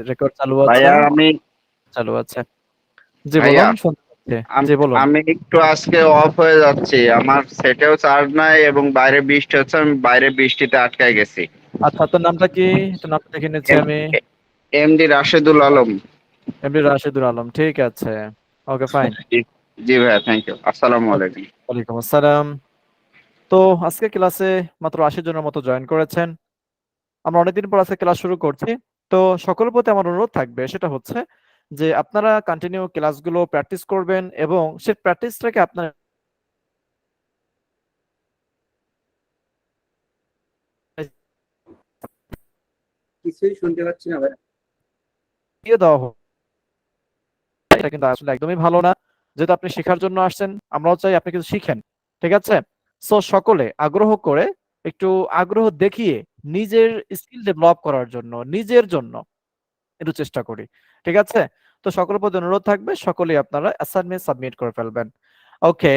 Record চালু আছে। ভাইয়া আমি চালু আছে। জি ভাইয়া বলুন, শুনতে পাচ্ছি। জি বলুন। আমি একটু আজকে অফ হয়ে যাচ্ছি, আমার সেটেও চার্জ নাই এবং বাইরে বৃষ্টি হচ্ছে, আমি বাইরে বৃষ্টিতে আটকায় গেছি। আচ্ছা, আপনার নামটা কি? একটু নামটা দেখে নিচ্ছি আমি। এমডি রাশেদুল আলম। এমডি রাশেদুল আলম, ঠিক আছে। ওকে, ফাইন। জি জি ভাইয়া, থ্যাংক ইউ, আসসালামু আলাইকুম। ওয়ালাইকুম আসসালাম। তো আজকে ক্লাসে মাত্র 80 জনের মতো জয়েন করেছেন। আমরা অনেকদিন পর আজকে ক্লাস শুরু করছি। তো সকলের প্রতি আমার অনুরোধ থাকবে, সেটা হচ্ছে যে আপনারা কন্টিনিউ ক্লাসগুলো প্র্যাকটিস করবেন এবং সেই প্র্যাকটিসটাকে আপনার কিছুই শুনতে পাচ্ছি না ভাই। দিয়ে দেওয়া হোক। এটা কিন্তু আসলে একদমই ভালো না। যেহেতু আপনি শেখার জন্য আসছেন, আমরাও চাই আপনি কিছু শিখেন। ঠিক আছে? সো সকলে আগ্রহ করে, একটু আগ্রহ দেখিয়ে নিজের স্কিল ডেভেলপ করার জন্য, নিজের জন্য একটু চেষ্টা করি। ঠিক আছে? তো সকলের প্রতি অনুরোধ থাকবে, সকলেই আপনারা অ্যাসাইনমেন্ট সাবমিট করে ফেলবেন। ওকে।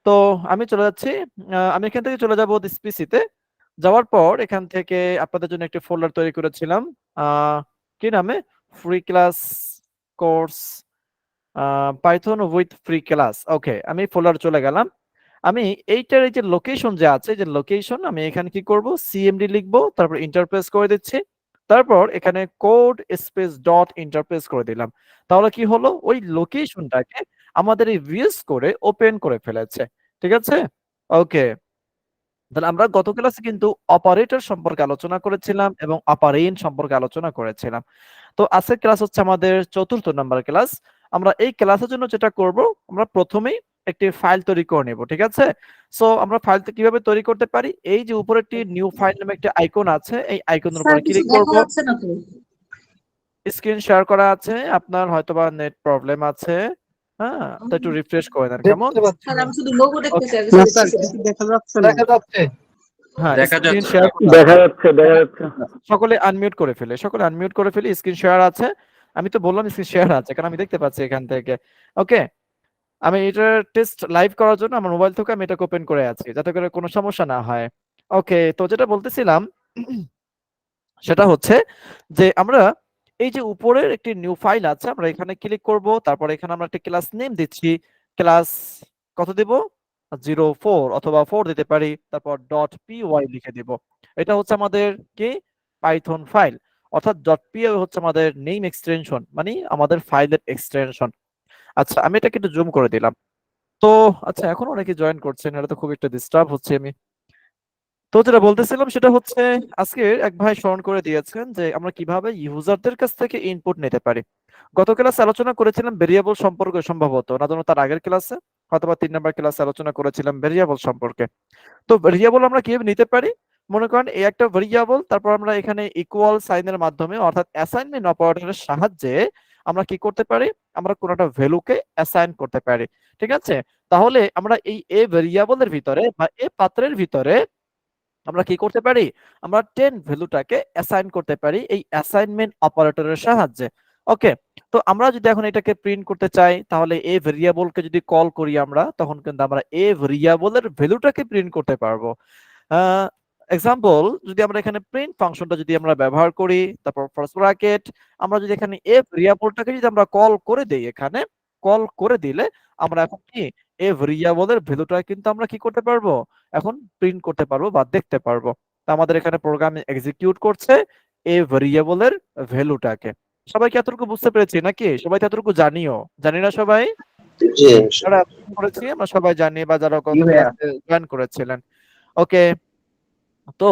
তো আমি চলে যাচ্ছি। আমি এখান থেকে চলে যাব স্পিসিতে। যাওয়ার পর এখান থেকে আপনাদের জন্য একটি ফোল্ডার তৈরি করেছিলাম। আহ, কি নামে? Free class course Python with free class. Okay, আমি ফোল্ডার চলে গেলাম। আমি এইটার এই যে লোকেশন যে আছে, যে লোকেশন, আমি এখানে কি করব, সিএমডি লিখবো, তারপর ইন্টারপ্রেস করে দিচ্ছি। তারপর এখানে কোড স্পেস ডট ইন্টারপ্রেস করে দিলাম। তাহলে কি হলো, ওই লোকেশনটাকে আমাদের এই ভিএস করে ওপেন করে ফেলেছে। ঠিক আছে? ওকে। তাহলে আমরা গত ক্লাসে কিন্তু অপারেটর সম্পর্কে আলোচনা করেছিলাম এবং অপারেন্ড সম্পর্কে আলোচনা করেছিলাম। তো আজকের ক্লাস হচ্ছে আমাদের 4র্থ নাম্বার ক্লাস। আমরা এই ক্লাসের জন্য যেটা করব, আমরা প্রথমেই একটি ফাইল তৈরি করে নেব। ঠিক আছে? সো আমরা ফাইলটা কিভাবে তৈরি করতে পারি, এই যে উপরে একটি নিউ ফাইল নামে একটা আইকন আছে, এই আইকনের স্যার উপরে কিছু ক্লিক দেখা করব। যাচ্ছে না তো। স্ক্রিন শেয়ার করা আছে, আপনার হয়তোবা নেট প্রবলেম আছে। হ্যাঁ, তো একটু রিফ্রেশ করে দেন কেমন। দেখতে পাচ্ছি স্যার না। আমি শুধু লোগো দেখতেছি আর না কিছু স্যার, দেখতেছি না। কিছু দেখা যাচ্ছে না। দেখা যাচ্ছে। হ্যাঁ, দেখা স্ক্রিন যাচ্ছে শেয়ার ভাইয়া। করা দেখা আছে। যাচ্ছে, দেখা যাচ্ছে। সকলে আনমিউট করে ফেলে, সকলে আনমিউট করে ফেলি, স্ক্রিন শেয়ার আছে। আমি তো বললাম স্ক্রিন শেয়ার আছে, কারণ আমি দেখতে পাচ্ছি এখান থেকে। ওকে। আমি এটা টেস্ট লাইভ করার জন্য আমার মোবাইল থেকে আমি এটাকে ওপেন করে আছি, যাতে করে কোনো সমস্যা না হয়। ওকে, তো যেটা বলতেছিলাম সেটা হচ্ছে যে আমরা এই যে উপরের একটি নিউ ফাইল আছে, আমরা এখানে ক্লিক করব। তারপর এখানে আমরা একটা ক্লাস নেম দিচ্ছি। ক্লাস কত দেব? 04 অথবা 4 দিতে পারি। তারপর ডট py লিখে দিব। এটা হচ্ছে আমাদের কি, পাইথন ফাইল। অর্থাৎ ডট py হচ্ছে আমাদের নেম এক্সটেনশন, মানে আমাদের ফাইলের এক্সটেনশন। আচ্ছা, আমি এটাকে একটু জুম করে দিলাম। তো আচ্ছা, এখন অনেকে জয়েন করছেন, এটা তো খুব একটা ডিস্টার্ব হচ্ছে আমি। তো যেটা বলতেছিলাম সেটা হচ্ছে, আজকে এক ভাই স্মরণ করে দিয়েছেন যে আমরা কিভাবে ইউজারদের কাছ থেকে ইনপুট নিতে পারি। গত ক্লাসে আলোচনা করেছিলাম ভেরিয়েবল সম্পর্কে, সম্ভবত না জানো তার আগের ক্লাসে, অথবা 3 নাম্বার ক্লাসে আলোচনা করেছিলাম ভেরিয়েবল সম্পর্কে। তো ভেরিয়েবল আমরা কিভাবে নিতে পারি, মনে করেন এই একটা ভেরিয়েবল, তারপর আমরা এখানে ইকুয়াল সাইনের মাধ্যমে অর্থাৎ অ্যাসাইনমেন্ট অপারেটরের সাহায্যে আমরা কি করতে পারি, আমরা কোনো একটা ভ্যালুকে অ্যাসাইন করতে পারি। ঠিক আছে? তাহলে আমরা এই এ ভেরিয়েবলের ভিতরে বা এ পাত্রের ভিতরে আমরা কি করতে পারি, আমরা 10 ভ্যালুটাকে অ্যাসাইন করতে পারি এই অ্যাসাইনমেন্ট অপারেটরের সাহায্যে। ওকে। তো আমরা যদি এখন এটাকে প্রিন্ট করতে চাই, তাহলে এ ভেরিয়েবলকে যদি কল করি আমরা, তখন কিন্তু আমরা এ ভেরিয়েবলের ভ্যালুটাকে প্রিন্ট করতে পারবো। এক্সাম্পল, যদি আমরা এখানে প্রিন্ট ফাংশনটা যদি আমরা ব্যবহার করি, তারপর ফার্স্ট ব্র্যাকেট, আমরা যদি এখানে এ ভেরিয়েবলটাকে যদি আমরা কল করে দেই, এখানে কল করে দিলে আমরা এখন কি, এ ভেরিয়েবলের ভ্যালুটা কিন্তু আমরা কি করতে পারবো, এখন প্রিন্ট করতে পারবো বা দেখতে পারবো। তো আমাদের এখানে প্রোগ্রাম এক্সিকিউট করছে এ ভেরিয়েবলের ভ্যালুটাকে। সবাই কি এতটুকু বুঝতে পেরেছি নাকি? সবাই তো এতটুকু জানিও, জানি না সবাই? জি যারা এতটুকু করেছি আমরা সবাই জানি, বা যারা জি গত ভাইয়া। ক্লাসে জয়েন করেছিলেন। ওকে। তো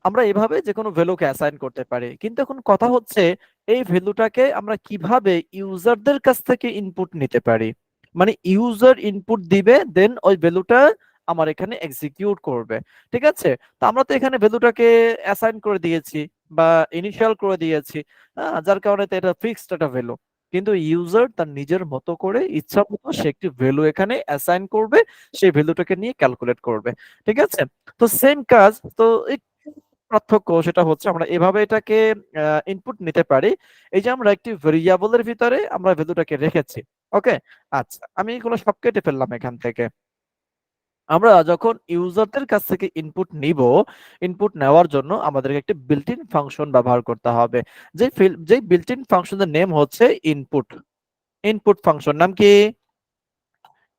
আমরা এভাবে যে কোনো ভ্যালুকে অ্যাসাইন করতে পারি, কিন্তু এখন কথা হচ্ছে এই ভ্যালুটাকে আমরা কিভাবে ইউজারদের কাছ থেকে ইনপুট নিতে পারি। মানে ইউজার ইনপুট দিবে, দেন ওই ভ্যালুটা আমার এখানে এক্সিকিউট করবে। ঠিক আছে? তো আমরা তো এখানে ভ্যালুটাকে অ্যাসাইন করে দিয়েছি বা ইনিশিয়াল করে দিয়েছি, যার কারণে তো এটা ফিক্সড একটা ভ্যালু। কিন্তু ইউজার তার নিজের মতো করে ইচ্ছা মতো সে একটি ভ্যালু এখানে অ্যাসাইন করবে, সেই ভ্যালুটাকে নিয়ে ক্যালকুলেট করবে। ঠিক আছে? তো সেম কাজ তো, পার্থক্য সেটা হচ্ছে আমরা এভাবে এটাকে ইনপুট নিতে পারি। এই যে আমরা একটি ভেরিয়েবলের ভিতরে আমরা ভ্যালুটাকে রেখেছি। ওকে। আচ্ছা, আমি এগুলো সব কেটে ফেললাম এখান থেকে। আমরা যখন ইউজারদের কাছ থেকে ইনপুট নিব, ইনপুট নেওয়ার জন্য আমাদেরকে একটি বিল্ট ইন ফাংশন ব্যবহার করতে হবে। যে বিল্ট ইন ফাংশনের নেম হচ্ছে ইনপুট। ইনপুট ফাংশন নাম কি?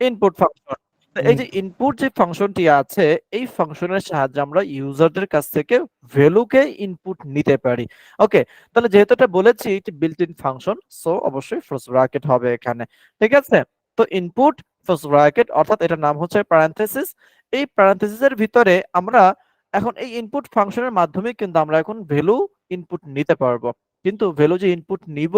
Input function. এই যে ইনপুট যে ফাংশনটি আছে, এই ফাংশনের সাহায্যে আমরা ইউজারদের কাছ থেকে ভ্যালুকে ইনপুট নিতে পারি। ওকে, তাহলে যেহেতু এটা বলেছি এটি বিল্ট ইন ফাংশন, সো অবশ্যই ফার্স্ট ব্র্যাকেট হবে এখানে। ঠিক আছে, তো ইনপুট ফার্স্ট ব্র্যাকেট অর্থাৎ এটার নাম হচ্ছে প্যারেনথেসিস। এই প্যারেনথেসিসের ভিতরে আমরা এখন এই ইনপুট ফাংশনের মাধ্যমে কিন্তু আমরা এখন ভ্যালু ইনপুট নিতে পারবো। কিন্তু ভ্যালু যে ইনপুট নিব,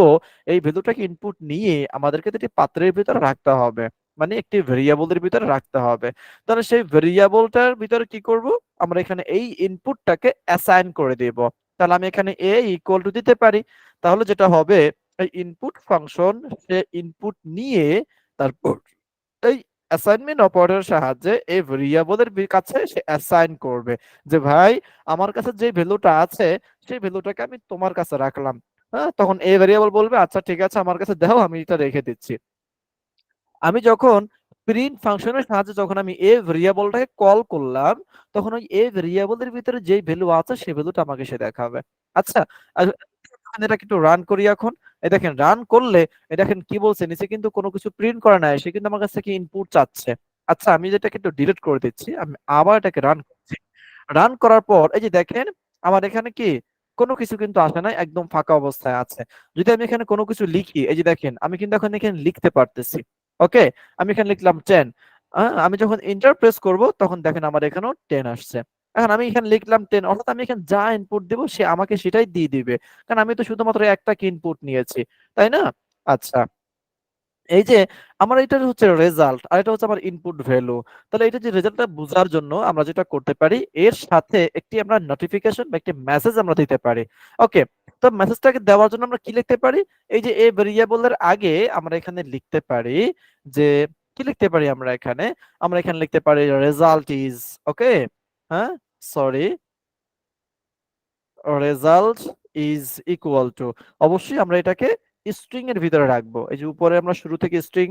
এই ভ্যালুটাকে ইনপুট নিয়ে আমাদেরকে একটি পাত্রের ভিতরে রাখতে হবে, মানে একটি ভেরিয়েবলের ভিতরে রাখতে হবে। তাহলে সেই ভেরিয়েবলটার ভিতরে কি করব, আমরা এখানে এই ইনপুটটাকে অ্যাসাইন করে দেব। তাহলে আমি এখানে a ইকুয়াল টু দিতে পারি। তাহলে যেটা হবে, এই ইনপুট ফাংশন সে ইনপুট নিয়ে তারপর এই অ্যাসাইনমেন্ট অপারেটরের সাহায্যে এই ভেরিয়েবলের কাছে সে অ্যাসাইন করবে যে ভাই আমার কাছে যে ভ্যালুটা আছে সেই ভ্যালুটাকে আমি তোমার কাছে রাখলাম। হ্যাঁ, তখন এই ভেরিয়েবল বলবে আচ্ছা ঠিক আছে আমার কাছে দাও, আমি এটা রেখে দিচ্ছি। আমি যখন প্রিন্ট ফাংশনের সাহায্যে যখন আমি এ ভেরিয়েবলটাকে কল করলাম, তখন ওই এ ভেরিয়েবলের ভিতরে যেই ভ্যালু আছে সেই ভ্যালুটা আমাকে সে দেখাবে। আচ্ছা, আর আমি এটাকে একটু রান করি এখন। এই দেখেন রান করলে এই দেখেন কি বলছে, নিচে কিন্তু কোনো কিছু প্রিন্ট করে নাই, সে কিন্তু আমার কাছ থেকে ইনপুট চাচ্ছে। আচ্ছা, আমি যেটাকে একটু ডিলিট করে দিচ্ছি, আমি আবার এটাকে রান করছি। রান করার পর এই যে দেখেন আমার এখানে কি কোনো কিছু কিন্তু আসে নাই, একদম ফাঁকা অবস্থায় আছে। যদি আমি এখানে কোনো কিছু লিখি, এই যে দেখেন আমি কিন্তু এখন এখানে লিখতে পারতেছি। ওকে, আমি এখানে লিখলাম 10। আমি যখন এন্টার প্রেস করব তখন দেখেন আমার এখানেও 10 আসছে। এখন আমি এখানে লিখলাম 10, অর্থাৎ আমি এখানে যা ইনপুট দেব সে আমাকে সেটাই দিয়ে দিবে, কারণ আমি তো শুধুমাত্র একটা ইনপুট নিয়েছি, তাই না? আচ্ছা, এই যে আমার এটা হচ্ছে রেজাল্ট আর এটা হচ্ছে আমার ইনপুট ভ্যালু। তাহলে এটা যে রেজাল্টটা বোঝার জন্য আমরা যেটা করতে পারি, এর সাথে একটি আমরা নোটিফিকেশন বা একটি মেসেজ আমরা দিতে পারি। ওকে, তো মেসেজটাকে দেওয়ার জন্য আমরা কি লিখতে পারি, এই যে এ ভেরিয়েবলের আগে আমরা এখানে লিখতে পারি যে কি লিখতে পারি আমরা এখানে লিখতে পারি রেজাল্ট ইজ, ওকে, হ্যাঁ, sorry, result is equal to, অবশ্যই আমরা এটাকে স্ট্রিং এর ভিতরে রাখবো। এই যে উপরে আমরা শুরু থেকে স্ট্রিং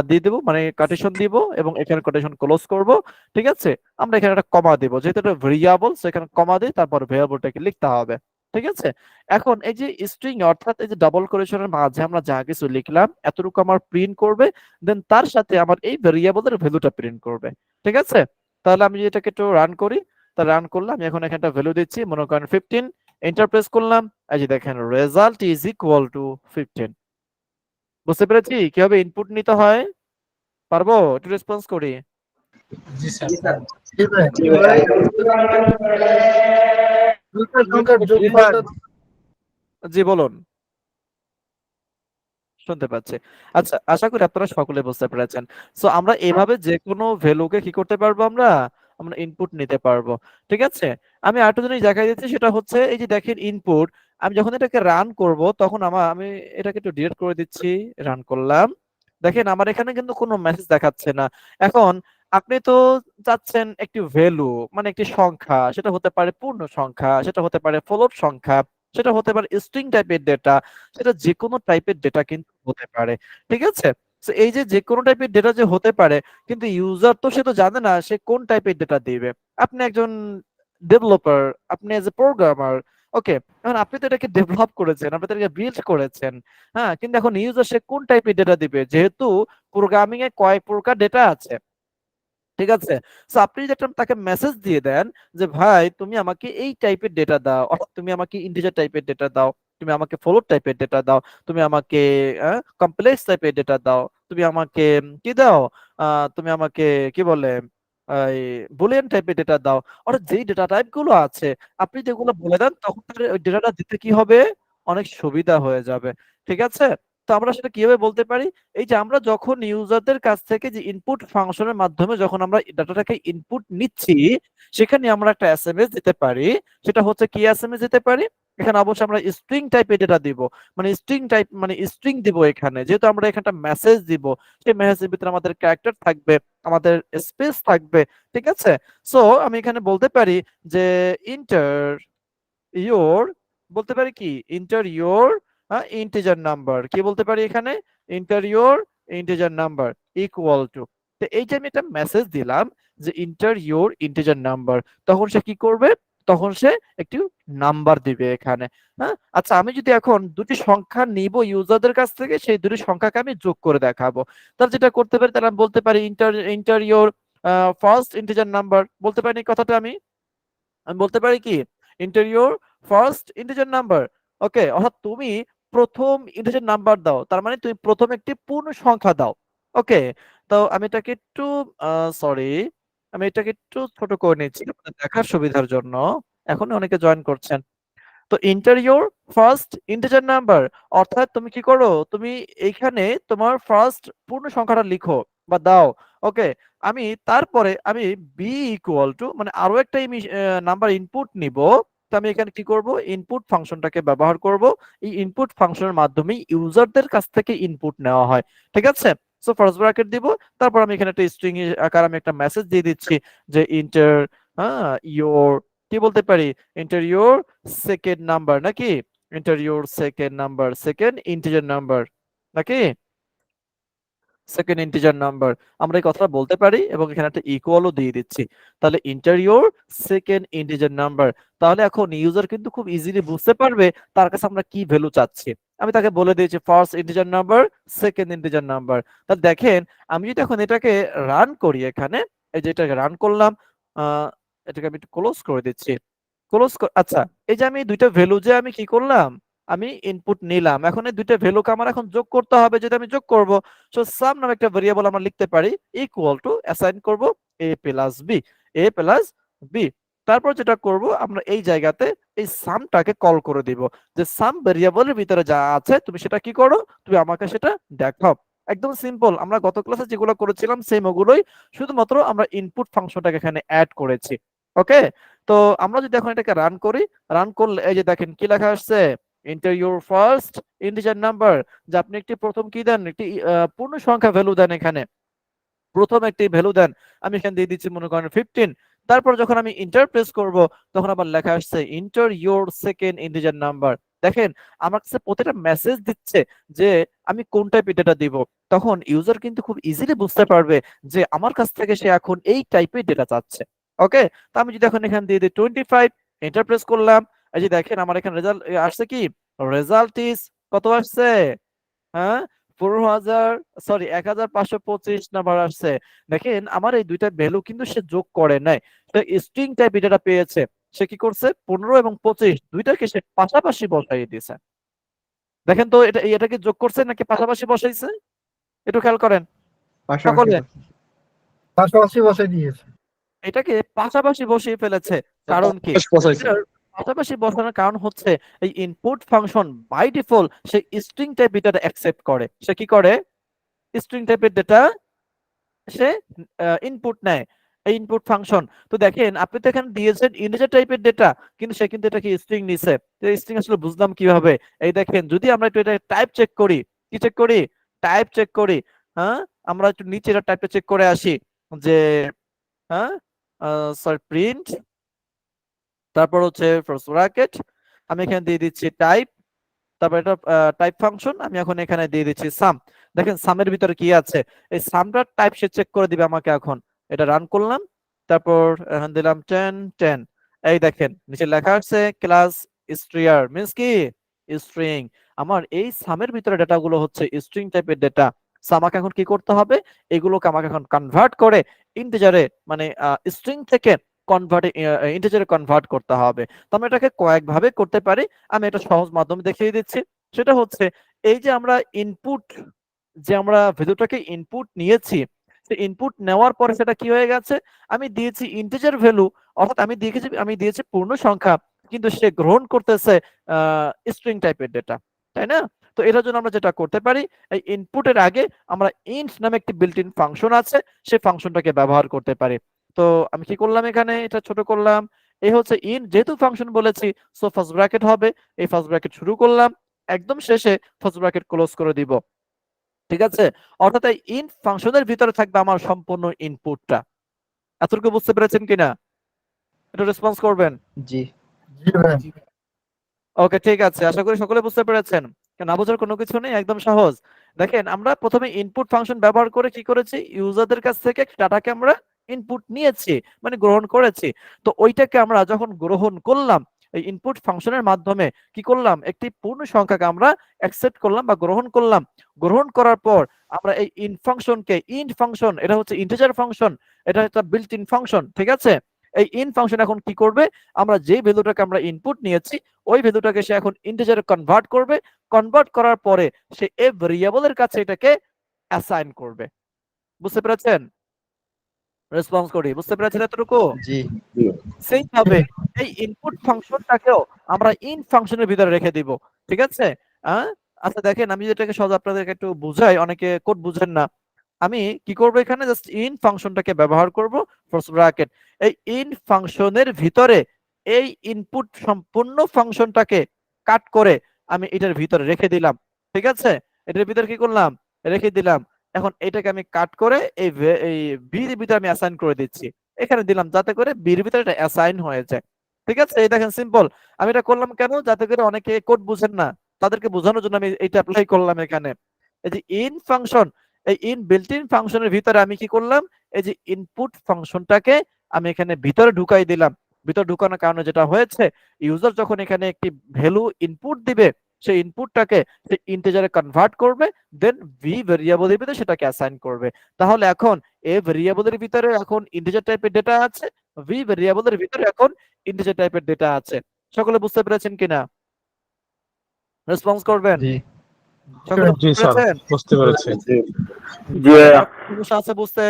দিয়ে দেবো, মানে কোটেশন দিব এবং এখানে কোটেশন ক্লোজ করব। ঠিক আছে, আমরা এখানে একটা কমা দেব, যেহেতু এটা ভেরিয়েবল সেখানে কমা দিই, তারপর ভেরিয়েবলটাকে লিখতে হবে। ঠিক আছে, এখন এই যে স্ট্রিং অর্থাৎ এই যে ডাবল কোটেশনের মাঝে আমরা যা কিছু লিখলাম এতটুকু আমার প্রিন্ট করবে, দেন তার সাথে আমার এই ভেরিয়েবলের ভ্যালুটা প্রিন্ট করবে। ঠিক আছে, তাহলে আমি এটাকে একটু রান করি। তা রান করলাম, এখন এখানে একটা ভ্যালু দিচ্ছি, মনে করেন 15, এন্টার প্রেস করলাম, এই যে দেখেন রেজাল্ট ইজ ইকুয়াল টু 15। বুঝতে পেরেছি কিভাবে ইনপুট নিতে হয়? পারবো? একটু রেসপন্স করি। জি স্যার। জি বলুন, শুনতে পাচ্ছি। আচ্ছা, আশা করি আপনারা সকলে বুঝতে পেরেছেন। সো আমরা এভাবে যে কোনো ভ্যালুকে কি করতে পারবো, আমরা আমরা ইনপুট নিতে পারবো। ঠিক আছে, আমি আরেকটা জিনিস দেখাই দিচ্ছি, সেটা হচ্ছে এই যে দেখেন ইনপুট, আমি যখন এটাকে রান করব তখন আমি এটাকে একটু ডিলিট করে দিচ্ছি। রান করলাম, দেখেন আমার এখানে কিন্তু কোনো মেসেজ দেখাচ্ছে না। এখন আপনি তো চাচ্ছেন একটি ভ্যালু, মানে একটি সংখ্যা, সেটা হতে পারে পূর্ণ সংখ্যা, সেটা হতে পারে ফ্লোট সংখ্যা, সেটা হতে পারে স্ট্রিং টাইপের ডেটা, সেটা যে কোনো টাইপের ডেটা কিন্তু হতে পারে। ঠিক আছে, তো এই যে যে কোনো টাইপের ডেটা যে হতে পারে, কিন্তু ইউজার তো সে তো জানে না সে কোন টাইপের ডেটা দিবে। আপনি একজন ডেভেলপার, আপনি এজ এ প্রোগ্রামার, ওকে, এখন আপনি তো এটাকে ডেভেলপ করেছেন, আপনি তো এটাকে বিল্ড করেছেন, হ্যাঁ, কিন্তু এখন ইউজার সে কোন টাইপের ডেটা দিবে, যেহেতু প্রোগ্রামিং এ কয়েক প্রকার ডেটা আছে। ঠিক আছে, সো আপনি যদি একটা তাকে মেসেজ দিয়ে দেন যে ভাই তুমি আমাকে এই টাইপের ডেটা দাও, অর্থাৎ তুমি আমাকে ইন্টিজার টাইপের ডেটা দাও, তুমি আমাকে ফ্লোট টাইপের ডেটা দাও, তুমি আমাকে কমপ্লেক্স টাইপের ডেটা দাও, তুমি আমাকে কি দাও, তুমি আমাকে কি বলে এই বুলিয়ান টাইপের ডেটা দাও, অর্থাৎ যেই ডেটা টাইপ গুলো আছে আপনি যেগুলো বলে দেন তখন তার ওই ডেটাটা দিতে কি হবে, অনেক সুবিধা হয়ে যাবে। ঠিক আছে, তো আমরা সেটা কিভাবে বলতে পারি, এই যে আমরা যখন ইউজারদের কাছ থেকে যে ইনপুট ফাংশনের মাধ্যমে যখন আমরা ডাটাটাকে ইনপুট নিচ্ছি, সেখানে আমরা একটা এসএমএস দিতে পারি। সেটা হচ্ছে কি এসএমএস দিতে পারি, এখানে অবশ্যই আমরা স্ট্রিং টাইপের ডেটা দিব, মানে স্ট্রিং টাইপ মানে স্ট্রিং দিব এখানে, যেহেতু আমরা এখানে একটা মেসেজ দিব, সেই মেসেজের ভিতরে আমাদের ক্যারেক্টার থাকবে, আমাদের স্পেস থাকবে। ঠিক আছে, সো আমি এখানে বলতে পারি যে ইন্টার ইয়োর, বলতে পারি কি ইন্টার ইয়োর ইন্টিজার নাম্বার, কি বলতে পারি এখানে, inter your integer number equal to. তো এই যে আমি একটা মেসেজ দিলাম যে ইন্টার ইউর ইন্টিজার নাম্বার, তখন সে কি করবে, তখন সে একটি নাম্বার দিবে এখানে। হ্যাঁ, আচ্ছা আমি যদি এখন দুটি সংখ্যা নিব ইউজারদের কাছ থেকে, সেই দুটি সংখ্যাকে আমি যোগ করে দেখাবো। তাহলে যেটা করতে পারি, তাহলে আমি বলতে পারি enter your first integer number, বলতে পারি এই কথাটা আমি বলতে পারি কি enter your first integer number. Okay, অর্থাৎ তুমি প্রথম ইন্টিজার নাম্বার দাও, তার মানে তুমি প্রথম একটি পূর্ণ সংখ্যা দাও। ওকে, তো আমি এটাকে একটু সরি, আমি এটাকে একটু ছোট করে নিচ্ছি আপনাদের দেখার সুবিধার জন্য। এখন অনেকে জয়েন করছেন। তো inter your first integer number, অর্থাৎ তুমি কি করো, তুমি এইখানে তোমার ফার্স্ট পূর্ণ সংখ্যাটা লিখো বা দাও। ওকে, আমি তারপরে আমি বি ইকুয়াল টু মানে আরো একটা নাম্বার ইনপুট নিব। তো আমি এখানে কি করব, ইনপুট ফাংশনটাকে ব্যবহার করব। এই ইনপুট ফাংশনের মাধ্যমে ইউজারদের কাছ থেকে ইনপুট নেওয়া হয়। ঠিক আছে, সো ফার্স্ট ব্র্যাকেট দিব, তারপর আমি এখানে একটা স্ট্রিং আকার আমি একটা মেসেজ দিয়ে দিচ্ছি যে ইন্টার ইউর, কি বলতে পারি, ইন্টার ইউর সেকেন্ড নাম্বার নাকি, inter your second number, second integer number নাকি, সেকেন্ড ইন্টিজার নাম্বার, আমরা এই কথাটা বলতে পারি এবং এখানে একটা ইকুয়ালও দিয়ে দিচ্ছি। তাহলে inter your second integer number, তাহলে এখন ইউজার কিন্তু খুব ইজিলি বুঝতে পারবে তার কাছে আমরা কি ভ্যালু চাচ্ছি। আমি তাকে বলে দিয়েছি first integer number, second integer number. তাহলে দেখেন আমি যদি এখন এটাকে রান করি, এখানে এই যে এটাকে রান করলাম, এটাকে আমি একটু ক্লোজ করে দিচ্ছি, আচ্ছা এই যে আমি দুইটা ভ্যালু যে আমি কি করলাম, আমি ইনপুট নিলাম, এখন এই দুইটা ভ্যালুকে আমার এখন যোগ করতে হবে। যদি আমি যোগ করব, সো সাম নামে একটা ভেরিয়েবল আমরা লিখতে পারি, ইকুয়াল টু অ্যাসাইন করব এ প্লাস বি, এ প্লাস বি। তারপর যেটা করব, আমরা এই জায়গাতে এই সামটাকে কল করে দিব, যে সাম ভেরিয়েবলের ভিতরে যা আছে তুমি সেটা কি করো, তুমি আমাকে সেটা দেখাও। একদম সিম্পল, আমরা গত ক্লাসে যেগুলো করেছিলাম সেম ওগুলোই, শুধুমাত্র আমরা ইনপুট ফাংশনটাকে এখানে অ্যাড করেছি। ওকে, তো আমরা যদি এখন এটাকে রান করি, রান করলে এই যে দেখেন কি লেখা আসছে, enter your first integer number, যে আপনি একটি প্রথম কি দেন, একটি পূর্ণ সংখ্যা ভ্যালু দেন, এখানে প্রথম একটি ভ্যালু দেন, আমি এখানে দিয়ে দিচ্ছি মনে করেন 15। তারপর যখন আমি ইন্টার প্রেস করব, তখন আবার লেখা আসছে inter your second integer number. দেখেন আমার কাছে প্রতিটা মেসেজ দিচ্ছে যে আমি কোন টাইপের ডেটা দিব, তখন ইউজার কিন্তু খুব ইজিলি বুঝতে পারবে যে আমার কাছ থেকে সে এখন এই টাইপের ডেটা চাচ্ছে। ওকে, তো আমি যদি এখন এখানে দিয়ে দিই 25, এন্টার প্রেস করলাম, এই যে দেখেন আমার এখানে রেজাল্ট আসছে কি, রেজাল্ট ইজ কত আসছে, হ্যাঁ 15,000 সরি 1525 নাম্বার আসছে। দেখেন আমার এই দুইটা ভ্যালু কিন্তু সে যোগ করে নাই, স্ট্রিং টাইপ ডেটা পেয়েছে। সে কি করছে, 15 এবং 25 দুইটাকে সে পাশাপাশি বসাই দিয়েছে। দেখেন তো এটা কি যোগ করছে নাকি পাশাপাশি বসাইছে, একটু খেয়াল করেন সকলে। পাশাপাশি বসাই দিয়েছে। এটাকে পাশাপাশি বসিয়ে ফেলেছে, কারণ কি, এটার পাশাপাশি বসানোর কারণ হচ্ছে এই ইনপুট ফাংশন বাই ডিফল্ট সে স্ট্রিং টাইপ ডেটা অ্যাকসেপ্ট করে। সে কি করে, স্ট্রিং টাইপের ডেটা সে ইনপুট নেয়, এই ইনপুট ফাংশন। তো দেখেন আপনি তো এখানে দিয়েছেন ইন্টিজার টাইপের ডেটা, কিন্তু সে কিন্তু এটাকে স্ট্রিং নিছে। তো স্ট্রিং আসলে বুঝলাম কিভাবে, এই দেখেন যদি আমরা একটু এটা টাইপ চেক করি, কি চেক করি, টাইপ চেক করি। হ্যাঁ, আমরা একটু নিচে এটা টাইপটা চেক করে আসি, যে হ্যাঁ সরি প্রিন্ট, তারপর হচ্ছে ফার্স্ট ব্র্যাকেট, আমি এখানে দিয়ে দিচ্ছি টাইপ, তারপর এটা টাইপ ফাংশন, আমি এখন এখানে দিয়ে দিচ্ছি সাম। দেখেন সামের ভিতরে কি আছে, এই সামটার টাইপ সে চেক করে দিবে আমাকে। এখন এটা রান করলাম, তারপর এখন দিলাম 10 10, এই দেখেন নিচে লেখা আছে ক্লাস স্ট্রিয়ার, মিন্স কি স্ট্রিং। আমার এই সামের ভিতরে ডেটাগুলো হচ্ছে স্ট্রিং টাইপের ডেটা। আমাকে এখন কি করতে হবে, এগুলোকে আমাকে এখন কনভার্ট করে ইন্টিজারে মানে স্ট্রিং থেকে ইন্টিজারে কনভার্ট করতে হবে। তো আমরা এটাকে কয়েক ভাবে করতে পারি, আমি এটা সহজ মাধ্যমে দেখিয়ে দিচ্ছি। সেটা হচ্ছে এই যে আমরা ইনপুট, যে আমরা ভ্যালুটাকে ইনপুট নিয়েছি, ইনপুট নেওয়ার পরে সেটা কি হয়ে গেছে, আমি দিয়েছি ইন্টিজার ভ্যালু, অর্থাৎ আমি দিয়েছি পূর্ণ সংখ্যা, কিন্তু সে গ্রহণ করতেছে স্ট্রিং টাইপের ডেটা, তাই না? তো এটার জন্য আমরা যেটা করতে পারি, এই ইনপুটের আগে আমরা ইন্ট নামে একটি বিল্ট ইন ফাংশন আছে, সেই ফাংশনটাকে ব্যবহার করতে পারি। তো আমি কি করলাম, এখানে এটা ছোট করলাম, এই হচ্ছে ইন্ট, যেহেতু ফাংশন বলেছি সো ফার্স্ট ব্র্যাকেট হবে, এই ফার্স্ট ব্র্যাকেট শুরু করলাম, একদম শেষে ফার্স্ট ব্র্যাকেট ক্লোজ করে দিব। ঠিক আছে, অর্থাৎ এই ইন্ট ফাংশনের ভিতরে থাকবে আমার সম্পূর্ণ ইনপুটটা। এতটুকু বুঝতে পেরেছেন কিনা, একটু রেসপন্স করবেন। জি জি ভাই। ওকে ঠিক আছে, আশা করি সকলে বুঝতে পেরেছেন, না বোঝার কোনো কিছু নেই, একদম সহজ। দেখেন আমরা প্রথমে ইনপুট ফাংশন ব্যবহার করে কি করেছি, ইউজারদের কাছ থেকে ডাটাকে আমরা ইনপুট নিয়েছি মানে গ্রহণ করেছি। তো ওইটাকে আমরা যখন গ্রহণ করলাম এই ইনপুট ফাংশনের মাধ্যমে কি করলাম, একটি পূর্ণ সংখ্যাকে আমরা অ্যাকসেপ্ট করলাম বা গ্রহণ করলাম। গ্রহণ করার পর আমরা এই ইন্ট ফাংশনকে, ইন্ট ফাংশন এটা হচ্ছে ইন্টিজার ফাংশন, এটা একটা বিল্ট ইন ফাংশন, ঠিক আছে। এই ইন্ট ফাংশন এখন কি করবে, আমরা যে ভ্যালুটাকে আমরা ইনপুট নিয়েছি ওই ভ্যালুটাকে সে এখন ইন্টিজারে কনভার্ট করবে। কনভার্ট করার পরে সে এ ভেরিয়েবলের কাছে এটাকে অ্যাসাইন করবে। বুঝতে পেরেছেন? রেসপন্স করি, বুঝতে পেরেছেন এতটুকু? জি সেইভাবে এই ইনপুট ফাংশনটাকেও আমরা ইন্ট ফাংশনের ভিতরে রেখে দিব, ঠিক আছে। আচ্ছা দেখেন, আমি যেটাকে সহজ আপনাদেরকে একটু বুঝাই, অনেকে কোড বুঝেন না। আমি কি করব, এখানে জাস্ট ইন ফাংশনটাকে ব্যবহার করব, ফার্স্ট ব্র্যাকেট। এই ইন ফাংশনের ভিতরে এই ইনপুট সম্পূর্ণ ফাংশনটাকে কাট করে আমি এটার ভিতরে রেখে দিলাম, ঠিক আছে। এটার ভিতরে কি করলাম, রেখে দিলাম। এখন এটাকে আমি কাট করে এই বির ভিতরে আমি অ্যাসাইন করে দিচ্ছি, এখানে দিলাম যাতে করে বির ভিতরে এটা অ্যাসাইন হয়ে যায়, ঠিক আছে। এই দেখেন সিম্পল। আমি এটা করলাম কেন, যাতে করে অনেকে কোড বুঝেন না তাদেরকে বোঝানোর জন্য আমি এটা অ্যাপ্লাই করলাম এখানে। এই যে ইন ফাংশন, এই ইন বিল্ট ইন ফাংশনের ভিতরে আমি কি করলাম, এই যে ইনপুট ফাংশনটাকে আমি এখানে ভিতরে ঢুকাই দিলাম। ভিতরে ঢুকানোর কারণে যেটা হয়েছে, ইউজার যখন এখানে একটি ভ্যালু ইনপুট দিবে সেই ইনপুটটাকে সে ইন্টিজারে কনভার্ট করবে, দেন ভি ভেরিয়েবলের ভিতরে সেটাকে অ্যাসাইন করবে। তাহলে এখন এ ভেরিয়েবলের ভিতরে এখন ইন্টিজার টাইপের ডেটা আছে, ভি ভেরিয়েবলের ভিতরে এখন ইন্টিজার টাইপের ডেটা আছে। সকলে বুঝতে পেরেছেন কিনা? রেসপন্স করবেন। জি সকলে জি বুঝতে স্যার, পেরেছেন? বুঝতে পেরেছি। কারো কোনো সমস্যা আছে বুঝতে?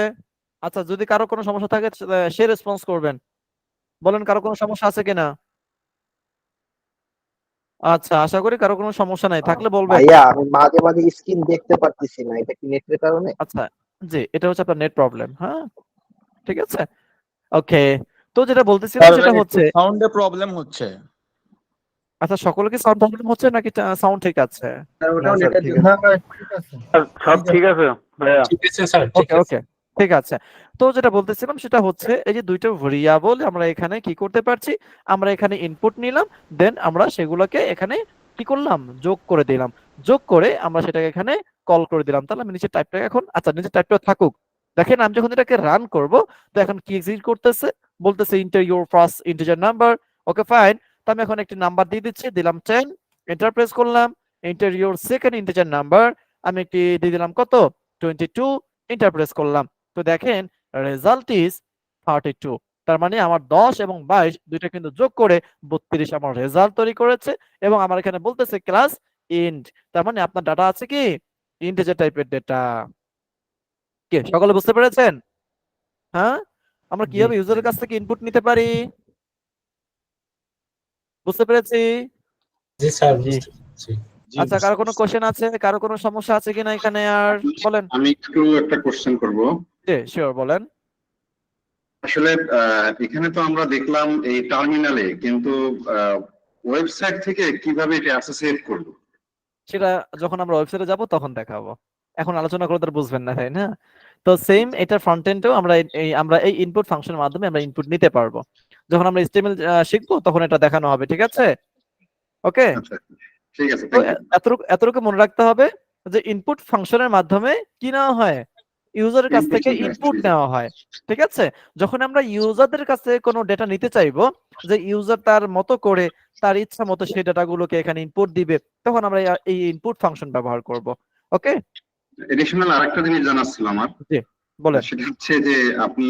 আচ্ছা, যদি কারো কোনো সমস্যা থাকে সে রেসপন্স করবেন। বলেন কারো কোনো সমস্যা আছে কিনা? আচ্ছা, আশা করি কারো কোনো সমস্যা নাই, থাকলে বলবেন। ভাইয়া আমি মাঝে মাঝে স্ক্রিন দেখতে পারতেছি না, এটা কি নেটের কারণে? আচ্ছা, জি, এটা হচ্ছে আপনার নেট প্রবলেম। হ্যাঁ, ঠিক আছে, ওকে। তো যেটা বলতেছিলাম সেটা হচ্ছে, সাউন্ডে প্রবলেম হচ্ছে। আচ্ছা সকলে কি সাউন্ড প্রবলেম হচ্ছে নাকি সাউন্ড ঠিক আছে? ওটাও স্যার, নেটের ঠিক জন্য। না না ঠিক আছে সব ঠিক আছে ভাইয়া। ঠিক আছে স্যার, ঠিক ওকে আছে। ওকে, ঠিক আছে। তো যেটা বলতেছিলাম সেটা হচ্ছে, এই যে দুইটা ভেরিয়েবল আমরা এখানে কি করতে পারছি, আমরা এখানে ইনপুট নিলাম, দেন আমরা সেগুলোকে এখানে কি করলাম, যোগ করে দিলাম। যোগ করে আমরা সেটাকে এখানে কল করে দিলাম। তাহলে আমি নিচের টাইপটা এখন, আচ্ছা নিচের টাইপটা থাকুক। দেখেন আমি যখন এটাকে রান করব, তো এখন কি এক্সিকিউট করতেছে, বলতেছে enter your first integer number. Okay fine. তো আমি এখন একটি নাম্বার দিয়ে দিচ্ছি, দিলাম 10, এন্টার প্রেস করলাম। Enter your second integer number, আমি একটি দিয়ে দিলাম কত, 22, এন্টার প্রেস করলাম। তো দেখেন রেজাল্ট ইজ 32। তার মানে আমার 10 এবং 22 দুইটা কিন্তু যোগ করে 32 আমার রেজাল্ট তৈরি করেছে। এবং আমার এখানে বলতেছে ক্লাস ইন্ট, তার মানে আপনার ডাটা আছে কি ইন্টিজার টাইপের ডেটা। কি সকলে বুঝতে পেরেছেন? হ্যাঁ, আমরা কিভাবে ইউজারের কাছ থেকে ইনপুট নিতে পারি, বুঝতে পেরেছি? জি স্যার, জি। বুঝতে পেরেছি। আচ্ছা, কারো কোনো কোশ্চেন আছে, কারো কোনো সমস্যা আছে কিনা এখানে, আর বলেন। আমি একটু একটা কোশ্চেন করব। জি শিওর, বলেন। আসলে এখানে তো আমরা দেখলাম এই টার্মিনালে, কিন্তু ওয়েবসাইট থেকে কিভাবে এটা অ্যাসোসিয়েট করব? সেটা যখন আমরা ওয়েবসাইটে যাব তখন দেখাবো, এখন আলোচনা করলে তো বুঝবেন না, তাই না? তো সেম এটা ফ্রন্ট এন্ডেও আমরা এই ইনপুট ফাংশনের মাধ্যমে আমরা ইনপুট নিতে পারবো। যখন আমরা HTML শিখবো তখন এটা দেখানো হবে, ঠিক আছে। ওকে, আচ্ছা, ঠিক আছে, তো থ্যাংক ইউ। এতটুকু মনে রাখতে হবে যে ইনপুট ফাংশনের মাধ্যমে কি নেওয়া হয়, ইউজারের কাছ থেকে ইনপুট নেওয়া হয়, ঠিক আছে। যখন আমরা ইউজারদের কাছ থেকে কোনো ডেটা নিতে চাইবো, যে ইউজার তার মতো করে তার ইচ্ছা মতো সেই ডেটাগুলোকে এখানে ইনপুট দিবে, তখন আমরা এই ইনপুট ফাংশন ব্যবহার করব। ওকে, এডিশনাল আরেকটা জিনিস জানার ছিল আমার। জি বলেন। সেটা হচ্ছে যে আপনি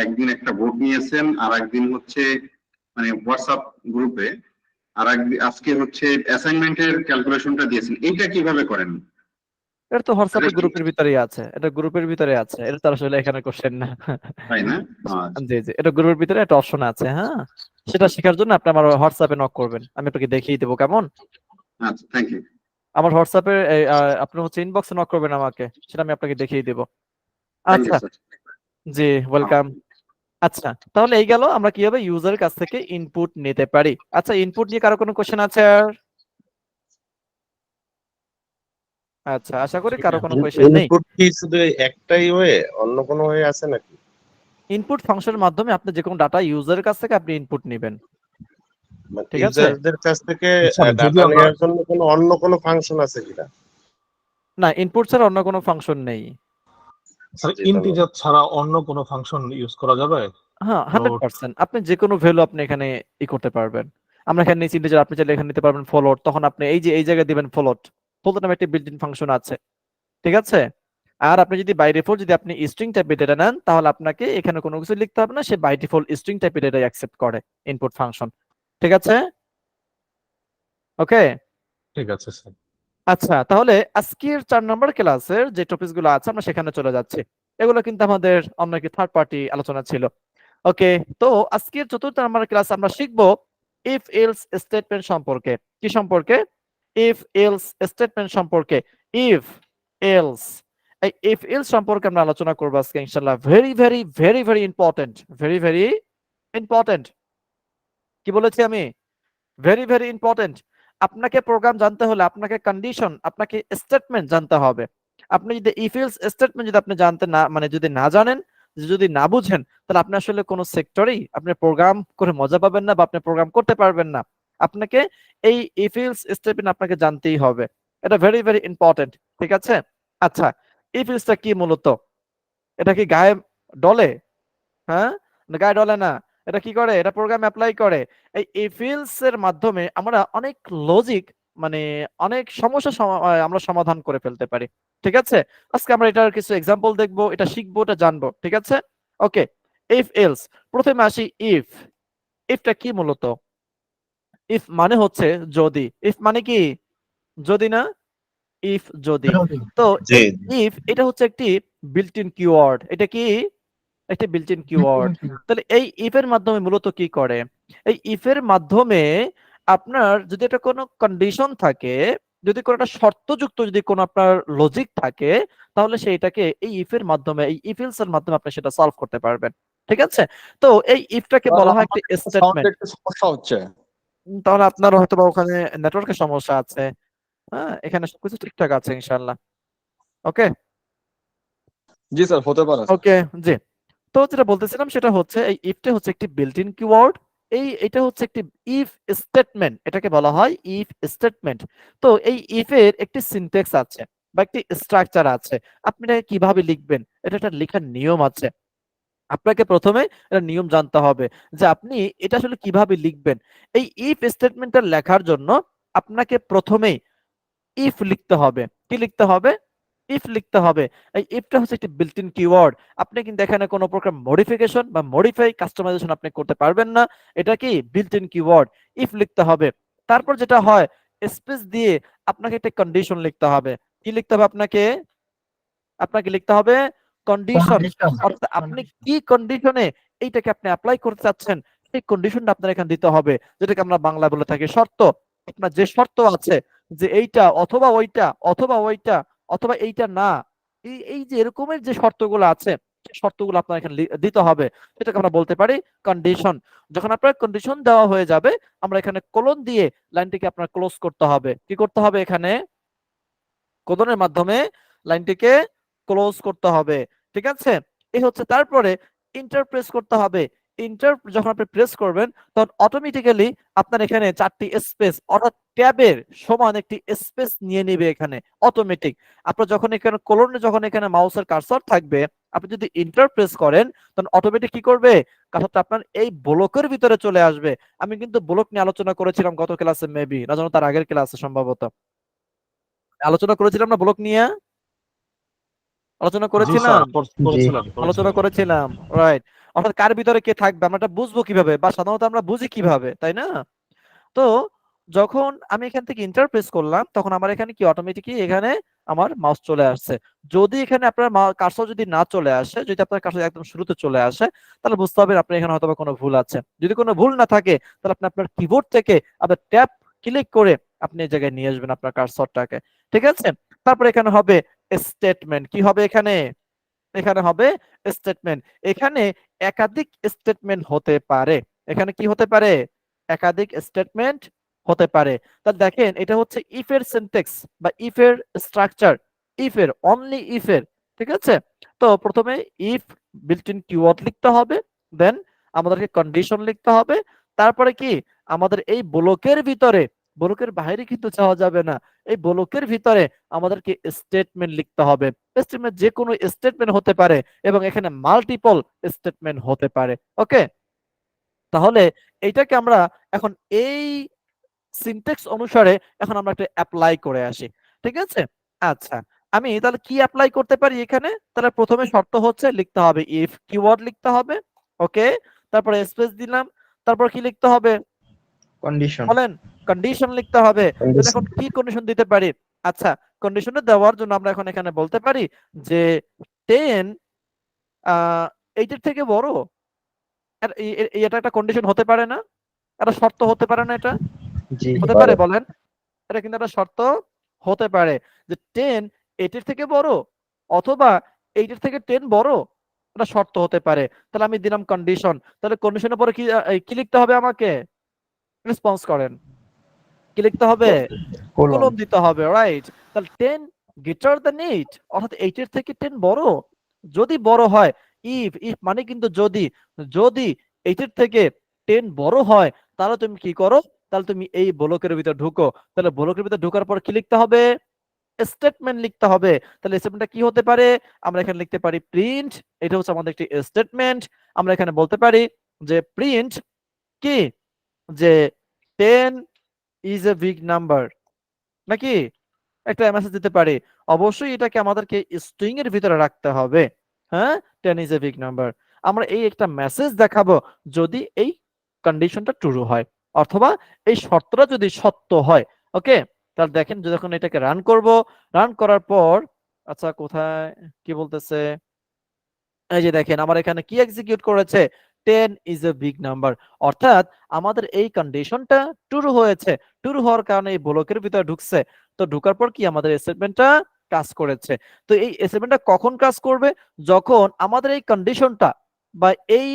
একদিন একটা ভোট নিয়েছেন, আর একদিন হচ্ছে মানে হোয়াটসঅ্যাপ গ্রুপে, আর একদিন আজকে হচ্ছে অ্যাসাইনমেন্টের ক্যালকুলেশনটা দিয়েছেন, এইটা কিভাবে করেন? এটা তো হোয়াটসঅ্যাপের গ্রুপের ভিতরেই আছে, এটা গ্রুপের ভিতরে আছে, এটা তো আসলে এখানে কোশ্চেন না। তাই না? আচ্ছা, জি জি, এটা গ্রুপের ভিতরে একটা অপশন আছে। হ্যাঁ, সেটা শেখার জন্য আপনি আমার হোয়াটসঅ্যাপে নক করবেন, আমি আপনাকে দেখিয়ে দেবো কেমন। আচ্ছা, থ্যাংক ইউ। আমার হোয়াটসঅ্যাপে আপনি হচ্ছে ইনবক্সে নক করবেন আমাকে, সেটা আমি আপনাকে দেখিয়ে দেবো। থ্যাংক ইউ আচ্ছা, স্যার। জি ওয়েলকাম। আচ্ছা, তাহলে এই গেল আমরা কিভাবে ইউজারের কাছ থেকে ইনপুট নিতে পারি। আচ্ছা, ইনপুট নিয়ে কারো কোনো কোশ্চেন আছে আর? আচ্ছা, আশা করি কারো কোনো কোশ্চেন নেই। ইনপুট কি শুধু একটাই ওয়ে, অন্য কোনো ওয়ে আছে নাকি? ইনপুট ফাংশনের মাধ্যমে আপনি যে কোনো ডাটা ইউজারের কাছ থেকে আপনি ইনপুট নেবেন, ঠিক আছে। ইউজারদের কাছ থেকে স্যার, যদি ডাটা আমরা নেওয়ার জন্য কোনো অন্য কোনো ফাংশন আছে কিনা? না, ইনপুট ছাড়া অন্য কোনো ফাংশন নেই। স্যার জি, ইন্টিজার ছাড়া অন্য কোনো ফাংশন ইউজ করা যাবে? হ্যাঁ, Float। 100% আপনি যেকোনো ভ্যালু আপনি এখানে করতে পারবেন। আমরা এখানে নিচে ইন্টিজার, আপনি চাইলে এখানে নিতে পারবেন ফ্লোট, তখন আপনি এই জায়গায় দিবেন ফ্লোট। ফ্লোট নামে একটা বিল্ট ইন ফাংশন আছে। ঠিক আছে? আর আপনি যদি বাই ডিফল্ট যদি আপনি স্ট্রিং টাইপের ডেটা নেন, তাহলে আপনাকে এখানে কোনো কিছু লিখতে হবে না, সে বাই ডিফল্ট স্ট্রিং টাইপের ডেটা অ্যাকসেপ্ট করে ইনপুট ফাংশন। ঠিক আছে? ওকে? ঠিক আছে স্যার। আচ্ছা, তাহলে আজকের 4 নম্বর ক্লাসের যে টপিকস গুলো আছে আমরা সেখানে চলে যাচ্ছি। এগুলো কিন্তু আমাদের অন্য কি থার্ড পার্টি আলোচনা ছিল। ওকে, তো আজকের 4র্থ নাম্বার ক্লাস আমরা শিখব ইফ এলস স্টেটমেন্ট সম্পর্কে। কি সম্পর্কে? ইফ এলস স্টেটমেন্ট সম্পর্কে। ইফ এলস, এই ইফ এলস সম্পর্কে আমরা আলোচনা করব আজকে ইনশাআল্লাহ। Very very very very important, very very important. কি বলেছি আমি? Very very important. আপনাকে প্রোগ্রাম জানতে হলে আপনাকে কন্ডিশন, আপনাকে স্টেটমেন্ট জানতে হবে। আপনি যদি ইফ এলস স্টেটমেন্ট যদি আপনি জানতে না, মানে যদি না জানেন, যদি না বুঝেন, তাহলে আপনি আসলে কোন সেক্টরেই আপনি প্রোগ্রাম করে মজা পাবেন না, বা আপনি প্রোগ্রাম করতে পারবেন না। আপনাকে এই ইফ এলস স্টেটমেন্ট আপনাকে জানতেই হবে। এটা ভেরি ভেরি ইম্পর্টেন্ট। ঠিক আছে? আচ্ছা, ইফ এলসটা কি মূলত? এটা কি গায়ে ডলে? হ্যাঁ, না গায়ে ডলে না। এটা কি করে? এটা প্রোগ্রাম অ্যাপ্লাই করে। এই ইফ এলস এর মাধ্যমে আমরা অনেক লজিক, মানে অনেক সমস্যা আমরা সমাধান করে ফেলতে পারি। ঠিক আছে? আজকে আমরা এটার কিছু এক্সাম্পল দেখবো, এটা শিখবো, এটা জানবো। ঠিক আছে? ওকে, ইফ এলস। প্রথমে আসি ইফ। ইফটা কি মূলত? ইফ মানে হচ্ছে যদি। ইফ মানে কি? যদি না? ইফ যদি। তো জি, এই ইফ এটা হচ্ছে একটি বিল্ট ইন কিওয়ার্ড। এটা কি? একটি বিল্ট ইন কিওয়ার্ড। তাহলে এই ইফ এর মাধ্যমে মূলত কি করে? এই ইফ এর মাধ্যমে আপনার যদি এটা কোনো কন্ডিশন থাকে, যদি কোনো একটা শর্তযুক্ত যদি কোনো আপনার লজিক থাকে, তাহলে সেইটাকে এই ইফ এর মাধ্যমে, এই ইফ এলস এর মাধ্যমে আপনি সেটা সলভ করতে পারবেন। ঠিক আছে? তো এই ইফটাকে বলা হয় একটি সাউন্ডে স্টেটমেন্ট। একটু সমস্যা হচ্ছে। তাহলে আপনার হয়তো বা ওখানে নেটওয়ার্কের সমস্যা আছে। হ্যাঁ, এখানে সবকিছু ঠিকঠাক আছে ইনশাআল্লাহ। ওকে? জি স্যার, হতে পারে। ওকে, জি। তো যেটা বলতেছিলাম সেটা হচ্ছে এই ইফটা হচ্ছে একটি বিল্ট ইন কিওয়ার্ড। এটা হচ্ছে একটি ইফ স্টেটমেন্ট, এটাকে বলা হয় ইফ স্টেটমেন্ট। তো এই ইফ এর একটি সিনট্যাক্স আছে বা একটি স্ট্রাকচার আছে। আপনি এটাকে কিভাবে লিখবেন, এটা একটা লেখার নিয়ম আছে। আপনাকে প্রথমে এটা নিয়ম জানতে হবে যে আপনি এটা আসলে কিভাবে লিখবেন। এই ইফ স্টেটমেন্টটা লেখার জন্য আপনাকে প্রথমেই ইফ লিখতে হবে। কি লিখতে হবে? ইফ লিখতে হবে। এই ইফটা হচ্ছে একটি বিল্ট ইন কিওয়ার্ড। আপনি কিন্তু এখানে কোনো প্রকার মডিফিকেশন বা মডিফাই কাস্টমাইজেশন আপনি করতে পারবেন না। এটা কি? Built in keyword. ইফ লিখতে হবে। তারপর যেটা হয়, স্পেস দিয়ে আপনাকে একটা কন্ডিশন লিখতে হবে। কি লিখতে হবে আপনাকে? আপনাকে লিখতে হবে কন্ডিশন। অর্থাৎ আপনি কি কন্ডিশনে এইটাকে আপনি অ্যাপ্লাই করতে চাচ্ছেন, সেই কন্ডিশনটা আপনার এখানে দিতে হবে, যেটাকে আমরা বাংলা বলে থাকি শর্ত। আপনার যে শর্ত আছে যে এইটা অথবা ওইটা অথবা ওইটা অথবা এইটা না, এই যে এরকমের যে শর্তগুলো আছে, সেই শর্তগুলো আপনার এখানে দিতে হবে, সেটাকে আমরা বলতে পারি কন্ডিশন। যখন আপনার কন্ডিশন দেওয়া হয়ে যাবে, আমরা এখানে কোলন দিয়ে লাইনটিকে আপনার ক্লোজ করতে হবে। কি করতে হবে? এখানে কোলনের মাধ্যমে লাইনটিকে ক্লোজ করতে হবে। ঠিক আছে? এই হচ্ছে, তারপরে ইন্টার প্রেস করতে হবে। ইন্টার যখন আপনি প্রেস করবেন, তখন অটোমেটিক্যালি আপনার এখানে 4টি স্পেস, অর্থাৎ ট্যাবের সমান একটি স্পেস নিয়ে নেবে এখানে অটোমেটিক। আপনার যখন এখানে কোলনে, যখন এখানে মাউসের কার্সর থাকবে, আপনি যদি ইন্টার প্রেস করেন, তখন অটোমেটিক কি করবে? কার্সরটা আপনার এই ব্লকের ভিতরে চলে আসবে। আমি কিন্তু ব্লক নিয়ে আলোচনা করেছিলাম গত ক্লাসে, মেবি না জানো তার আগের ক্লাসে সম্ভবত আলোচনা করেছিলাম না ব্লক নিয়ে? আলোচনা জি করেছিলাম? স্যার, করেছিলাম আলোচনা করেছিলাম, রাইট। অর্থাৎ কার ভিতরে কে থাকবে আমরা এটা বুঝবো কিভাবে, বা সাধারণত আমরা বুঝি কিভাবে, তাই না? তো যখন আমি এখান থেকে ইন্টার প্রেস করলাম, তখন আমার এখানে কি অটোমেটিকলি এখানে আমার মাউস চলে আসছে। যদি এখানে আপনার কার্সর যদি না চলে আসে, যদি আপনার কার্সর একদম শুরুতে চলে আসে, তাহলে বুঝতে হবে আপনার এখানে হয়তো কোনো ভুল আছে। যদি কোনো ভুল না থাকে, তাহলে আপনি আপনার কিবোর্ড থেকে আপনার ট্যাব ক্লিক করে আপনি এই জায়গায় নিয়ে আসবেন আপনার কার্সরটাকে। ঠিক আছে? তারপর এখানে হবে স্টেটমেন্ট। কি হবে এখানে? এখানে হবে স্টেটমেন্ট। এখানে একাধিক স্টেটমেন্ট হতে পারে। এখানে কি হতে পারে? একাধিক স্টেটমেন্ট হতে পারে। তাহলে দেখেন, এটা হচ্ছে ইফ এর সিনট্যাক্স বা ইফ এর স্ট্রাকচার। ইফ এর, অনলি ইফ এর। ঠিক আছে? তো প্রথমে ইফ বিল্ট ইন কিওয়ার্ড লিখতে হবে, দেন আমাদেরকে কন্ডিশন লিখতে হবে। তারপরে কি? আমাদের এই ব্লকের ভিতরে ব্লকের বাইরে কিন্তু যাওয়া যাবে না। এই ব্লকের ভিতরে আমাদেরকে স্টেটমেন্ট লিখতে হবে। স্টেটমেন্ট যে কোনো স্টেটমেন্ট হতে পারে এবং এখানে মাল্টিপল স্টেটমেন্ট হতে পারে। ওকে, তাহলে এইটাকে আমরা এখন এই সিনট্যাক্স অনুসারে এখন আমরা একটা অ্যাপ্লাই করে আসি। ঠিক আছে? আচ্ছা, আমি তাহলে কি অ্যাপ্লাই করতে পারি এখানে? তাহলে প্রথমে শর্ত হচ্ছে লিখতে হবে ইফ কিওয়ার্ড লিখতে হবে। ওকে, তারপরে স্পেস দিলাম। তারপর কি লিখতে হবে কন্ডিশন বলেন? কন্ডিশন লিখতে হবে। তাহলে এখন কি কন্ডিশন দিতে পারি? আচ্ছা, কন্ডিশনটা দেওয়ার জন্য আমরা এখন এখানে বলতে পারি যে 10 8 এর থেকে বড়। আর এটা একটা কন্ডিশন হতে পারে না? একটা শর্ত হতে পারে না এটা? জি হতে পারে বলেন? এটা কিন্তু একটা শর্ত হতে পারে যে 10 8 এর থেকে বড় অথবা 8 এর থেকে 10 বড়। এটা শর্ত হতে পারে। তাহলে আমি দিলাম কন্ডিশন। তাহলে কন্ডিশনের পরে কি লিখতে হবে আমাকে? রেসপন্স করেন। কি লিখতে হবে? কলম দিতে হবে, রাইট? তাহলে 10 গ্রেটার দ্যান 8 অর্থাৎ 8 এর থেকে 10 বড়। যদি বড় হয়, ইফ মানে কিন্তু যদি 8 এর থেকে 10 বড় হয় তাহলে তুমি কি করো? তাহলে তুমি এই ব্লকের ভিতর ঢুকো। তাহলে ব্লকের ভিতর ঢোকার পর কি লিখতে হবে? স্টেটমেন্ট লিখতে হবে। তাহলে স্টেটমেন্টটা কি হতে পারে? আমরা এখানে লিখতে পারি প্রিন্ট। এটা হচ্ছে আমাদের একটি স্টেটমেন্ট। আমরা এখানে বলতে পারি যে প্রিন্ট কি? যে 10 ইজ এ বিগ নাম্বার, নাকি? একটা মেসেজ দিতে পারি। অবশ্যই এটাকে আমাদেরকে স্ট্রিং এর ভিতরে রাখতে হবে। হ্যাঁ, 10 ইজ এ বিগ নাম্বার। আমরা এই একটা মেসেজ দেখাবো যদি এই কন্ডিশনটা ট্রু হয় অথবা এই শর্তটা যদি সত্য হয়। ওকে, তাহলে দেখেন যখন এটাকে রান করব, রান করার পর আচ্ছা কোথায় কি বলতেছে? এই যে দেখেন আমার এখানে কি এক্সিকিউট করেছে? 10 ইজ এ বিগ নাম্বার। অর্থাৎ আমাদের এই কন্ডিশনটা ট্রু হয়েছে। ট্রু হওয়ার কারণে এই ব্লকের ভিতরে ঢুকছে। তো ঢোকার পর কি আমাদের স্টেটমেন্টটা কাজ করেছে। তো এই স্টেটমেন্টটা কখন কাজ করবে? যখন আমাদের এই কন্ডিশনটা বা এই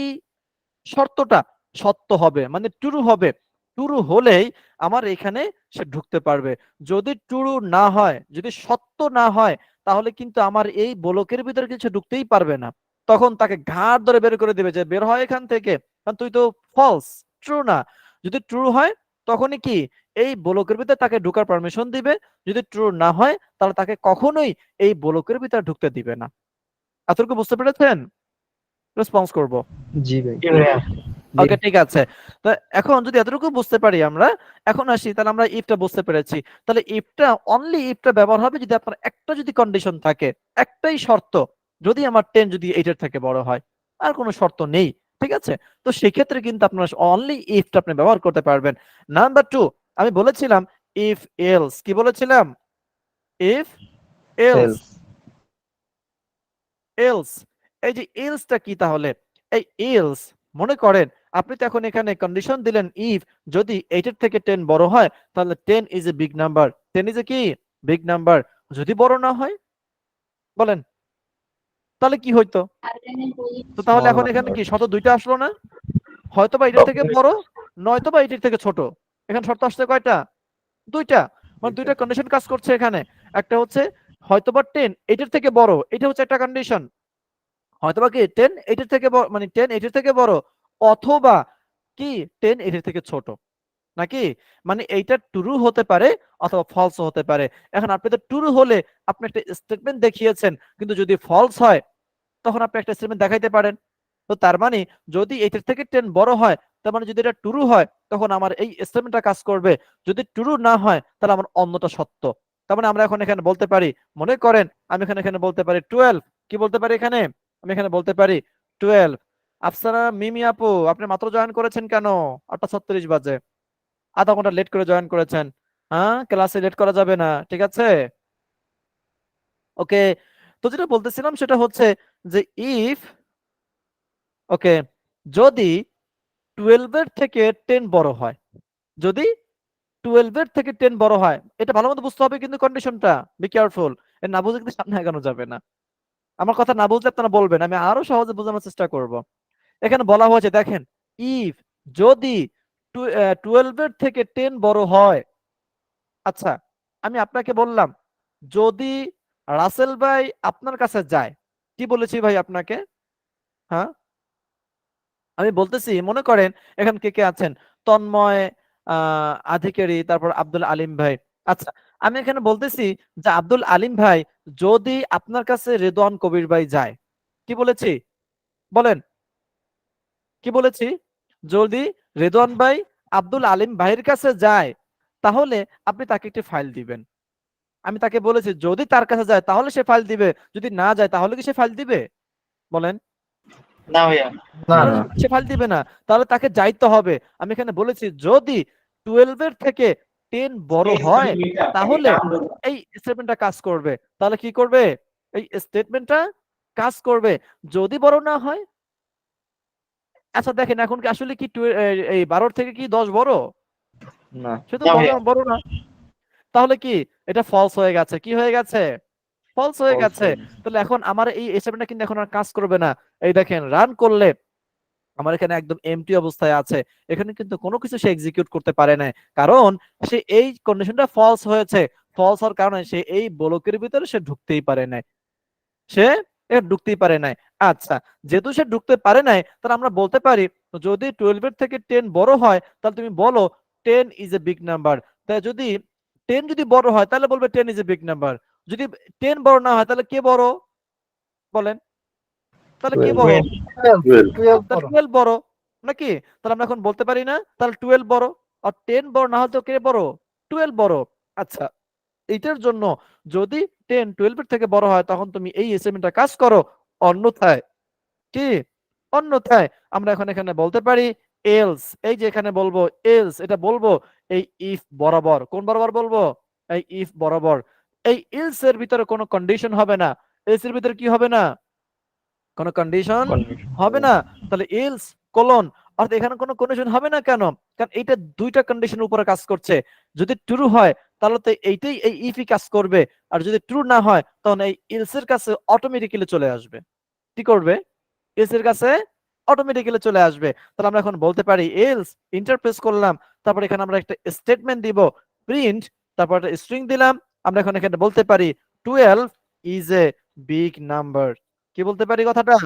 শর্তটা সত্য হবে, মানে ট্রু হবে। ট্রু হলেই আমার এখানে সে ঢুকতে পারবে। যদি ট্রু না হয়, যদি সত্য না হয়, তাহলে কিন্তু আমার এই ব্লকের ভিতরে কিছু ঢুকতেই পারবে না। তখন তাকে ঘাড় ধরে বের করে দিবে যে বের হয় এখান থেকে, কারণ তুই তো ফলস, ট্রু না। যদি ট্রু হয় তখনই কি এই ব্লকের ভিতরে তাকে ঢোকার পারমিশন দিবে। যদি ট্রু না হয় তাহলে তাকে কখনোই এই ব্লকের ভিতরে ঢুকতে দিবে না। এতটুকু বুঝতে পেরেছেন? রেসপন্স করব। জি ভাই ওকে, ঠিক আছে। তো এখন যদি এতটুকু বুঝতে পারি আমরা, এখন আসি তাহলে আমরা ইফটা বুঝতে পেরেছি। তাহলে ইফটা অনলি ইফটা ব্যবহার হবে যদি আপনার একটা যদি কন্ডিশন থাকে, একটাই শর্ত, যদি আমার 10 যদি 8 এর থেকে বড় হয়, আর কোনো শর্ত নেই। ঠিক আছে? তো সেক্ষেত্রে কিন্তু আপনার অনলি ইফটা আপনি ব্যবহার করতে পারবেন। নাম্বার 2 আমি বলেছিলাম ইফ এলস। কি বলেছিলাম? If else. সেলস এলস, এই যে এলসটা কি তাহলে? এই এলস মনে করেন আপনি তো এখন এখানে কন্ডিশন দিলেন ইফ যদি 8 এর থেকে 10 বড় হয় তাহলে 10 is a big number. 10 is a কি? Big number. যদি বড় না হয় বলেন তাহলে কি হইতো? তো তাহলে এখন এখানে কি শত দুইটা আসলো না? হয়তো বা এটার থেকে বড়, নয়তো বা এটার থেকে ছোট। এখানে শর্ত আসছে কয়টা? দুইটা। মানে দুইটা কন্ডিশন কাজ করছে এখানে। একটা হচ্ছে হয়তোবা 10 8 এর থেকে বড়, এটা হচ্ছে একটা কন্ডিশন। হয়তোবা কি 10 8 এর থেকে মানে 10 8 এর থেকে বড় অথবা কি 10 8 এর থেকে ছোট, নাকি? মানে এইটা ট্রু হতে পারে অথবা ফলস হতে পারে। এখন আপনি তো ট্রু হলে আপনি একটা স্টেটমেন্ট দেখিয়েছেন, কিন্তু যদি ফলস হয় তখন আপনি একটা স্টেটমেন্ট দেখাইতে পারেন। তো তার মানে যদি 8 এর থেকে 10 বড় হয়, তার মানে যদি এটা ট্রু হয় তখন আমার এই স্টেটমেন্টটা কাজ করবে। যদি ট্রু না হয় তাহলে আমার অন্যটা সত্য। তার মানে আমরা এখন এখানে বলতে পারি, মনে করেন আমি এখানে বলতে পারি 12। কি বলতে পারি এখানে? আমি এখানে বলতে পারি 12। আফসানা মিমি আপু আপনি মাত্র জয়েন করেছেন কেন? 8:36 বাজে। আধা ঘন্টা লেট করে জয়েন করেছেন। হ্যাঁ, ক্লাসে লেট করা যাবে না, ঠিক আছে? ওকে, তো যেটা বলতেছিলাম সেটা হচ্ছে যে ইফ ওকে যদি 12 এর থেকে 10 বড় হয়, যদি 12 এর থেকে 10 বড় হয়, এটা ভালো মতো বুঝতে হবে কিন্তু কন্ডিশনটা। Be careful. না বুঝে কিন্তু সামনে আগানো যাবে না। আমার কথা না বুঝলে আপনারা বলবেন, আমি আরো সহজে বোঝানোর চেষ্টা করব। এখানে বলা হয়েছে দেখেন, ইফ যদি 12 এর থেকে 10 বড় হয়। আচ্ছা, আমি আপনাকে বললাম যদি রাসেল ভাই আপনার কাছে যায়, কি বলেছি ভাই আপনাকে? হ্যাঁ, আমি বলতেছি মনে করেন এখানে কে কে আছেন? তন্ময়, আধিকারি, তারপর আব্দুল আলিম ভাই। আচ্ছা, আমি এখানে বলতেছি যে আব্দুল আলিম ভাই যদি আপনার কাছে রেদওয়ান কবির ভাই যায়, কি বলেছি বলেন, কি বলেছি? যদি রেদওয়ান ভাই আব্দুল আলিম ভাইয়ের কাছে যায় তাহলে আপনি তাকে একটি ফাইল দিবেন। আমি তাকে বলেছি যদি তার কাছে যায় তাহলে সে ফাইল দিবে, যদি না যায় তাহলে কি সে ফাইল দিবে? বলেন। না ভাইয়া। না তাহলে না সে ফাইল দিবে না, তাহলে তাকে যাইতে হবে। আমি এখানে বলেছি যদি 12 এর থেকে 10 বড় হয় তাহলে এই স্টেটমেন্টটা কাজ করবে। তাহলে কি করবে? এই স্টেটমেন্টটা কাজ করবে। যদি বড় না হয়, আচ্ছা দেখেন এখন কি আসলে কি এই 12 থেকে কি 10 বড়? না সে তো না বড় ভাইয়া। বড় না। তাহলে কি এটা ফলস হয়ে গেছে? কি হয়ে গেছে? ফলস হয়ে False গেছে। হয়ে গেছে। তাহলে এখন আমার এই স্টেটমেন্টটা কিন্তু এখন আর কাজ করবে না। এই দেখেন রান করলে আমার এখানে একদম এমটি অবস্থায় আছে। এখানে কিন্তু কোনো কিছু সে এক্সিকিউট করতে পারে নাই। কারণ সে এই কন্ডিশনটা ফলস হয়েছে। ফলস হওয়ার কারণে সে এই ব্লকের ভিতরে সে ঢুকতেই পারে নাই। সে ঢুকতেই পারে নাই। আচ্ছা, যেহেতু সে ঢুকতে পারে নাই তাহলে আমরা বলতে পারি যদি 12 এর থেকে 10 বড় হয় তাহলে তুমি বলো 10 ইজ এ বিগ নাম্বার। তাই যদি 10 যদি বড় হয় তাহলে বলবে 10 ইজ এ বিগ নাম্বার। যদি 10 বড় না হয় তাহলে কে বড়? বলেন। তাহলে কে বড়? 12 তাহলে বড়। 12 বড় নাকি? তাহলে আমরা এখন বলতে পারি না তাহলে 12 বড়, আর 10 বড় না হলে তো কে বড়? 12 বড়। আচ্ছা, এইটার জন্য যদি 10 12 এর থেকে বড় হয় তখন তুমি এই এসাইনমেন্টটা কাজ করো, অন্যথায় কি? অন্যথায় আমরা এখন এখানে বলতে পারি এলস। এই যে এখানে বলবো এলস, এটা বলবো এই ইফ বরাবর। কোন বরাবর বলবো? এই ইফ বরাবর। এই এলস এর ভিতরে কোনো কন্ডিশন হবে না। এলস এর ভিতরে কি হবে না? কোনো কন্ডিশন হবে না। তাহলে এলস কোলন, অর্থাৎ এখানে কোনো কন্ডিশন হবে না। কেন? কারণ এইটা দুইটা কন্ডিশনের উপরে কাজ করছে। যদি ট্রু হয় তাহলে তো এইটাই এই ইফই কাজ করবে, আর যদি ট্রু না হয় তখন এই এলস এর কাছে অটোমেটিক্যালি চলে আসবে। কি করবে? এলস এর কাছে অটোমেটিক্যালি চলে আসবে। তাহলে আমরা এখন বলতে পারি এলস ইন্টারপ্রেস করলাম, তারপর এখানে আমরা একটা স্টেটমেন্ট দিব প্রিন্ট, তারপর একটা স্ট্রিং দিলাম। আমরা এখন এখানে বলতে পারি 12 ইজ এ বিগ নাম্বার। কি বলতে পারি কথাটা?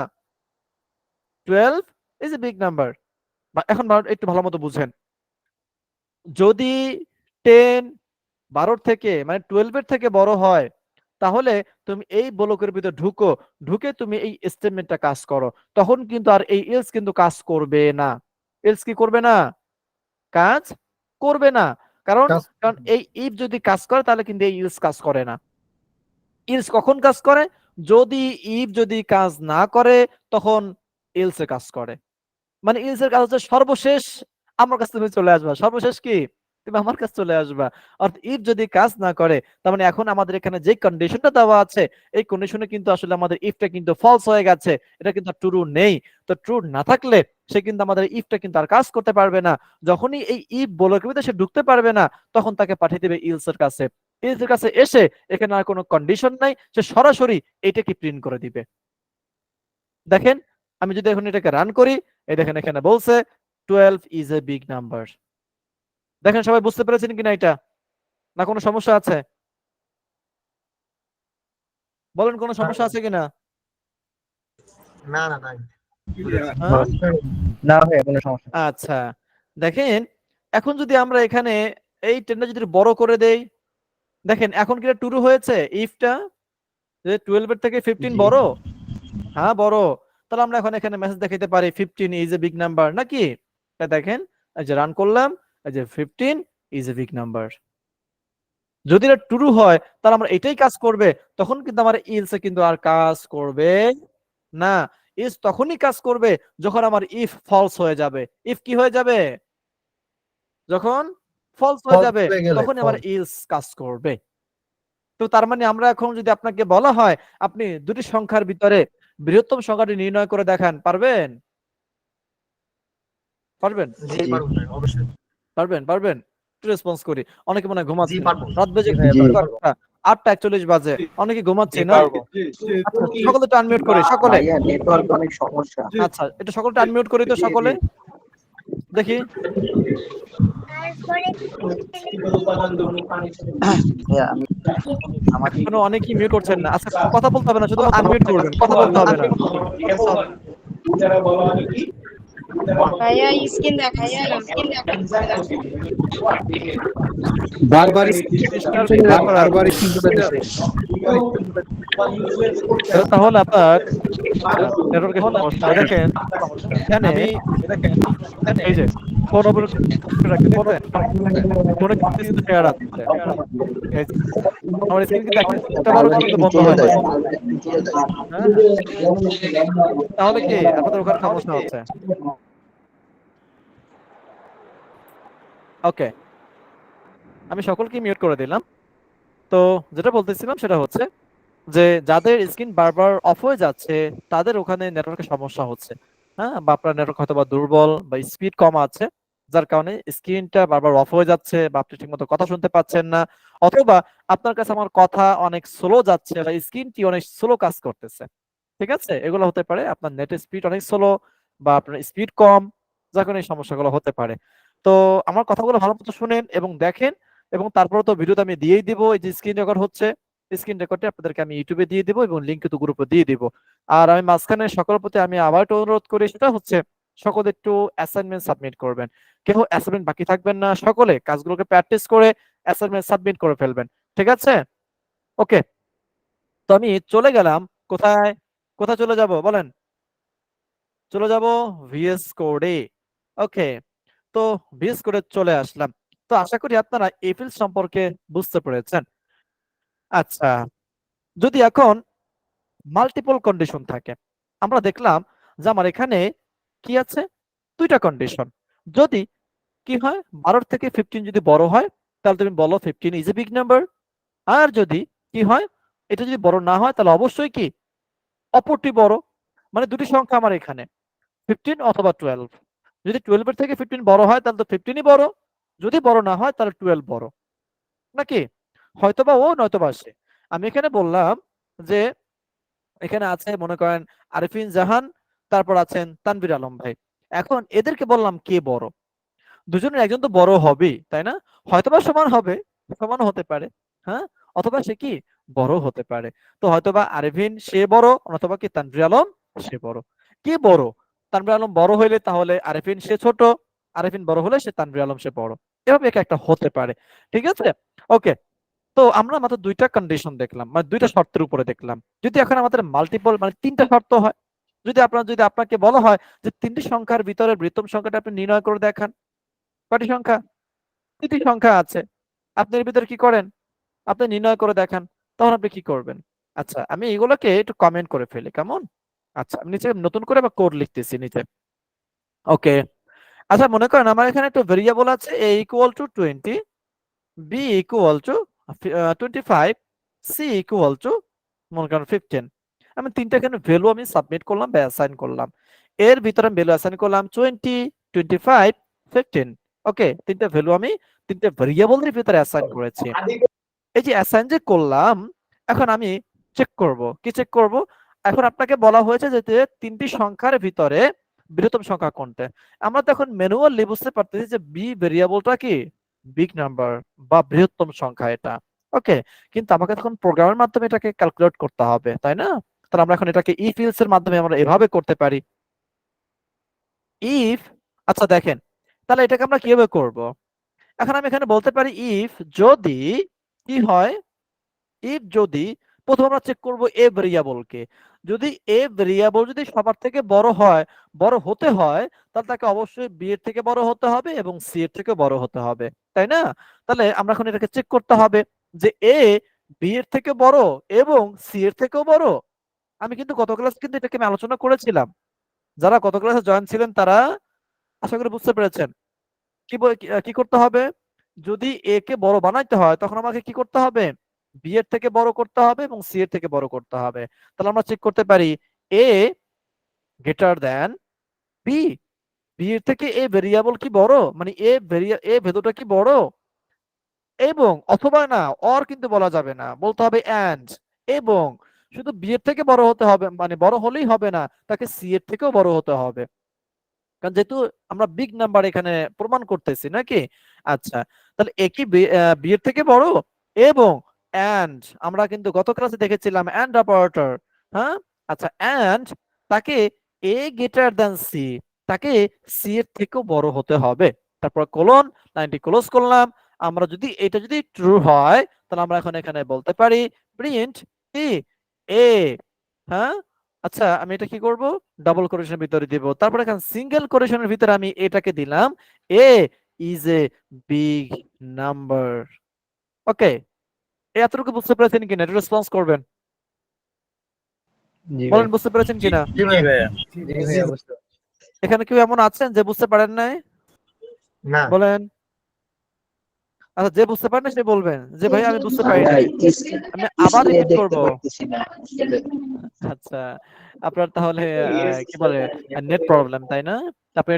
12 ইজ এ বিগ নাম্বার। এখন একটু ভালো মতো বুঝেন। যদি 10 12 থেকে মানে 12 এর থেকে বড় হয় তাহলে তুমি এই ব্লকের ভিতর ঢুকো, ঢুকে তুমি এই স্টেটমেন্টটা কাজ করো, তখন কিন্তু আর এই এলস কিন্তু কাজ করবে না। এলস কি করবে না? কাজ করবে না। কারণ কাজ কারণ এই ইফ যদি কাজ করে তাহলে কিন্তু এই এলস কাজ করে না। এলস কখন কাজ করে? যদি ইফ যদি কাজ না করে তখন এলস এ কাজ করে। মানে এলস এর কাজ হচ্ছে সর্বশেষ আমার কাছে তুমি চলে আসবা। সর্বশেষ কি? তুমি আমার কাছে চলে আসবা। অর্থাৎ ইফ যদি কাজ না করে তার মানে এখন আমাদের এখানে যে কন্ডিশনটা দেওয়া আছে এই কন্ডিশনে কিন্তু আসলে আমাদের ইফটা কিন্তু ফলস হয়ে গেছে। এটা কিন্তু ট্রু নেই। তো ট্রু না থাকলে সে কিন্তু আমাদের ইফটা কিন্তু আর কাজ করতে পারবে না। যখনই এই ইফ ব্লকের ভিতরে সে ঢুকতে পারবে না তখন তাকে পাঠিয়ে দেবে ইলস এর কাছে। ইলস এর কাছে এসে এখানে আর কোনো কন্ডিশন নাই, সে সরাসরি এটাকে প্রিন্ট করে দিবে। দেখেন আমি যদি এখন এটাকে রান করি, এই দেখেন এখানে বলছে 12 ইজ এ বিগ নাম্বার। দেখেন সবাই বুঝতে পেরেছেন কিনা এটা? না কোনো সমস্যা আছে? বলেন কোনো সমস্যা আছে কিনা? না না নাই। হ্যাঁ? না ভাইয়া কোনো সমস্যা নেই। আচ্ছা, দেখেন এখন যদি আমরা এখানে এই টেনটা যদি বড় করে দেই, দেখেন এখন কি ট্রু হয়েছে ইফটা যে 12 এর থেকে 15 জি। বড়? হ্যাঁ বড়। তাহলে আমরা এখন এখানে মেসেজ দেখাইতে পারি 15 ইজ এ বিগ নাম্বার নাকি? এটা দেখেন এই যে রান করলাম, এই যে 15 ইজ এ বিগ নাম্বার। যদি এটা ট্রু হয় তাহলে আমরা এটাই কাজ করবে, তখন কিন্তু আমার ইলস এ কিন্তু আর কাজ করবে না। ইলস তখনই কাজ করবে যখন আমার ইফ ফলস হয়ে যাবে। ইফ কি হয়ে যাবে? যখন ফলস হয়ে False যাবে হয়ে গেলে তখনই আমার false। ইলস কাজ করবে। তো তার মানে আমরা এখন যদি আপনাকে বলা হয় আপনি দুটি সংখ্যার ভিতরে বৃহত্তম সংখ্যাটি নির্ণয় করে দেখান, পারবেন? পারবেন? জি পারবো ভাই, অবশ্যই। পারবেন? পারবেন? একটু রেসপন্স করি। অনেকে মনে হয় জি ঘুমাচ্ছেন। পারবো। রাত বেজে জি ভাইয়া পারবো। 8টা 41 বাজে। অনেকে ঘুমাচ্ছে না? পারবো। আচ্ছা সকলে একটু আনমিউট করি সকলে। ভাইয়া নেটওয়ার্ক অনেক সমস্যা। আচ্ছা এটা সকলটা আনমিউট করি তো সকলে। দেখি। ভাইয়া আমি আমাকে এখনো অনেকেই মিউট করছেন না। আচ্ছা কথা বলতে হবে না, শুধুমাত্র আনমিউট করবেন। কথা বলতে হবে না। ভাইয়া স্ক্রিন দেখাচ্ছে না। বারবার বারবার স্ক্রিন চলে যাচ্ছে। তাহলে আপনার নেটওয়ার্কের সমস্যা। দেখেন এখানে এই যে ফোন ওপেন রাখতে দেখছেন ফোনে কিন্তু শেয়ার আছে। এই যে, আমার স্ক্রিন কি দেখেন একটা বারও কিন্তু বন্ধ হয় না। হ্যাঁ, তাহলে কি আপনাদের ওখানে সমস্যা হচ্ছে? ওকে, আমি সকলকে মিউট করে দিলাম। তো যেটা বলতেছিলাম সেটা হচ্ছে যে যাদের স্ক্রিন বারবার অফ হয়ে যাচ্ছে তাদের ওখানে নেটওয়ার্কের সমস্যা হচ্ছে। হ্যাঁ, বা আপনার নেটওয়ার্ক হয়তো বা দুর্বল বা স্পিড কম আছে, যার কারণে স্ক্রিনটা বারবার অফ হয়ে যাচ্ছে বা আপনি ঠিকমতো কথা শুনতে পাচ্ছেন না, অথবা আপনার কাছে আমার কথা অনেক স্লো যাচ্ছে বা স্ক্রিনটি অনেক স্লো কাজ করতেছে। ঠিক আছে, এগুলো হতে পারে আপনার নেটের স্পিড অনেক স্লো বা আপনার স্পিড কম, যার কারণে এই সমস্যাগুলো হতে পারে। তো আমার কথাগুলো ভালো মতো শুনেন এবং দেখেন, এবং তারপরে তো ভিডিওতে আমি দিয়েই দিব। এই যে স্ক্রিন রেকর্ড হচ্ছে, স্ক্রিন রেকর্ডটা আপনাদেরকে আমি ইউটিউবে দিয়ে দিব এবং লিংক কিন্তু গ্রুপে দিয়ে দিব। আর আমি মাঝখানে সকলের প্রতি আমি আবার একটু অনুরোধ করি, সেটা হচ্ছে সকলে একটু অ্যাসাইনমেন্ট সাবমিট করবেন। কেউ অ্যাসাইনমেন্ট বাকি থাকবেন না, সকলে কাজগুলোকে প্র্যাকটিস করে অ্যাসাইনমেন্ট সাবমিট করে ফেলবেন। ঠিক আছে, ওকে। তো আমি চলে গেলাম কোথায়, কোথায় চলে যাব বলেন? চলে যাব ভিএস কোডে। ওকে, তো ভিএস কোডে চলে আসলাম। তো আশা করি আপনারা এফিল সম্পর্কে বুঝতে পেরেছেন। আচ্ছা, যদি এখন মাল্টিপল কন্ডিশন থাকে, আমরা দেখলাম যে আমার এখানে কি আছে, দুইটা কন্ডিশন। যদি কি হয় 12 থেকে 15 যদি বড় হয় তাহলে তুমি বলো 15 ইজ এ বিগ নাম্বার। আর যদি কি হয় এটা যদি বড় না হয় তাহলে অবশ্যই কি অপরটি বড়। মানে দুটি সংখ্যা আমার এখানে 15 অথবা 12। যদি 12 এর থেকে 15 বড় হয় তাহলে তো 15ই বড়, যদি বড় না হয় তাহলে 12 বড়, নাকি? হয়তোবা ও নয়তোবা সে। আমি এখানে বললাম যে এখানে আছে মনে করেন আরিফিন জাহান, তারপর আছেন তানভীর আলম ভাই। এখন এদেরকে বললাম কে বড়, দুজনের একজন তো বড় হবেই, তাই না? হয়তোবা সমান হবে, সমানও হতে পারে, হ্যাঁ, অথবা সে কি বড় হতে পারে। তো হয়তোবা আরিফিন সে বড়, অথবা কি তানভীর আলম সে বড়। কে বড়? তানভীর আলম বড় হইলে তাহলে আরিফিন সে ছোট, আরিফিন বড় হলে সে তানভীর আলম সে বড়। এভাবে একটা হতে পারে। ঠিক আছে, ওকে। তো আমরা মাত্র দুইটা কন্ডিশন দেখলাম, মানে দুইটা শর্তের উপরে দেখলাম। যদি এখন আমাদের মাল্টিপল মানে তিনটা শর্ত হয়, যদি আপনাকে বলা হয় যে তিনটি সংখ্যার ভিতরে বৃহত্তম সংখ্যাটা আপনি নির্ণয় করে দেখান, কয়টি সংখ্যা? তিনটি সংখ্যা আছে, আপনি এর ভিতরে কি করেন, আপনি নির্ণয় করে দেখান, তখন আপনি কি করবেন? আচ্ছা, আমি এগুলোকে একটু কমেন্ট করে ফেলি, কেমন? আচ্ছা, আমি নিচে নতুন করে বা কোড লিখতেছি নিচে। ওকে, আচ্ছা, মনে করেন আমার এখানে একটা ভেরিয়েবল আছে a equal to 20, b equal to 25, c equal to মনে করেন 15। আমি তিনটা এখানে ভ্যালু আমি সাবমিট করলাম বা অ্যাসাইন করলাম। এর ভিতরে ভ্যালু অ্যাসাইন করলাম 20, 25, 15। ওকে, তিনটা ভ্যালু আমি তিনটা ভেরিয়েবলের ভিতরে অ্যাসাইন করেছি। এই যে অ্যাসাইন যে করলাম, এখন আমি চেক করব, কি চেক করব? এখন আপনাকে বলা হয়েছে যে তিনটি সংখ্যার ভিতরে বৃহত্তম সংখ্যা কোনটা। আমরা তো এখন ম্যানুয়ালি বুঝতে পারতেছি যে বি ভেরিয়েবলটা কি বিগ নাম্বার বা বৃহত্তম সংখ্যা এটা। ওকে, কিন্তু আমাকে তখন প্রোগ্রামের মাধ্যমে এটাকে ক্যালকুলেট করতে হবে, তাই না? তাহলে আমরা এখন এটাকে ইফ এলস এর মাধ্যমে আমরা এভাবে করতে পারি। ইফ, আচ্ছা দেখেন, তাহলে এটাকে আমরা কিভাবে করব? এখন আমি এখানে বলতে পারি ইফ যদি কি হয়, ইফ যদি প্রথমে আমরা চেক করব এ ভেরিয়েবলকে। যদি এ ভেরিয়েবল যদি সবার থেকে বড় হয়, বড় হতে হয়, তাহলে তাকে অবশ্যই বি এর থেকে বড় হতে হবে এবং সি এর থেকে বড় হতে হবে, তাই না? তাহলে আমরা এখন এটাকে চেক করতে হবে যে এ বি এর থেকে বড় এবং সি এর থেকেও বড়। আমি কিন্তু গত ক্লাসে কিন্তু এটাকে আমি আলোচনা করেছিলাম। যারা গত ক্লাসে জয়েন ছিলেন তারা আশা করি বুঝতে পেরেছেন। কি করতে হবে? যদি এ কে বড় বানাইতে হয় তখন আমাকে কি করতে হবে? বি এর থেকে বড় করতে হবে এবং সি এর থেকে বড় করতে হবে। তাহলে আমরা চেক করতে পারি এ গ্রেটার দ্যান বি, বি এর থেকে এ ভেরিয়েবল কি বড়, মানে এ ভ্যালুটা কি বড়, এবং অথবা না অর কিন্তু বলা যাবে না, বলতে হবে এন্ড। এবং শুধু বি এর থেকে বড় হতে হবে, মানে বড় হলেই হবে না, তাকে সি এর থেকেও বড় হতে হবে, কারণ যেহেতু আমরা বিগ নাম্বার এখানে প্রমাণ করতেছি নাকি। আচ্ছা, তাহলে এ কি বি এর থেকে বড়, এবং এন্ড আমরা কিন্তু গত ক্লাসে দেখেছিলাম এন্ড অপারেটর, হ্যাঁ। আচ্ছা, এন্ড তাকে এ গ্রেটার দ্যান সি, তাকে সি এর থেকেও বড় হতে হবে। তারপর কোলন, লাইনটি ক্লোজ করলাম। আমরা যদি এটা যদি ট্রু হয় তাহলে আমরা এখন এখানে বলতে পারি প্রিন্ট কি এ। হ্যাঁ, আচ্ছা আমি এটা কি করব, ডাবল কোটেশনের ভিতরে দিব। তারপর এখানে সিঙ্গেল কোটেশনের ভিতরে আমি এটাকে দিলাম এ ইজ এ বিগ নাম্বার। ওকে, এতটুকু বুঝতে পেরেছেন কিনা, এটা রেসপন্স করবেন, জি ভাই। বলেন বুঝতে পেরেছেন কিনা। জি ভাইয়া। জি ভাইয়া, বুঝতে পারছি। এখানে কেউ এমন আছেন যে বুঝতে পারেন নাই? না। বলেন। আচ্ছা, যে বুঝতে পারেন না সে বলবেন যে ভাই আমি বুঝতে পারি ভাইয়া, নাই, আমি আবার স্ক্রিনে রিপিট করব। দেখতে পারতেছি না। আচ্ছা, আপনার তাহলে কি বলে নেট প্রবলেম, তাই না? আপনি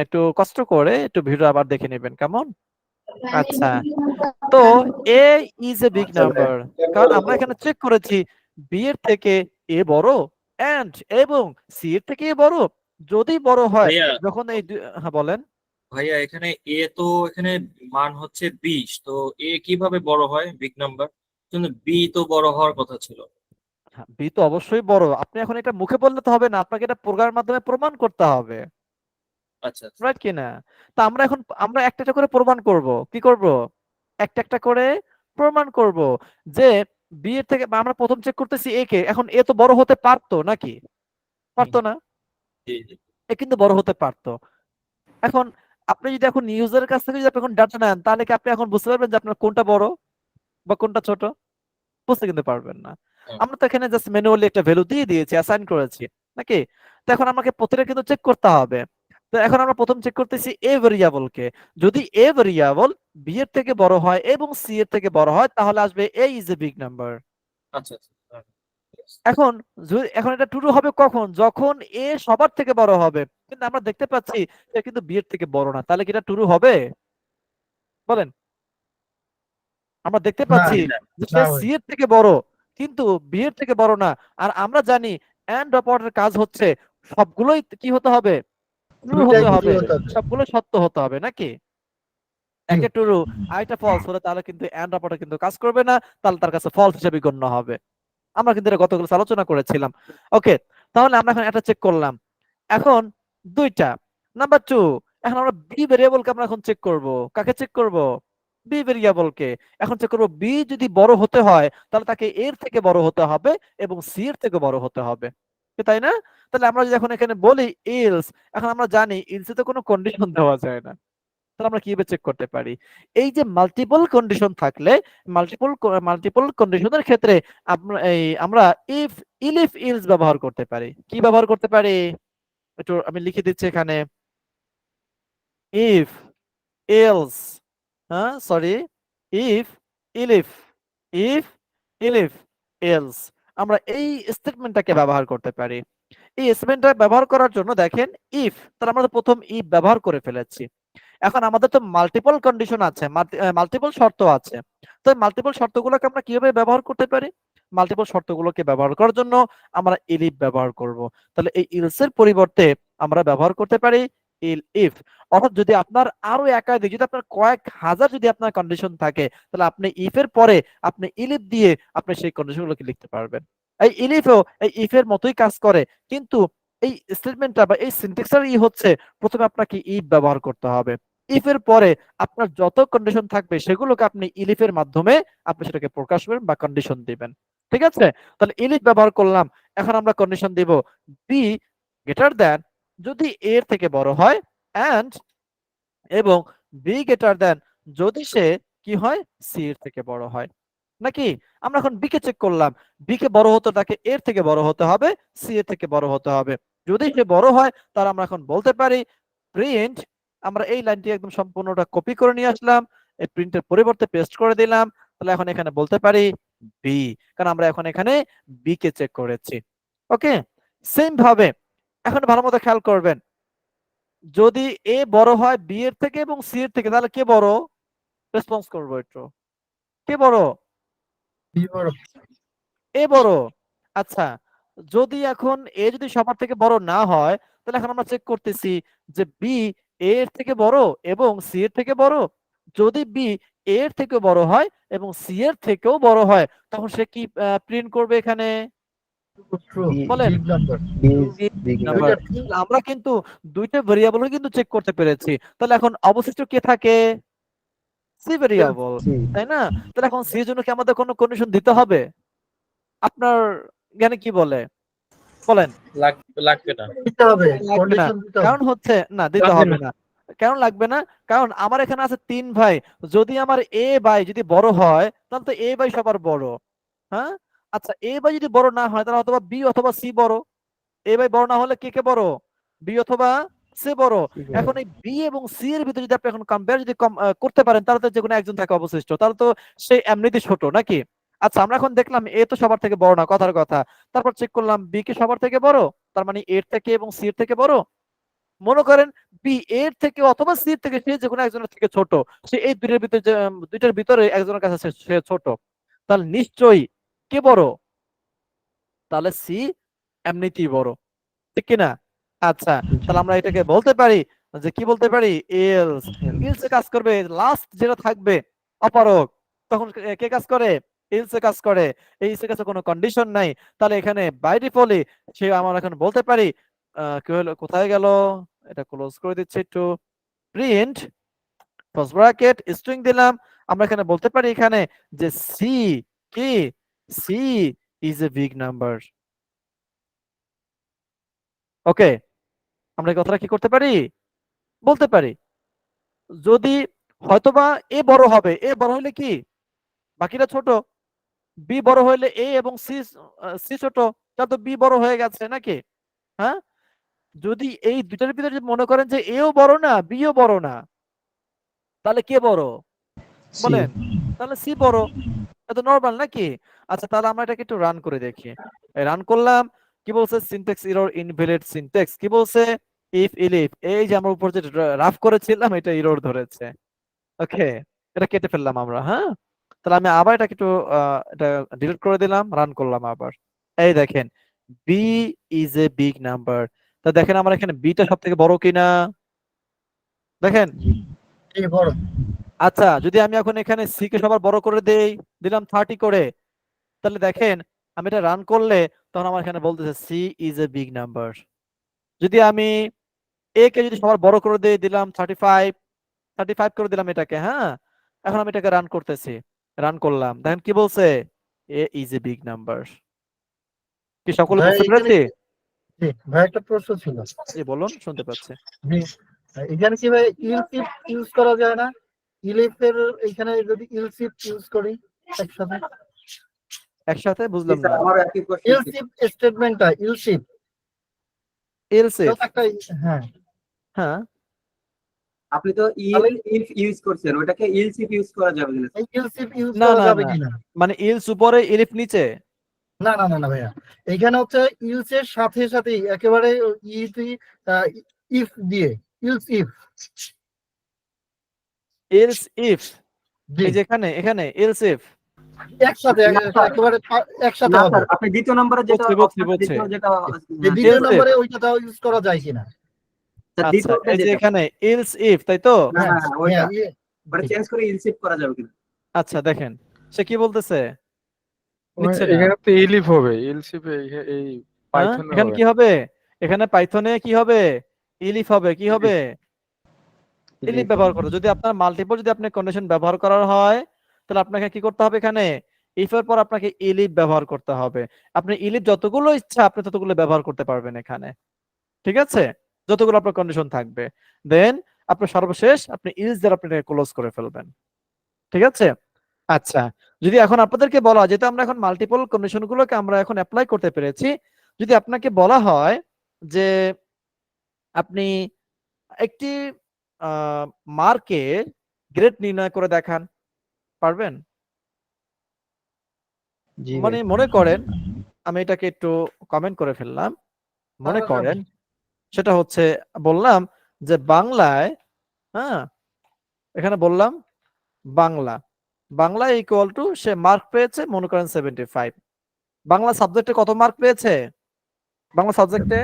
একটু কষ্ট করে একটু ভিডিও আবার দেখে নেবেন, কেমন? আচ্ছা, তো এ ইজ এ বিগ আচ্ছা ভাইয়া। নাম্বার, কারণ আমরা এখানে চেক করেছি বি এর থেকে এ বড় এন্ড এবং সি এর থেকে এ বড়। যদি বড় হয়, ভাইয়া যখন হ্যাঁ বলেন। ভাইয়া এখানে এ তো এখানে মান হচ্ছে 20, তো এ কিভাবে বড় হয় বিগ নাম্বার? কিন্তু বি তো বড় হওয়ার কথা ছিল। বি তো অবশ্যই বড়। আপনি এখন এটা মুখে বললে তো হবে না, আপনাকে এটা প্রোগ্রামের মাধ্যমে প্রমাণ করতে হবে, আচ্ছা আচ্ছা। রাইট কিনা? তা আমরা একটা একটা করে প্রমাণ করব। কি করব? একটা একটা করে প্রমাণ করব যে বি এর থেকে, আমরা প্রথম চেক করতেছি এ কে। এখন এ তো বড় হতে পারতো নাকি? হুম, পারতো না? জি জি। এ কিন্তু বড় হতে পারতো। এখন আপনি যদি এখন ইউজারের কাছ থেকে যদি আপনি এখন ডাটা নেন, তাহলে কি আপনি এখন বুঝতে পারবেন যে আপনার কোনটা বড় বা কোনটা ছোট? বুঝতে কিন্তু পারবেন না। হুম, আমরা তো এখানে জাস্ট ম্যানুয়ালি একটা ভ্যালু দিয়ে দিয়েছি, অ্যাসাইন করেছি নাকি? তো এখন আমাকে প্রতিটা কিন্তু চেক করতে হবে। তো এখন আমরা প্রথম চেক করতেছি এ ভেরিয়েবলকে। যদি এ ভেরিয়েবল বি এর থেকে বড় হয় এবং সি এর থেকে বড় হয়, তাহলে আসবে এ ইজ এ বিগ নাম্বার। আচ্ছা আচ্ছা। হ্যাঁ, ঠিক আছে। এখন এখন এটা ট্রু হবে কখন? যখন এ সবার থেকে বড় হবে। কিন্তু আমরা দেখতে পাচ্ছি এ কিন্তু বি এর থেকে বড় না, তাহলে কি এটা ট্রু হবে? বলেন। আমরা দেখতে না পাচ্ছি যে সে না ভাই। সি এর থেকে বড় কিন্তু বি এর থেকে বড় না। আর আমরা জানি এন্ড অপারেটরের কাজ হচ্ছে সবগুলোই কি হতে হবে? ট্রু দুইটাই হতে ট্রু হবে, হতে হবে। সবগুলো সত্য হতে হবে নাকি? হুম। একে ট্রু আরেকটা ফলস হলে তাহলে কিন্তু এন্ড অপারেটর কিন্তু কাজ করবে না, তাহলে তার কাছে ফলস হিসেবে গণ্য হবে। আমরা কিন্তু এটা গত ক্লাসে আলোচনা করেছিলাম। ওকে, তাহলে আমরা এখন এটা চেক করলাম। এখন দুইটা। নাম্বার 2, এখন আমরা বি ভেরিয়েবলকে আমরা এখন চেক করব। কাকে চেক করব? বি ভেরিয়েবলকে। এখন চেক করব বি যদি বড় হতে হয় তাহলে তাকে এর থেকে বড় হতে হবে এবং সি এর থেকে বড় হতে হবে, কি তাই না? তাহলে আমরা যদি এখন এখানে বলি ইলস, এখন আমরা জানি ইলসে তো কোনো কন্ডিশন দেওয়া যায় না। তাহলে আমরা কিভাবে চেক করতে পারি? এই যে মাল্টিপল কন্ডিশন থাকলে, মাল্টিপল কন্ডিশনের ক্ষেত্রে আমরা ইফ ইলস ব্যবহার করতে পারি। কি ব্যবহার করতে পারি? একটু আমি লিখে দিচ্ছি এখানে। ইফ, এলস, হ্যাঁ সরি, ইফ, ইলিফ, ইফ, ইলিফ, এলস, আমরা এই স্টেটমেন্টটাকে ব্যবহার করতে পারি। এই স্টেটমেন্টটা ব্যবহার করার জন্য দেখেন ইফ, তাহলে আমরা তো প্রথম ইফ ব্যবহার করে ফেলেছি। এখন আমাদের তো মাল্টিপল কন্ডিশন আছে, মাল্টিপল শর্ত আছে। তো মাল্টিপল শর্তগুলোকে আমরা কিভাবে ব্যবহার করতে পারি? মাল্টিপল শর্তগুলোকে ব্যবহার করার জন্য আমরা ইলিফ ব্যবহার করব। তাহলে এই ইলসের পরিবর্তে আমরা ব্যবহার করতে পারি ইফ। অর্থাৎ যদি আপনার আরো একাধিক, যদি আপনার কয়েক হাজার যদি আপনার কন্ডিশন থাকে, তাহলে আপনি ইফ এর পরে আপনি ইলিফ দিয়ে আপনি সেই কন্ডিশনগুলোকে লিখতে পারবেন। এই ইলিফও এই ইফ এর মতোই কাজ করে, কিন্তু এই স্টেটমেন্টটা বা এই সিনট্যাক্সটার হচ্ছে প্রথমে আপনাকে ইফ ব্যবহার করতে হবে। ইফ এর পরে আপনার যত কন্ডিশন থাকবে সেগুলোকে আপনি ইলিফ এর মাধ্যমে আপনি সেটাকে প্রকাশ করবেন বা কন্ডিশন দিবেন। ঠিক আছে? তাহলে ইলিফ ব্যবহার করলাম। এখন আমরা কন্ডিশন দিব বি গ্রেটার দ্যান, যদি এ এর থেকে বড় হয়, এন্ড এবং বি গ্রেটার দ্যান যদি সে কি হয়? সি এর থেকে বড় হয় নাকি? আমরা এখন বি কে চেক করলাম। বি কে বড় হতে তাকে এর থেকে বড় হতে হবে, সি এর থেকে বড় হতে হবে। যদি সে বড় হয় তাহলে আমরা এখন বলতে পারি প্রিন্ট, আমরা এই লাইনটি একদম সম্পূর্ণটা কপি করে নিয়ে আসলাম, এই প্রিন্টের পরিবর্তে পেস্ট করে দিলাম। তাহলে এখন এখানে বলতে পারি বি, কারণ আমরা এখন এখানে বি কে চেক করেছি। ওকে, সেম ভাবে এখন ভালো মতো খেয়াল করবেন, যদি এ বড় হয় বি এর থেকে এবং সি এর থেকে, তাহলে কে বড়? রেসপন্স করবো একটু। কে বড়? বি বড়। এ বড়। আচ্ছা, যদি এখন এ যদি সবার থেকে বড় না হয়, তাহলে এখন আমরা চেক করতেছি যে বি এ এর থেকে বড় এবং সি এর থেকে বড়। যদি বি এ এর থেকে বড় হয় এবং সি এর থেকেও বড় হয়, তখন সে কি প্রিন্ট করবে এখানে? ট্রু বলেন। Big number big number. Number আমরা কিন্তু দুইটা ভেরিয়েবল কিন্তু চেক করতে পেরেছি, তাহলে এখন অবশিষ্ট কে থাকে? সি ভেরিয়েবল, তাই না? তাহলে এখন সি এর জন্য কি আমাদের কোনো কন্ডিশন দিতে হবে? আপনার জ্ঞানে কি বলে বলেন? লাগবে না। দিতে হবে লাগবে না, কন্ডিশন দিতে হবে কারণ হচ্ছে না, দিতে লাগবে হবে না। কেন লাগবে না? কারণ আমার এখানে আছে 3 ভাই, যদি আমার এ ভাই যদি বড় হয় তাহলে তো এ ভাই সবার বড়। হ্যাঁ, আচ্ছা এ ভাই যদি বড় না হয় তাহলে অথবা বি অথবা সি বড়। এ ভাই বড় না হলে কে কে বড়? বি অথবা সি বড়। এখন এই বি এবং সি এর ভিতরে যদি আপনি এখন কম্পেয়ার যদি করতে পারেন তাহলে তো যে কোনো একজন থাকে অবশিষ্ট, তাহলে তো সে এমনিতে ছোট নাকি? আচ্ছা আমরা এখন দেখলাম এ তো সবার থেকে বড় না, কথার কথা। তারপর চেক করলাম বি কি সবার থেকে বড়, তার মানে এর থেকে এবং সি এর থেকে বড়। মনে করেন বি এর থেকে অথবা সি এর থেকে, সে যে কোনো একজনের থেকে ছোট, সে এই দুইটার ভিতরে দুইটার ভিতরে একজনের কাছে সে ছোট, তাহলে নিশ্চয়ই কে বড়? তাহলে সি এমনিতেই বড়, ঠিক কিনা? আচ্ছা তাহলে আমরা এটাকে বলতে পারি যে কি বলতে পারি? এলস। এলস এ কাজ করবে লাস্ট যেটা থাকবে অপারক, তখন কে কাজ করে? এলস এ কাজ করে। এই এর কাছে কোনো কন্ডিশন নাই, তাহলে এখানে বাই ডিফল্টলি সে আমরা এখন বলতে পারি কি হলো, কোথায় গেল, এটা ক্লোজ করে দিচ্ছি একটু, প্রিন্ট ফার্স্ট ব্র্যাকেট স্ট্রিং দিলাম, আমরা এখানে বলতে পারি এখানে যে সি কি, C is a big number. Okay, আমরা এই কথাটা কি করতে পারি? বলতে পারি। যদি হয়তোবা এ বড় হবে, এ বড় হলে কি বাকিরা ছোট, বি বড় হলে এ এবং সি সি ছোট, তাহলে তো বি বড় হয়ে গেছে নাকি? হ্যাঁ, যদি এই দুইটার ভিতরে যদি মনে করেন যে এও বড় না বিও বড় না, তাহলে কে বড় বলেন? তাহলে সি বড়, এটা নরমাল নাকি? আচ্ছা তাহলে আমরা এটাকে একটু রান করে দেখি। রান করলাম, কি বলছে? Syntax error, invalid syntax. কি বলছে? ইফ এলিফ, এই যে আমরা উপর যে রাফ করেছিলাম এটা এরর ধরেছে। ওকে, এটা কেটে ফেললাম আমরা। হ্যাঁ, তাহলে আমি আবার এটাকে একটু এটা ডিলিট করে দিলাম, রান করলাম আবার। এই দেখেন B is a big number. তা দেখেন আমার এখানে বিটা সব থেকে বড় কিনা, দেখেন। এই বড় আচ্ছা যদি আমি এখন এখানে সি কে সবার বড় করে দেই, দিলাম 30 করে, তাহলে দেখেন আমি এটা রান করলে তখন আমার এখানে বলতেছে C is a big number. যদি আমি এ কে যদি সবার বড় করে দেই, দিলাম 35 করে দিলাম এটাকে। হ্যাঁ, এখন আমি এটাকে রান করতেছি, রান করলাম, দেখেন কি বলছে? এ ইজ এ বিগ নাম্বার। কি সকলে ভাই বুঝতে এখানে পেরেছি? জি, ভাই একটা প্রশ্ন ছিল। জি বলুন, শুনতে পাচ্ছি। জি, এখানে কি ভাই ইলসিফ ইউজ করা যায় না? ইলিফের এখানে যদি ইলসিফ ইউজ করি একসাথে, একসাথে বুঝলাম না। ইলসিফ স্টেটমেন্টটা ইলসিফ এলস ইফ, একটা, হ্যাঁ হ্যাঁ আপনি তো তাহলে ইফ ইউজ করছেন, ওটাকে ইলস ইফ ইউজ করা যাবে না। এই ইলসিফ ইউজ না করা না যাবে না, কিনা? মানে এলস উপরে এলিফ নিচে। না না না না ভাইয়া, এখানে হচ্ছে ইলসের সাথে সাথে একেবারে ইফ দিয়ে ইলস ইফ। এলস ইফ, জি এই যে এখানে এখানে এলস ইফ। একসাথে একেবারে একসাথে না হবে। স্যার, আপনি দ্বিতীয় নম্বরে যেটা বুঝছি। দ্বিতীয় যেটা এই দ্বিতীয় Else if। নম্বরে ওইটা ইউজ করা যায় কিনা? স্যার, আচ্ছা দ্বিতীয়টা এই যে যেটা এখানে এলস ইফ, তাই তো? না না ওইটা হ্যাঁ, ওটা চেঞ্জ করে ইলস ইফ করা যাবে কিনা? আচ্ছা দেখেন সে কি বলতেছে, নিচ্ছে না। এখানে তো এলিফ হবে, এলসিফে এই হ্যাঁ, পাইথনে এখানে হবে কি হবে? এখানে পাইথনে কি হবে? ইলিফ হবে। কি হবে? ইলিফ ব্যবহার করতে। যদি আপনার মাল্টিপল যদি আপনি কন্ডিশন ব্যবহার করার হয় তাহলে আপনাকে কি করতে হবে? এখানে ইফ এর পর আপনাকে ইলিফ ব্যবহার করতে হবে। আপনি ইলিফ যতগুলো ইচ্ছা আপনি ততগুলো ব্যবহার করতে পারবেন এখানে, ঠিক আছে? যতগুলো আপনার কন্ডিশন থাকবে, দেন আপনার সর্বশেষ আপনি ইলস দ্বারা আপনি ক্লোজ করে ফেলবেন, ঠিক আছে? আচ্ছা যদি এখন আপনাদেরকে বলা হয়, যেহেতু আমরা এখন মাল্টিপল কন্ডিশন গুলোকে আমরা এখন অ্যাপ্লাই করতে পেরেছি, যদি আপনাকে বলা হয় যে আপনি একটি মার্কে গ্রেড নির্ণয় করে দেখান, পারবেন? জি মানে মনে করেন, আমি এটাকে একটু কমেন্ট করে ফেললাম, মনে করেন সেটা হচ্ছে বললাম যে বাংলায়, হ্যাঁ এখানে বললাম Bangla equal to say mark পেয়েছে মনে করেন 75। বাংলা সাবজেক্টে কত মার্ক পেয়েছে? বাংলা সাবজেক্টে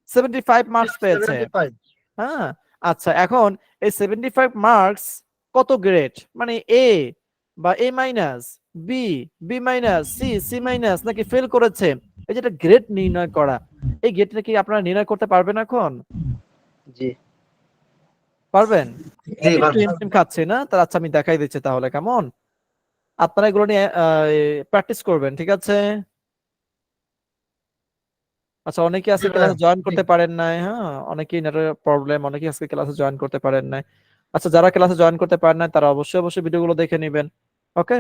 75 মার্কস পেয়েছে। 75 হ্যাঁ, আচ্ছা এখন এই 75 মার্কস কত গ্রেড, মানে এ বা A minus B, B minus, C, C minus, নাকি ফেল করেছে, এই যেটা গ্রেড নির্ণয় করা, এই গ্রেডটা কি আপনারা নির্ণয় করতে পারবেন এখন? জি পারবেন? জি একটু হিমশিম খাচ্ছে না? তাহলে আচ্ছা আমি দেখাই দিচ্ছি তাহলে, কেমন? আপনারা এগুলো নিয়ে প্র্যাকটিস করবেন, ঠিক আছে? আচ্ছা, অনেকে আজকে ক্লাসে জয়েন করতে পারেন নাই, হ্যাঁ, অনেকেই নেটের প্রবলেম, অনেকেই আজকে ক্লাসে জয়েন করতে পারেন নাই। আচ্ছা, যারা ক্লাসে জয়েন করতে পারেন নাই তারা অবশ্যই অবশ্যই ভিডিওগুলো দেখে নেবেন। ওকে,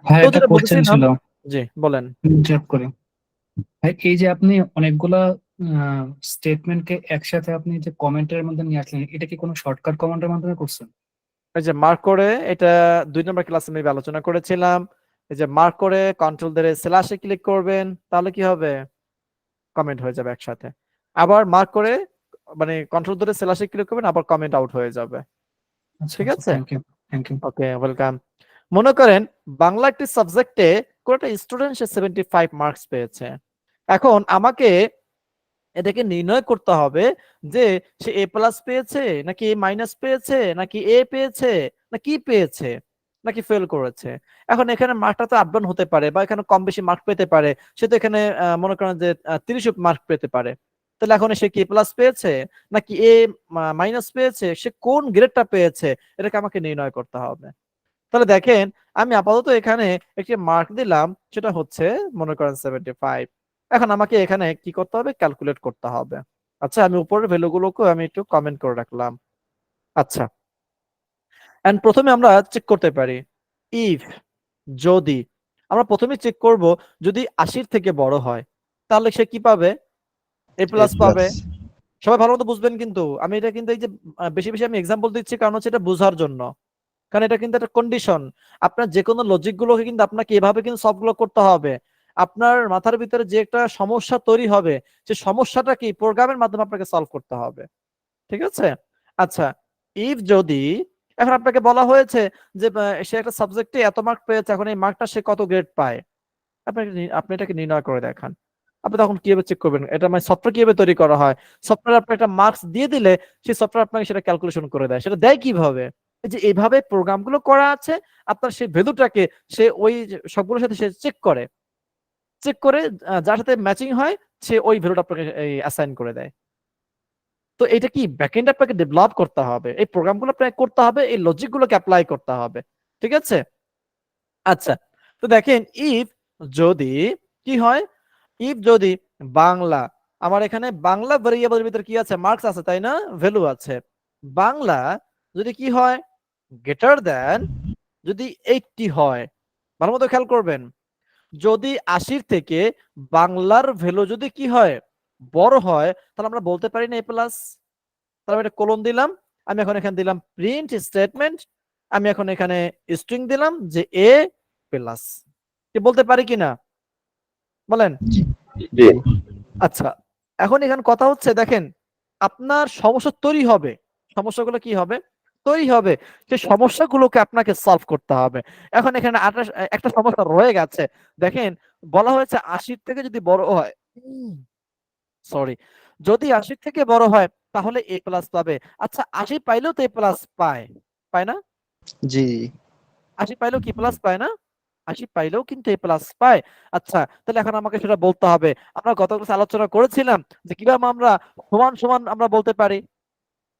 হ্যাঁ, তো এটা যেটা কোশ্চেন বলছিলাম, ছিল। জি বলেন। চেক করি। ভাই, এই যে আপনি অনেকগুলা স্টেটমেন্টকে একসাথে আপনি যে কমেন্টের মধ্যে নিয়ে আসলেন, এটা কি কোনো শর্টকাট কমান্ডের মাধ্যমে করছেন? এই যে মার্ক করে, এটা 2 নম্বর ক্লাসে আমি আলোচনা করেছিলাম। এই যে মার্ক করে কন্ট্রোল ধরে স্ল্যাশে ক্লিক করবেন, তাহলে কি হবে? কমেন্ট হয়ে যাবে একসাথে। আবার মার্ক করে মানে কন্ট্রোল ধরে স্ল্যাশে ক্লিক করবেন, আবার কমেন্ট আউট হয়ে যাবে। আচ্ছা, ঠিক আচ্ছা, আছে? Thank you, thank you. Okay, welcome. মনে করেন বাংলা একটি সাবজেক্টে কোন একটা স্টুডেন্ট সে 75 মার্কস পেয়েছে। এখন আমাকে এটাকে নির্ণয় করতে হবে যে সে এ প্লাস পেয়েছে, নাকি এ মাইনাস পেয়েছে, নাকি এ পেয়েছে, না কি পেয়েছে, নাকি ফেল করেছে। এখন এখানে মার্কটা তো আপ ডাউন হতে পারে, বা এখানে কম বেশি মার্ক পেতে পারে। সে তো এখানে মনে করেন যে 30 মার্ক পেতে পারে। তাহলে এখন সে কি প্লাস পেয়েছে, নাকি এ মাইনাস পেয়েছে, সে কোন গ্রেডটা পেয়েছে, এটাকে আমাকে নির্ণয় করতে হবে। তাহলে দেখেন, আমি আপাতত এখানে একটি মার্ক দিলাম, সেটা হচ্ছে মনে করেন 75। এখন আমাকে এখানে কি করতে হবে? ক্যালকুলেট করতে হবে। আচ্ছা, আমি উপরের ভ্যালুগুলোকে আমি একটু কমেন্ট করে রাখলাম। আচ্ছা, এন্ড প্রথমে আমরা চেক করতে পারি ইফ, যদি। আমরা প্রথমে চেক করব যদি 80 থেকে বড় হয়, তাহলে সে কি পাবে? এ প্লাস পাবে। সবাই ভালো মতো বুঝবেন কিন্তু, আমি এটা কিন্তু এই যে বেশি বেশি আমি এক্সাম্পল দিচ্ছি, কারণ হচ্ছে এটা বোঝার জন্য, কারণ এটা কিন্তু একটা কন্ডিশন। আপনার যে কোনো লজিক গুলোকে কিন্তু আপনাকে এভাবে কিন্তু সলভ গুলো করতে হবে। আপনার মাথার ভিতরে যে একটা সমস্যা তৈরি হবে, সেই সমস্যাটা কি প্রোগ্রামের মাধ্যমে আপনাকে সলভ করতে হবে। ঠিক আছে? আচ্ছা, ইফ যদি এখন আপনাকে বলা হয়েছে যে সে একটা সাবজেক্টে এত মার্ক পেয়েছে, এখন এই মার্কটা সে কত গ্রেড পায়, আপনি এটাকে নির্ণয় করে দেখান। আপনি তখন কিভাবে চেক করবেন? এটা মানে সফটওয়্যার কিভাবে তৈরি করা হয়? সফটওয়্যার আপনি একটা মার্কস দিয়ে দিলে সেই সফটওয়্যার আপনাকে সেটা ক্যালকুলেশন করে দেয়। সেটা দেয় কিভাবে? এই যে এইভাবে প্রোগ্রামগুলো করা আছে, আপনার সেই ভ্যালুটাকে সে ওই সবগুলোর সাথে সে চেক করে। চেক করে যার সাথে ম্যাচিং হয় সে ওই ভ্যালুটা আপনাকে অ্যাসাইন করে দেয়। তো এটা কি ব্যাকএন্ড আপনাকে ডেভেলপ করতে হবে। এই প্রোগ্রামগুলো আপনাকে করতে হবে, এই লজিকগুলোকে এপ্লাই করতে হবে। ঠিক আছে? আচ্ছা, তো দেখেন ইফ যদি কি হয়? ইফ যদি বাংলা, আমার এখানে বাংলা ভেরিয়েবলের ভিতরে কি আছে? মার্কস আছে, তাই না? ভ্যালু আছে। বাংলা যদি কি হয়? গ্রেটার দ্যান যদি 80 হয়। ভালো মতো খেয়াল করবেন। যদি 80 থেকে বাংলার ভ্যালু যদি কি হয়? বড় হয়, তাহলে আমরা বলতে পারি না এ প্লাস। তাহলে আমি একটা কোলন দিলাম, আমি এখন এখানে দিলাম প্রিন্ট স্টেটমেন্ট, আমি এখন এখানে স্ট্রিং দিলাম যে এ প্লাস। কি বলতে পারি কিনা বলেন? আচ্ছা, এখন এখানে কথা হচ্ছে, দেখেন আপনার সমস্যা তৈরি হবে। সমস্যাগুলো কি হবে? তৈরি হবে। সেই সমস্যাগুলোকে আপনাকে সলভ করতে হবে। এখন এখানে একটা সমস্যা রয়ে গেছে। দেখেন, বলা হয়েছে 80 থেকে যদি বড় হয়, সরি, যদি 80 থেকে বড় হয় তাহলে এ প্লাস পাবে। আচ্ছা, 80 পাইলেও তো এ প্লাস পায়, পায় না? জি 80 পাইলেও কি প্লাস পায় না? 80 পাইলেও কিন্তু এ প্লাস পায়। আচ্ছা, তাহলে এখন আমাকে সেটা বলতে হবে। আমরা গত ক্লাসে আলোচনা করেছিলাম যে কিভাবে আমরা সমান সমান আমরা বলতে পারি।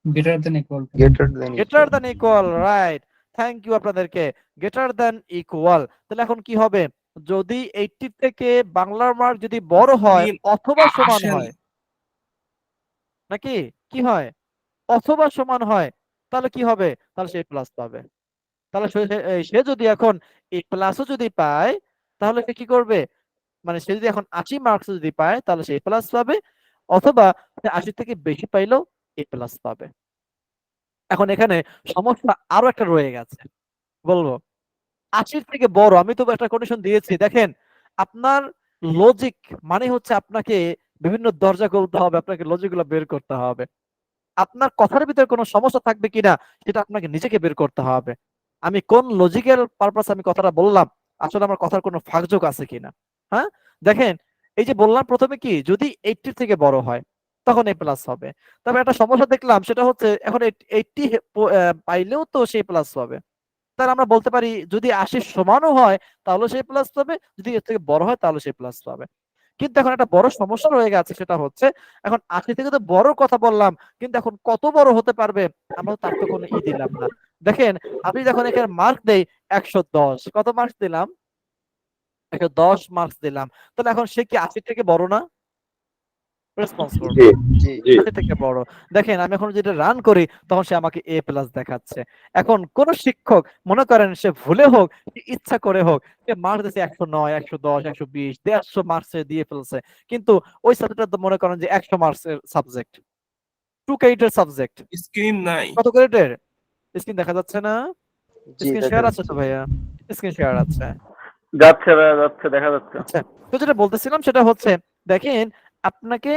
Greater than equal. Greater than equal, right. Thank you আপনাদেরকে। গ্রেটার দ্যান ইকুয়াল, তাহলে এখন কি হবে? যদি 80 থেকে বাংলার মার্ক যদি বড় হয় অথবা সমান হয়, নাকি কি হয়? অথবা সমান হয়, তাহলে কি হবে? তাহলে সে প্লাস পাবে। তাহলে সে যদি এখন এ প্লাসও যদি পায়, তাহলে সে কি করবে? মানে সে যদি এখন 80 মার্কস যদি পায়, তাহলে সে এ প্লাস পাবে, অথবা 80 থেকে বেশি পাইলেও এ প্লাস পাবে। এখন এখানে সমস্যা আরো একটা রয়ে গেছে, বলবো 80 থেকে বড়। আমি তো একটা কন্ডিশন দিয়েছি, দেখেন আপনার লজিক মানে হচ্ছে আপনাকে বিভিন্ন দরজা খুলতে হবে, আপনাকে লজিক গুলো বের করতে হবে। আপনার কথার ভিতরে কোনো সমস্যা থাকবে কিনা সেটা আপনাকে নিজেকে বের করতে হবে। আমি কোন লজিক্যাল পারপাস আমি কথাটা বললাম, আসলে আমার কথার কোনো ফাঁকযোগ আছে কিনা। হ্যাঁ, দেখেন এই যে বললাম প্রথমে কি, যদি 80 থেকে বড় হয় তখন এ প্লাস হবে। তবে একটা সমস্যা দেখলাম, সেটা হচ্ছে এখন 80 পাইলেও তো সে প্লাস পাবে। তাহলে আমরা বলতে পারি যদি 80 সমানও হয় তাহলে সে প্লাস পাবে, যদি এর থেকে বড় হয় তাহলে সে প্লাস পাবে। কিন্তু এখন একটা বড় সমস্যা রয়ে গেছে, সেটা হচ্ছে এখন 80 থেকে তো বড় কথা বললাম, কিন্তু এখন কত বড় হতে পারবে আমরা তো তার তো কোনো দিলাম না। দেখেন আমি যখন এখানে মার্ক দেই 110, কত মার্কস দিলাম? 110 মার্কস দিলাম। তাহলে এখন সে কি 80 থেকে বড় না? রেসপন্স করবে। জি 80 থেকে বড়। দেখেন আমি এখন যদি রান করি তখন সে আমাকে এ প্লাস দেখাচ্ছে। এখন কোন শিক্ষক মনে করেন সে ভুলে হোক ইচ্ছা করে হোক সে মার্কস দিয়েছে 109, 110, 120, 150 মার্কস দিয়ে ফেলছে, কিন্তু ওই সাবজেক্টটা তো মনে করেন যে 100 মার্কসের সাবজেক্ট, 2 ক্রেডিটের সাবজেক্ট। স্ক্রিন নাই। কত ক্রেডিটের? স্ক্রিন দেখা যাচ্ছে না? জি স্ক্রিন শেয়ার আছে তো ভাইয়া? স্ক্রিন শেয়ার আছে। যাচ্ছে ভাইয়া, যাচ্ছে, দেখা যাচ্ছে। আচ্ছা, তো যেটা বলতেছিলাম সেটা হচ্ছে দেখেন আপনাকে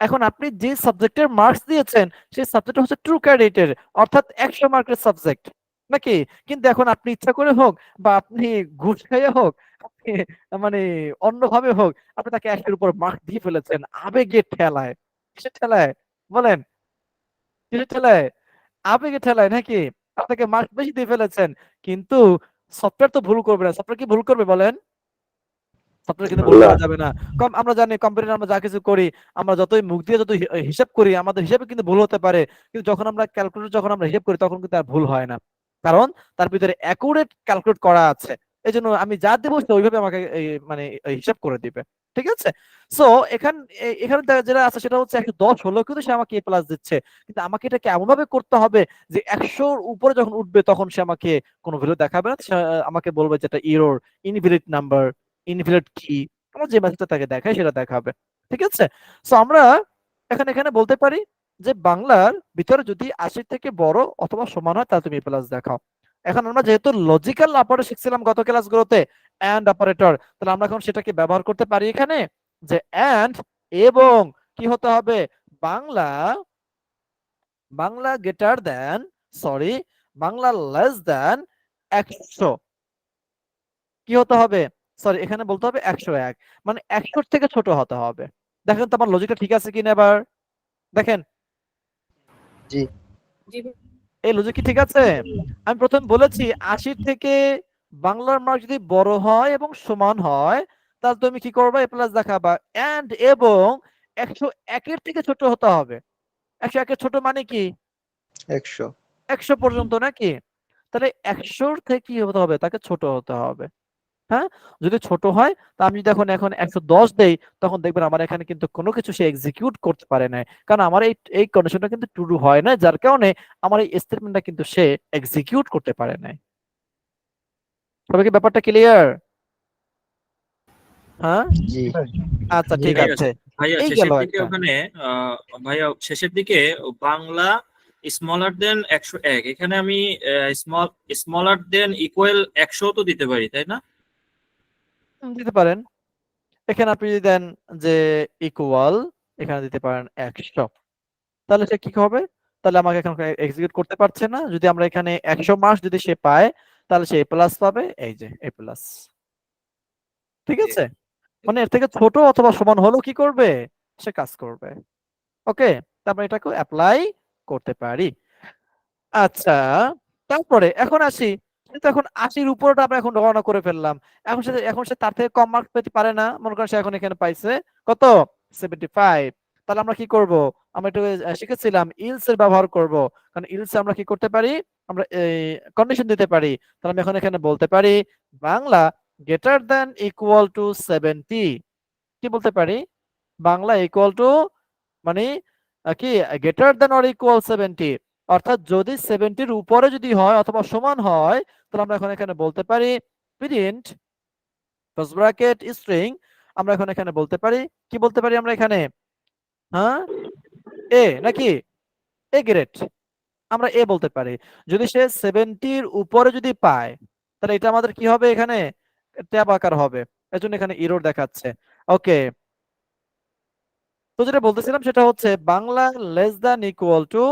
এখন আপনি যে সাবজেক্টের মার্কস দিয়েছেন সেই সাবজেক্ট হচ্ছে ট্রু ক্রেডিটের, অর্থাৎ 100 মার্কের সাবজেক্ট নাকি? কিন্তু এখন আপনি ইচ্ছা করে হোক বা আপনি ঘুষ খাইয়ে হোক, আপনি মানে অন্যভাবে হোক, আপনি তাকে 100 এর উপর মার্ক দিয়ে ফেলেছেন আবেগের ঠেলায়। কিসের ঠেলায় বলেন? কিসের ঠেলায়? আবেগের ঠেলায় নাকি? আপনাকে মার্ক বেশি দিয়ে ফেলেছেন, কিন্তু সফটওয়্যার তো ভুল করবে না। সফটওয়্যার কি ভুল করবে বলেন? সফটওয়্যার কিন্তু ভুল করা যাবে না। আমরা জানি কম্পিউটারে আমরা যা কিছু করি, আমরা যতই মুখ দিয়ে যতই হিসাব করি, আমাদের হিসাবে কিন্তু ভুল হতে পারে। কিন্তু যখন আমরা ক্যালকুলেটর যখন আমরা হিসাব করি তখন কিন্তু আর ভুল হয় না। কারণ তার ভিতরে অ্যাকুরেট ক্যালকুলেট করা আছে। এজন্য আমি যা দেব সে ওইভাবে আমাকে মানে হিসাব করে দিবে। ঠিক আছে? সো এখানে যেটা আছে সেটা হচ্ছে 110 হলেও কিন্তু সে আমাকে এ প্লাস দিচ্ছে। কিন্তু আমাকে এটাকে এমন ভাবে করতে হবে যে 100 র উপরে যখন উঠবে তখন সে আমাকে কোনো ভ্যালু দেখাবে না। সে আমাকে বলবে যে এটা এরর, ইনভ্যালিড নাম্বার, ইনভ্যালিড কি, আমরা যে মেসেজটা তাকে দেখাই সেটা দেখাবে। ঠিক আছে? সো আমরা এখানে বলতে পারি যে বাংলার ভিতরে যদি 80 থেকে বড় অথবা সমান হয় তাহলে তুমি এ প্লাস দেখাও। এখন আমরা যেহেতু লজিক্যাল অপারেটর শিখছিলাম গত ক্লাসগুলোতে, এন্ড অপারেটর, তাহলে আমরা এখন সেটাকে ব্যবহার করতে পারি এখানে যে এন্ড এবং কি হতে হবে Bangla greater than Bangla less than 100 কি হতে হবে? সরি এখানে বলতে হবে 101, মানে 100 থেকে ছোট হতে হবে। দেখেন তো আমার লজিকটা ঠিক আছে কিনা এবার দেখেন। জি এই লজিক কি ঠিক আছে? আমি প্রথম বলেছি 80 থেকে বাংলার মার্ক যদি বড় হয় এবং সমান হয় তাহলে তুমি কি করবে? এ প্লাস দেখাবা। এন্ড এবং 101 এর থেকে ছোট হতে হবে। 101 এর ছোট মানে কি? 100 100 পর্যন্ত নাকি? তাহলে 100 র থেকে কি হতে হবে? তাকে ছোট হতে হবে। হ্যাঁ, যদি ছোট হয় তা আমি যদি এখন 110 দেই তখন দেখবেন আমার এখানে কিন্তু কোনো কিছু সে এক্সিকিউট করতে পারে নাই, কারণ আমার এই কন্ডিশনটা কিন্তু ট্রু হয় না, যার কারণে আমার এই স্টেটমেন্টটা কিন্তু সে এক্সিকিউট করতে পারে নাই। তবে কি ব্যাপারটা ক্লিয়ার? হ্যাঁ, জি আচ্ছা ঠিক ঠিক আছে। আছে ভাইয়া, এই গেল শেষের দিকে একটা। ওখানে ভাইয়া শেষের দিকে বাংলা স্মলার দেন 101, এখানে আমি স্মলার দেন ইকুয়াল 100 তো দিতে পারি, তাই না? দিতে পারেন। এখানে আপনি যদি দেন যে ইকুয়াল, এখানে দিতে পারেন 100, তাহলে সে কি হবে? তাহলে আমাকে এখন এক্সিকিউট করতে পারছে না। যদি আমরা এখানে 100 মার্কস যদি সে পায় তাহলে সে এ প্লাস পাবে, এই যে এ প্লাস। ঠিক আছে? মানে এর থেকে ছোট অথবা সমান হলেও কি করবে? সে কাজ করবে। ওকে, তারপর এটাকে অ্যাপ্লাই করতে পারি। আচ্ছা, তারপরে এখন আসি, কিন্তু এখন 80-র উপরটা আমরা এখন গণনা করে ফেললাম। এখন সে তার থেকে কম মার্কস পেতে পারে না। মনে করেন সে এখন এখানে পাইছে কত? 75। তাহলে আমরা কি করব? আমরা একটু শিখেছিলাম ইলস এর ব্যবহার করব। কারণ ইলস আমরা কি করতে পারি? আমরা এই কন্ডিশন দিতে পারি। তাহলে আমি এখন এখানে বলতে পারি Bangla greater than equal to 70। কি বলতে পারি? বাংলা ইকুয়াল টু মানে কি গ্রেটার দ্যান অর ইকুয়াল 70, অর্থাৎ যদি 70-র উপরে যদি হয় অথবা সমান হয় তাহলে আমরা এখন এখানে বলতে পারি প্রিন্ট ফার্স্ট ব্র্যাকেট স্ট্রিং। আমরা এখন এখানে বলতে পারি কি বলতে পারি আমরা এখানে? হ্যাঁ, এ নাকি এ গ্রেড, আমরা এ বলতে পারি। যদি সে 70-র উপরে যদি পায় তাহলে এটা আমাদের কি হবে? এখানে ট্যাব আকার হবে, এজন্য এখানে এরর দেখাচ্ছে। ওকে, তো যেটা বলতেছিলাম সেটা হচ্ছে Bangla less than equal to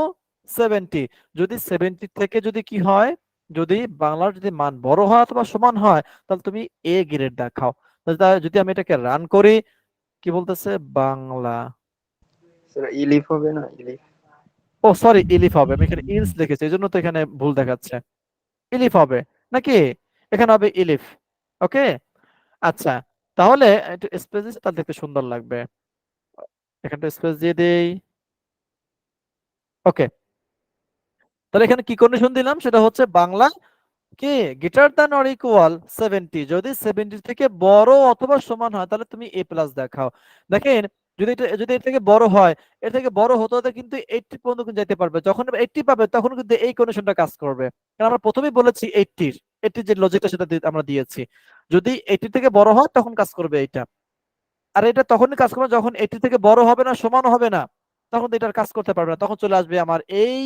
70, যদি 70 থেকে যদি কি হয়, যদি বাংলার যদি মান বড় হয় অথবা সমান হয় তাহলে তুমি এ গ্রেড দেখাও। যদি আমি এটাকে রান করি, কি বলতেছে? বাংলা, স্যার ইলিফ হবে না? ইলিফ ও সরি ইলিফ হবে, আমি এখানে ইলস লিখেছি এজন্য তো এখানে ভুল দেখাচ্ছে। ইলিফ হবে, নাকি? এখানে হবে ইলিফ। ওকে, আচ্ছা, তাহলে একটু স্পেস দিচ্ছি, তাহলে দেখতে সুন্দর লাগবে। এখানটা স্পেস দিয়ে দেই। ওকে, তাহলে এখানে কি কন্ডিশন দিলাম, সেটা হচ্ছে বাংলা কি গ্রেটার দ্যান অর ইকুয়াল 70, যদি 70 থেকে বড় অথবা সমান হয় তাহলে তুমি এ প্লাস দেখাও। দেখেন, যদি এর থেকে বড় হয়, এর থেকে বড় হতে হতে কিন্তু 80 পর্যন্ত কিন্তু যেতে পারবে। যখন 80 পাবে তখন কিন্তু এই কন্ডিশনটা কাজ করবে, কারণ আমরা প্রথমেই বলেছি 80 যে লজিকটা সেটা আমরা দিয়েছি। যদি 80 থেকে বড় হয় তখন কাজ করবে এইটা, আর এটা তখনই কাজ করবে যখন 80 থেকে বড় হবে না, সমান হবে না, তখন তো এটার কাজ করতে পারবে না। তখন চলে আসবে আমার এই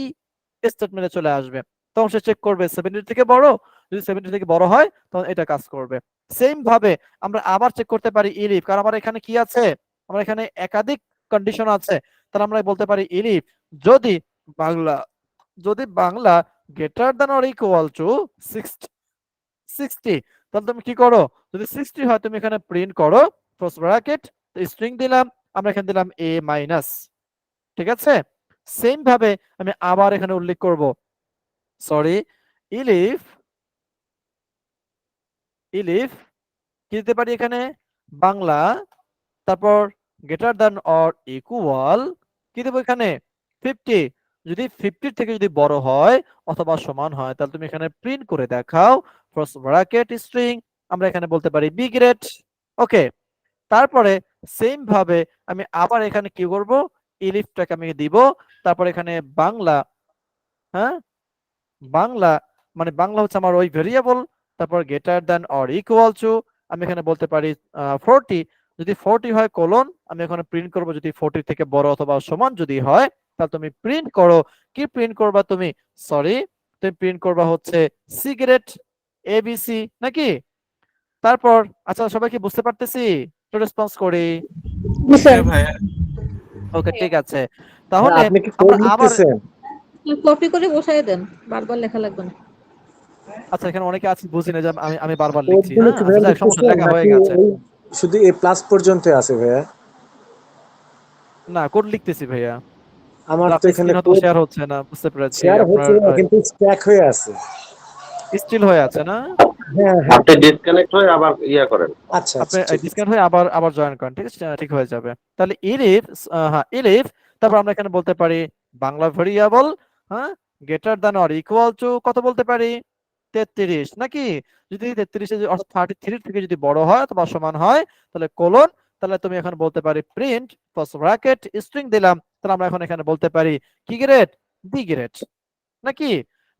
স্টেটমেন্টে চলে আসবে, তখন সে চেক করবে 70 থেকে বড়, যদি 70 থেকে বড় হয় তখন এটা কাজ করবে। সেম ভাবে আমরা আবার চেক করতে পারি ইলিফ, কারণ আমার এখানে কি আছে, আমার এখানে একাধিক কন্ডিশন আছে। তাহলে আমরা বলতে পারি ইলিফ যদি Bangla greater than or equal to 60, তাহলে তুমি কি করো, যদি 60 হয় তুমি এখানে প্রিন্ট করো ক্লোজ ব্র্যাকেট, স্ট্রিং দিলাম, আমরা এখানে দিলাম a মাইনাস। ঠিক আছে, সেম ভাবে আমি আবার এখানে উল্লেখ করব, সরি, ইলিফ কি দিতে পারি এখানে, বাংলা, তারপর গ্রেটার দ্যান অর ইকুয়াল কি দেবো এখানে 50, যদি 50 থেকে যদি বড় হয় অথবা সমান হয় তাহলে তুমি এখানে প্রিন্ট করে দেখাও ক্লোজ ব্র্যাকেট স্ট্রিং, আমরা এখানে বলতে পারি বি গ্রেড। ওকে, তারপরে সেম ভাবে আমি আবার এখানে কি করব, ইলিফটাকে আমি দিব, তারপর এখানে বাংলা, হ্যাঁ বাংলা মানে বাংলা হচ্ছে আমার ওই ভেরিয়েবল, তারপর greater than or equal to আমি এখানে বলতে পারি 40, যদি 40 হয় কোলন, আমি এখানে প্রিন্ট করব যদি 40 থেকে বড় অথবা সমান যদি হয়, তাহলে তুমি প্রিন্ট করো, কি প্রিন্ট করবা তুমি, সরি, তুমি প্রিন্ট করবা হচ্ছে সিগারেট এবিসি নাকি। তারপর আচ্ছা, সবাই কি বুঝতে পারতেছি, একটু রেসপন্স করি। হ্যাঁ ভাইয়া। ওকে, ঠিক আছে, তাহলে আপনি কি আমরা কোড আবার, লিখতেছেন? কপি করে বসায় দেন, বারবার লেখা লাগবে না। আচ্ছা এখানে অনেকে আছে বুঝি না যে আমি আমি বারবার লিখছি, কোডগুলো হ্যাঁ কি আচ্ছা ভাইয়া যাক, সমস্যা লিখতেছেন লেখা হয়ে নাকি গেছে। ওই শুধু এ প্লাস পর্যন্ত আছে ভাইয়া? না, কোড লিখতেছি ভাইয়া, আমার তো আপনার এখানে স্ক্রিন হয়তো কোড শেয়ার হচ্ছে না, বুঝতে পেরেছি শেয়ার আপনার হচ্ছে না, কিন্তু স্ট্যাক হয়ে আছে। স্টিল হয়ে আছে না, হ্যাঁ হ্যাঁ, আপনি ডিসকানেক্ট হয়ে আবার ইয়া করেন। আচ্ছা আপনি আচ্ছা ঠিক আছে। ডিসকানেক্ট হয়ে আবার জয়েন করেন, ঠিক আছে, ঠিক হয়ে যাবে। তাহলে ইলিফ, হ্যাঁ ইলিফ, তারপর আমরা এখানে বলতে পারি বাংলা ভেরিয়েবল, হ্যাঁ greater than or equal to কত বলতে পারি 33 নাকি, যদি 33 অর্থাৎ 33 থেকে যদি বড় হয় অথবা সমান হয় তাহলে কোলন, তাহলে তুমি এখন বলতে পারি প্রিন্ট ক্লোজ ব্র্যাকেট স্ট্রিং দিলাম, তাহলে আমরা এখন এখানে বলতে পারি কি গ্রেড, ডি গ্রেড নাকি,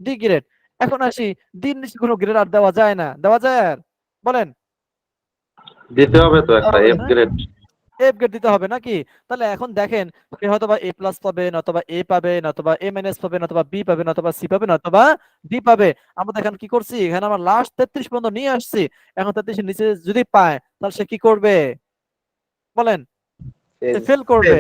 ডি গ্রেড। এখন আসি, দিন নিচে কোনো গ্রেড আর দেওয়া যায় না, দেওয়া যায় আর, বলেন, দিতে হবে তো একটা এফ গ্রেড। এফ গ্রেড দিতে হবে নাকি। তাহলে এখন দেখেন, সে হয়তো বা এ প্লাস পাবে, নতবা এ পাবে, নতবা এ মাইনাস পাবে, নতবা বি পাবে, নতবা সি পাবে, নতবা ডি পাবে। আমরা দেখেন কি করছি, এখানে আমার লাস্ট 33 পর্যন্ত নিয়ে আসছি। এখন 33 এর নিচে যদি পায় তাহলে সে কি করবে, বলেন, সে ফেল করবে,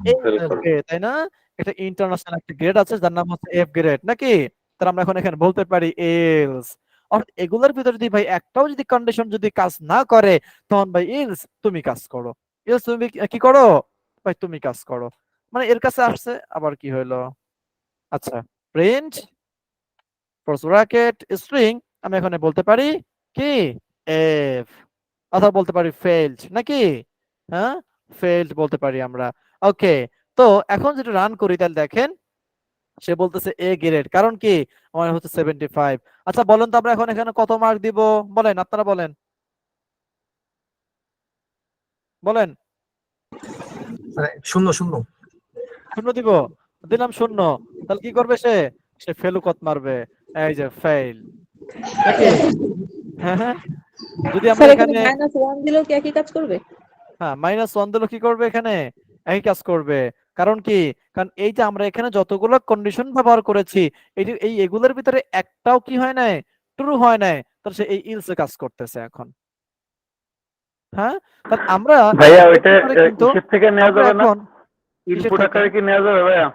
এই আসবে, তাই না। এটা ইন্টারন্যাশনাল একটা গ্রেড আছে যার নাম হচ্ছে এফ গ্রেড নাকি। তাহলে আমরা এখন এখানে বলতে পারি এলস, অর্থাৎ এগুলোর ভিতরে যদি ভাই একটাও যদি কন্ডিশন যদি কাজ না করে তখন ভাই এলস তুমি কাজ করো, এলস তুমি কি করো ভাই, তুমি কাজ করো, মানে এর কাছে আসছে আবার কি হইলো, আচ্ছা প্রিন্ট ক্লোজ ব্র্যাকেট স্ট্রিং, আমি এখানে বলতে পারি কি এফ, অথবা বলতে পারি ফেইলড নাকি, হ্যাঁ ফেইলড বলতে পারি আমরা। ওকে, তো এখন যেটা রান করি তাহলে দেখেন সে বলতেছে এ গ্রেড, কারণ কি আমার হচ্ছে 75। আচ্ছা বলেন তো আমরা এখন এখানে কত মার্ক দিব, বলেন আপনারা বলেন, বলেন, শূন্য শূন্য। শূন্য দিব, দিলাম শূন্য, তাহলে কি করবে সে, সে ফেলুকত মারবে, এই যে ফেইল নাকি, হ্যাঁ হ্যাঁ। যদি আমরা স্যার এখানে এখানে -1 দিলেও কি একই কাজ করবে? হ্যাঁ -1 দিলে কি করবে, এখানে একই কাজ করবে, কারণ কি, কারণ এই যে আমরা এখানে যতগুলো কন্ডিশন ব্যবহার করেছি এগুলোর ভিতরে একটাও কি হয় নাই, ট্রু হয় নাই, তাহলে সে এই ইলসে কাজ করতেছে এখন। হ্যাঁ, তাহলে আমরা ভাইয়া ওইটা কিন্তু কিসের থেকে নেওয়া আমরা যাবে না? এখন ইনপুট আকারে কি নেওয়া যাবে ভাইয়া?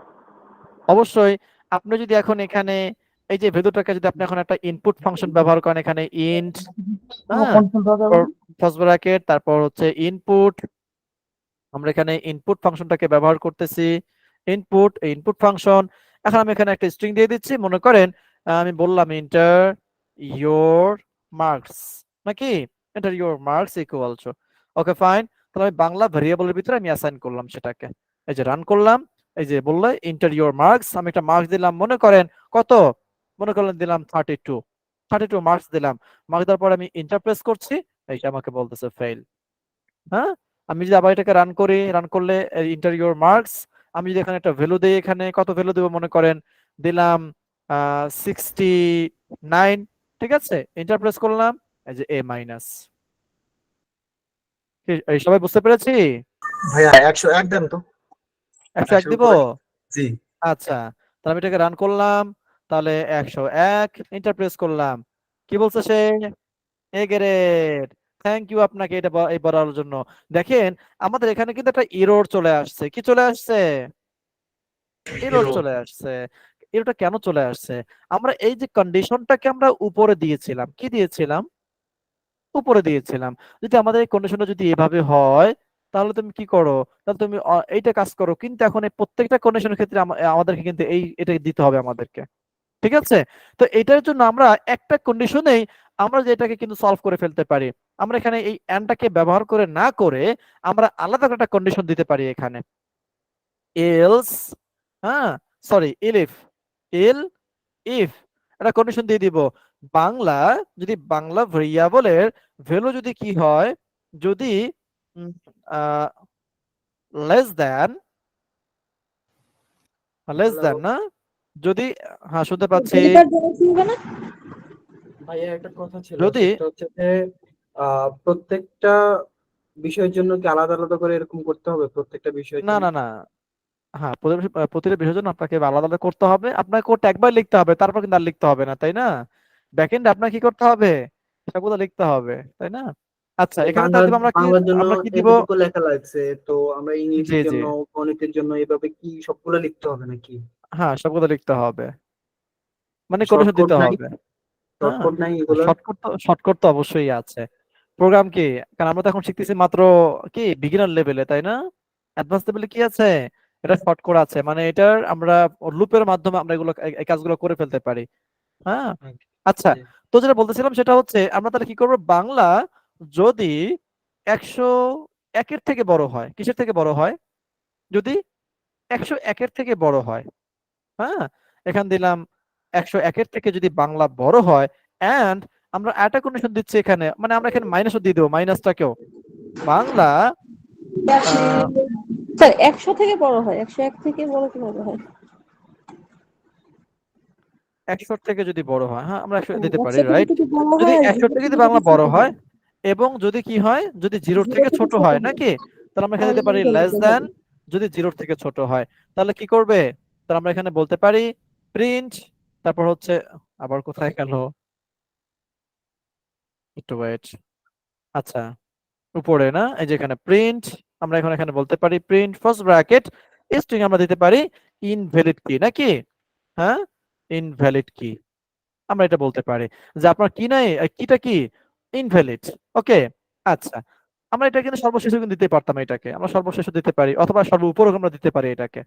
অবশ্যই আপনি যদি এখন এখানে এই যে ভ্যালুটাকে যদি আপনি এখন একটা ইনপুট ফাংশন ব্যবহার করেন, এখানে ইন্ট, হ্যাঁ ফার্স্ট ব্র্যাকেট, তারপর হচ্ছে ইনপুট, আমরা এখানে ইনপুট ফাংশনটাকে ব্যবহার করতেছি, ইনপুট ফাংশন। এখন আমি এখানে একটা স্ট্রিং দিয়ে দিচ্ছি, মনে করেন আমি বললাম ইন্টার your marks নাকি enter your marks equal to okay fine তাহলে আমি বাংলা ভেরিয়েবলের ভিতরে আমি অ্যাসাইন করলাম সেটাকে এই যে রান করলাম এই যে বললো enter your marks আমি একটা মার্কস দিলাম মনে করেন কত মনে করলেন দিলাম 32 মার্কস দিলাম মার্কস দেওয়ার পর আমি এন্টার প্রেস করছি এইটা আমাকে বলতেছে ফেল হ্যাঁ আমি যদি আবার এটাকে রান করি রান করলে enter your marks আমি যদি এখানে একটা ভ্যালু দেই এখানে কত ভ্যালু দেব মনে করেন দিলাম 69 ঠিক আছে এন্টার প্রেস করলাম এই যে a মাইনাস এই সবাই বুঝতে পেরেছি ভাইয়া 101 দেন তো 101 দিব জি আচ্ছা তাহলে আমি এটাকে রান করলাম তাহলে 101 এন্টার প্রেস করলাম কি বলছে সে এ গ্রেড থ্যাংক ইউ আপনাকে এটা এই বলার জন্য দেখেন আমাদের এখানে কিন্তু একটা এরর চলে আসছে কি চলে আসছে এরর চলে আসছে এররটা কেন চলে আসছে আমরা এই যে কন্ডিশনটাকে আমরা উপরে দিয়েছিলাম কি দিয়েছিলাম উপরে দিয়েছিলাম যদি আমাদের এই কন্ডিশনটা যদি এভাবে হয় তাহলে তুমি কি করো তাহলে তুমি এইটা কাজ করো কিন্তু এখন এই প্রত্যেকটা কন্ডিশনের ক্ষেত্রে আমাদেরকে কিন্তু এটা দিতে হবে আমাদেরকে ঠিক আছে তো এটার জন্য আমরা একটা কন্ডিশনেই আমরা যেটাকে কিন্তু সলভ করে ফেলতে পারি আমরা এখানে এই এন্ডটাকে ব্যবহার করে না করে আমরা আলাদা একটা কন্ডিশন দিতে পারি এখানে এলস হ্যাঁ সরি ইফ একটা কন্ডিশন দিয়ে দিব বাংলা যদি বাংলা ভেরিয়েবলের ভ্যালু যদি কি হয় যদি লেস দ্যান না যদি হ্যাঁ শুনতে পাচ্ছি ভেরিফাইড জন্য কি হবে না ভাইয়া একটা কথা ছিল যদি সেটা হচ্ছে যে প্রত্যেকটা বিষয়ের জন্য কি আলাদা আলাদা করে এরকম করতে হবে প্রত্যেকটা বিষয়ের না জন্য না না হ্যাঁ প্রতিটা বিষয়ের জন্য আপনাকে আলাদা আলাদা করতে হবে আপনাকে কোড একবার লিখতে হবে তারপর কিন্তু আর লিখতে হবে না তাই না ব্যাকএন্ডে আপনাকে কি করতে হবে সবগুলো লিখতে হবে তাই না আচ্ছা এখানে তাহলে আমরা কি বাংলার জন্য আমরা কি দিব এতটুকু লেখা লাগছে তো আমরা জি ইংলিশের জি জন্য গণিতের জন্য এভাবে কি সবগুলো লিখতে হবে নাকি হ্যাঁ সবগুলো লিখতে হবে মানে কন্ডিশন শর্টকাট দিতে নাই হবে হ্যাঁ শর্টকাট নাই এগুলো শর্টকাট তো অবশ্যই আছে প্রোগ্রাম কি কারণ আমরা তো এখন শিখতেছি মাত্র কি বিগিনার লেভেলে তাই না অ্যাডভান্স লেভেলে কি আছে এটা শর্টকাট আছে মানে এটার আমরা লুপের মাধ্যমে আমরা এগুলো এই কাজগুলো করে ফেলতে পারি হ্যাঁ আচ্ছা তো যেটা বলতেছিলাম সেটা হচ্ছে আমরা তাহলে কি করব বাংলা যদি 101 থেকে বড় হয় কিসের থেকে বড় হয় যদি 101 থেকে বড় হয় হ্যাঁ এখান দিলাম 101 থেকে যদি বাংলা বড় হয় এন্ড আমরা একটা কন্ডিশন দিচ্ছি এখানে মানে আমরা এখানে মাইনাসও দিয়ে দেবো মাইনাসটাকেও বাংলা স্যার 100 থেকে বড় হয় 101 থেকে বড় কিভাবে হয় 100 থেকে যদি বড় হয় হ্যাঁ আমরা 100 দিতে পারি 100 রাইট থেকে বড় যদি হয় 100 থেকে যদি বাংলা বড় হয় এবং যদি কি হয় যদি 0 থেকে ছোট হয় নাকি তাহলে আমরা এখানে দিতে পারি লেস দ্যান যদি 0 থেকে ছোট হয় তাহলে কি করবে তাহলে আমরা এখানে বলতে পারি প্রিন্ট তারপর হচ্ছে আবার কোথায় গেল একটু ওয়েট আচ্ছা উপরে না এই যে এখানে প্রিন্ট আমরা এখন এখানে বলতে পারি প্রিন্ট ফার্স্ট ব্র্যাকেট স্ট্রিং আমরা দিতে পারি ইনভ্যালিড কি নাকি হ্যাঁ ইনভ্যালিড কি আমরা এটা বলতে পারি যে আপনার কি নাই কিটা কি ইনভ্যালিড ওকে আচ্ছা আমরা এটা কিন্তু সর্বশেষে কিন্তু দিতে পারতাম এটাকে আমরা সর্বশেষে দিতে পারি অথবা সর্ব উপরে আমরা দিতে পারি এটাকে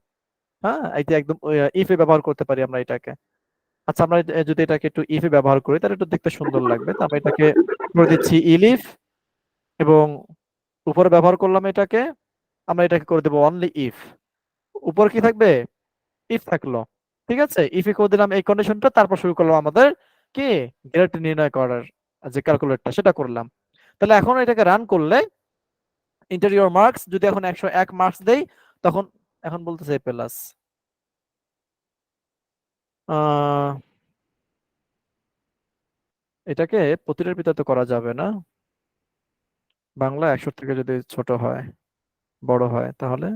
হ্যাঁ এটা একদম ইফে ব্যবহার করতে পারি আমরা এটাকে আচ্ছা আমরা যদি এটাকে একটু ইফে ব্যবহার করি তাহলে একটু দেখতে সুন্দর লাগবে তো আমরা এটাকে করে দিচ্ছি ইলিফ এবং উপরে ব্যবহার করলাম এটাকে আমরা এটাকে করে দেবো অনলি ইফ উপর কি থাকবে ইফ থাকলো ঠিক আছে ইফে করে দিলাম এই কন্ডিশনটা তারপর শুরু করলাম আমাদের কি গ্রেড নির্ণয় করার যে ক্যালকুলেটরটা সেটা করলাম তাহলে এখন এটাকে রান করলে ইন্টারিয়র মার্কস যদি এখন 101 মার্কস দেই তখন এখন বলতেছে এ প্লাস এটাকে প্রতিটার ভিতরে তো করা যাবে না বাংলা 100 থেকে যদি ছোট হয় বড় হয় তাহলে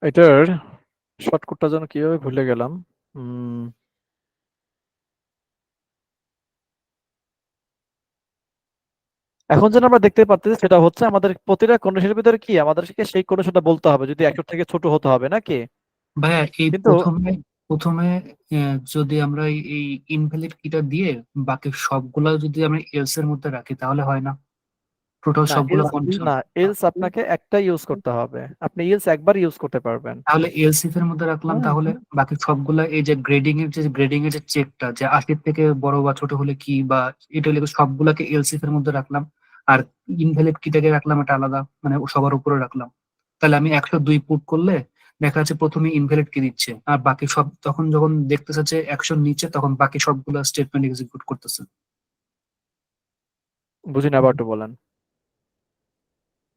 এটার শর্টকাটটা যেন কিভাবে ভুলে গেলাম এখন যেন আমরা দেখতে পাচ্ছি সেটা হচ্ছে আমাদের প্রতিটা কন্ডিশনের ভিতরে কি আমাদেরকে সেই কন্ডিশনটা বলতে হবে যদি 100 থেকে ছোট হতে হবে নাকি ভাইয়া এই কিন্তু প্রথমে প্রথমে যদি আমরা এই ইনভ্যালিড কিটা দিয়ে বাকি সবগুলা যদি আমরা এলস এর মধ্যে রাখি তাহলে হয় না? টোটাল না সবগুলো এলস কন্ডিশন না এলস আপনাকে একটা ইউজ করতে হবে, আপনি এলস একবার ইউজ করতে পারবেন। তাহলে এলস ইফ এর মধ্যে রাখলাম, হ্যাঁ। তাহলে বাকি সবগুলা এই যে গ্রেডিং এর যে চেকটা যে 80 থেকে বড় বা ছোট হলে কি বা এটা হলে সবগুলাকে এলস ইফ এর মধ্যে রাখলাম, আর ইনভ্যালিড কিটাকে রাখলাম এটা আলাদা, মানে সবার উপরে রাখলাম। তাহলে আমি 102 পুট করলে দেখা যাচ্ছে প্রথমে ইনভ্যালিড কি দিচ্ছে, আর বাকি সব তখন যখন দেখতেছে যে 100 নিচে তখন বাকি সবগুলো স্টেটমেন্ট এক্সিকিউট করতেছে। বুঝি না, আবার একটু বলেন।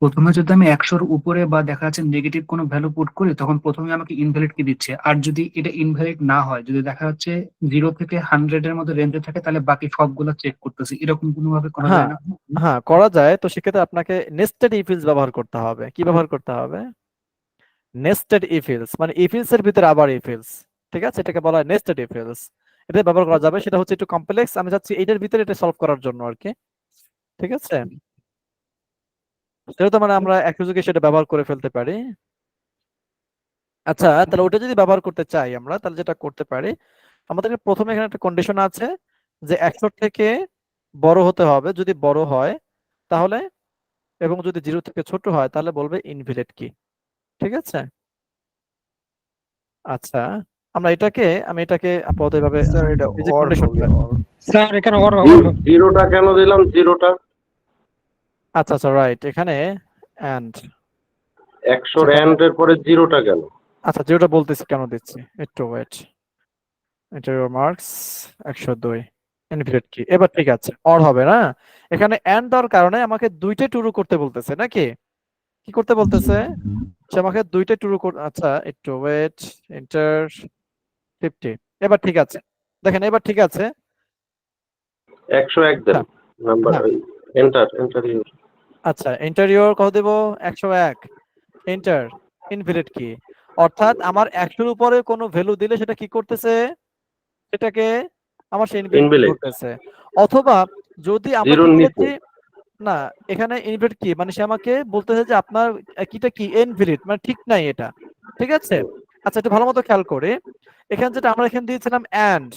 প্রথমে যদি আমি 100-র উপরে বা দেখা যাচ্ছে নেগেটিভ কোনো ভ্যালু পুট করি তখন প্রথমে আমাকে ইনভ্যালিড কি দিচ্ছে, আর যদি এটা ইনভ্যালিড না হয়, যদি দেখা যাচ্ছে 0 থেকে 100 এর মধ্যে রেঞ্জে থাকে তাহলে বাকি সবগুলো চেক করতেছে, এরকম কোনো ভাবে করা হ্যাঁ যায় না? হ্যাঁ করা যায়। তো সেক্ষেত্রে আপনাকে নেস্টেড ইফ এলস ব্যবহার করতে হবে। কি ব্যবহার করতে হবে? নেস্টেড ইফ এলস, মানে ইফ এলস এর ভিতরে আবার ইফ এলস। ঠিক আছে, এটাকে বলা হয় নেস্টেড ইফ এলস। এটা ব্যবহার করা যাবে, সেটা হচ্ছে একটু কমপ্লেক্স, আমি চাচ্ছি এটার ভিতরে এটা সলভ করার জন্য আর কি। ঠিক আছে, সেটা তো মানে আমরা এক সুযোগে সেটা ব্যবহার করে ফেলতে পারি। আচ্ছা, তাহলে ওটা যদি ব্যবহার করতে চাই আমরা, তাহলে যেটা করতে পারি, আমাদের প্রথমে এখানে একটা কন্ডিশন আছে যে 100 থেকে বড় হতে হবে, যদি বড় হয় তাহলে, এবং যদি 0 থেকে ছোট হয় তাহলে বলবে ইনভ্যালিড কি। ঠিক আছে, আচ্ছা আমি এটাকে আপাতত এভাবে স্যার এটা এই যে অর condition হবে টা। স্যার এখানে জিরোটা কেন দিলাম জিরোটা? আচ্ছা আচ্ছা রাইট, এখানে এন্ড 100 এন্ড এর পরে জিরোটা কেন? আচ্ছা যেটা বলতেছি কেন দিচ্ছি, একটু ওয়েট। ইন্টারভিউ মার্কস 102 ইনভ্যালিড কি। এবার ঠিক আছে, অর হবে না, এখানে এন্ড দেওয়ার কারণে আমাকে দুইটা ট্রু করতে বলতেছে নাকি, কি করতে বলতেছে? সে আমাকে দুইটা ট্রু আচ্ছা একটু ওয়েট, এন্টার 50। এবার ঠিক আছে, দেখেন এবার ঠিক আছে। 101 দেন হ্যাঁ, নাম্বার, হ্যাঁ। Enter use. আচ্ছা ইন্টারিয়র কত দেব? 101 এন্টার ইনভ্যালিড কি, অর্থাৎ আমার 100 এর উপরে কোনো ভ্যালু দিলে সেটা কি করতেছে, সেটাকে আমার সে ইনভ্যালিড ইনভ্যালিড করতেছে। অথবা যদি আমরা জিরোর কি নিচে বলেছি, না এখানে ইনভ্যালিড কি মানে সে আমাকে বলতেছে যে আপনার কিটা কি ইনভ্যালিড, মানে ঠিক নাই এটা। ঠিক আছে, আচ্ছা একটু ভালো মতো খেয়াল করে, এখানে যেটা আমরা এখানে দিয়েছিলাম এন্ড,